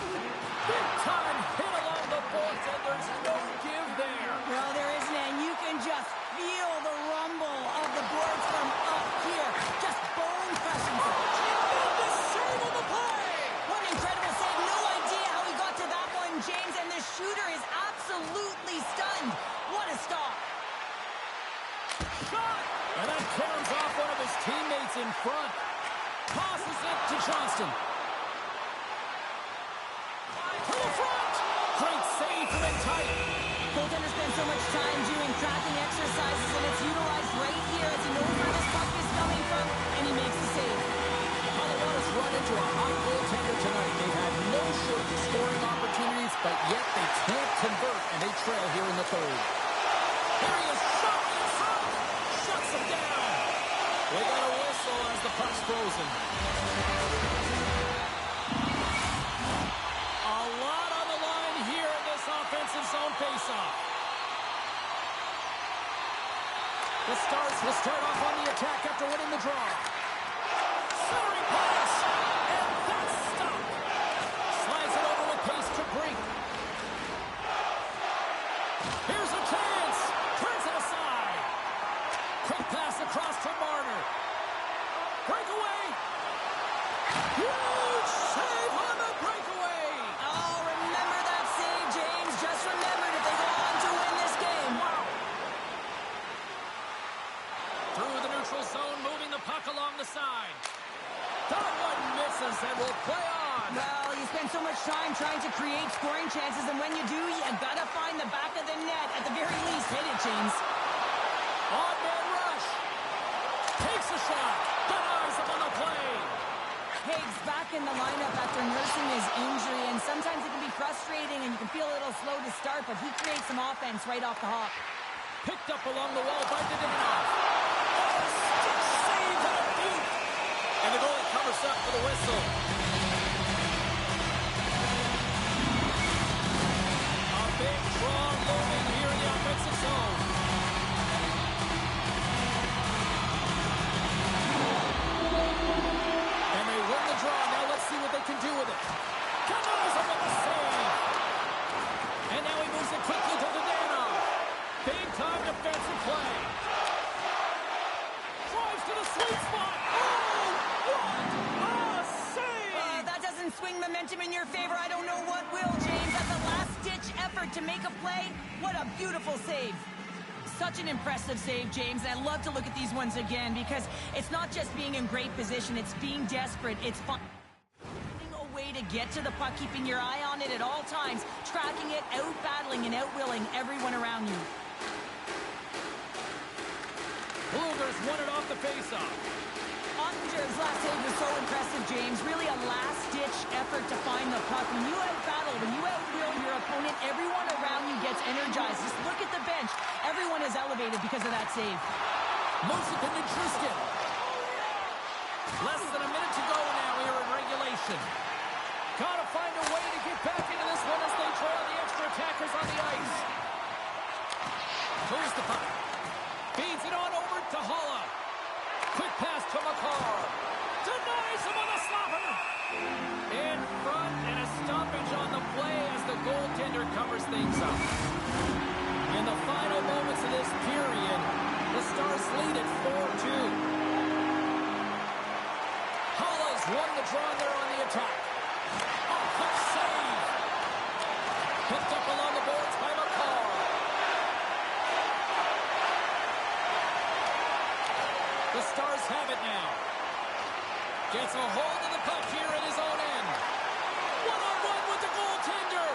Big time hit along the boards, and there's no give there. Well, there isn't, and you can just feel the rumble of the boards from up here. Just bone crushing. Tremendous save on the play. What an incredible save. No idea how he got to that one, James, and the shooter is absolutely stunned. What a stop. Shot! And that caroms off one of his teammates in front. Passes it to Johnston. To the front! Great save from Entire. Goaltender spends so much time doing tracking exercises, and it's utilized right here as he knows where this puck is coming from, and he makes the save. Colorado's run into a hot goaltender tonight. They've had no short scoring opportunities, but yet they can't convert, and they trail here in the third. Here he is, shot in front! Shuts him down! They got a whistle as the puck's frozen. A lot on the line here in this offensive zone The Stars will start off on the attack after winning the draw. Centering pass, and that's stopped. Slides it over with pace to Brink. Here's a chance. Turns it aside. Quick pass across to Marner. Breakaway. Huge save on the breakaway. Oh, remember that save, James. Just remembered if they go on to win this game. Wow. Through the neutral zone, moving the puck along the side. That one misses and will play on. Well, you spend so much time trying to create scoring chances, and when you do, you gotta find the back of the net. At the very least, hit it, James. On-man rush. Takes a shot. Denies him on the play. Higgs back in the lineup after nursing his injury, and sometimes it can be frustrating and you can feel a little slow to start, but he creates some offense right off the hop. Picked up along the wall by Dadonov. Oh, stick save on a beat. And the goalie covers up for the whistle. A big draw looming here in the offensive zone. And they win the draw. Now let's see what they can do with it. Denies him with the save. And now he moves it quickly to Dadonov. Big-time defensive play. Drives to the sweet spot. Oh, what a save! That doesn't swing momentum in your favor. I don't know what will, James. That's a last-ditch effort to make a play. What a beautiful save. Such an impressive save, James, and I love to look at these ones again because it's not just being in great position, it's being desperate. It's finding a way to get to the puck, keeping your eye on it at all times, tracking it, out-battling and out-willing everyone around you. Bluegers won it off the faceoff. Ottinger's last save was so impressive, James. Really a last-ditch effort to find the puck. When you out-battle, when you out-will your opponent, everyone around you gets energized. Just look at the bench. Everyone is elevated because of that save. Moves it to Nichushkin. Less than a minute to go now here in regulation. Gotta find a way to get back into this one as they trail the extra attackers on the ice. Moves the puck. Feeds it on over to Holla. Quick pass to McCarr. Denies him on the slapper. In front and a stoppage on the play as the goaltender covers things up. In the final moments of this period, the Stars lead at 4-2. Holla's won the draw there on the attack. A quick save. Picked up along the boards by McCarr. The Stars have it now. Gets a hold of the puck here at his own end. One-on-one with the goaltender.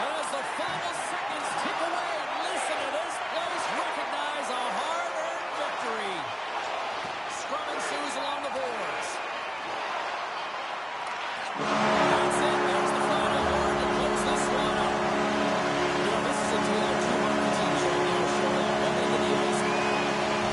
As the final seconds tick away, listen to this place recognize a hard-earned victory. Scrum ensues along the boards. That's it. There's the final word to close this one up. You know, this is a team of two hockey teams right now showing up one end of the ice.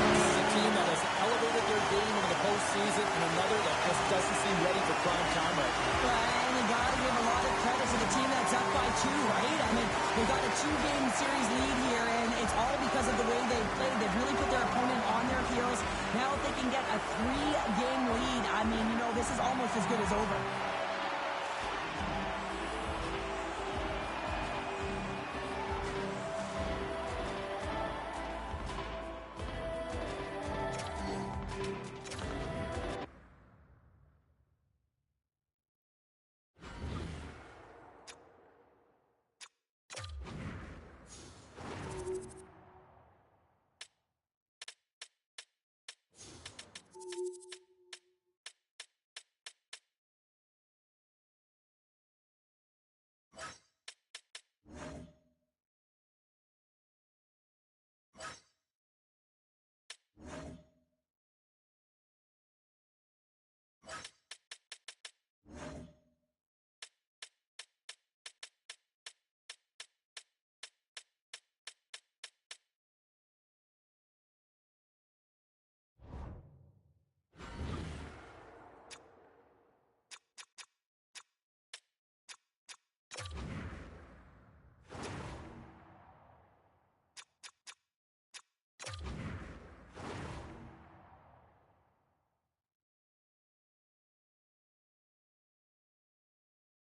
This is a team that has elevated their game in the postseason and another that just doesn't seem ready for prime time right now. And you got to give a lot of credit to the team that's up by 2, right? I mean, they got a 2-game series lead here, and it's all because of the way they played. They've really put their opponent on their heels. Now if they can get a 3-game lead, I mean, you know, this is almost as good as over.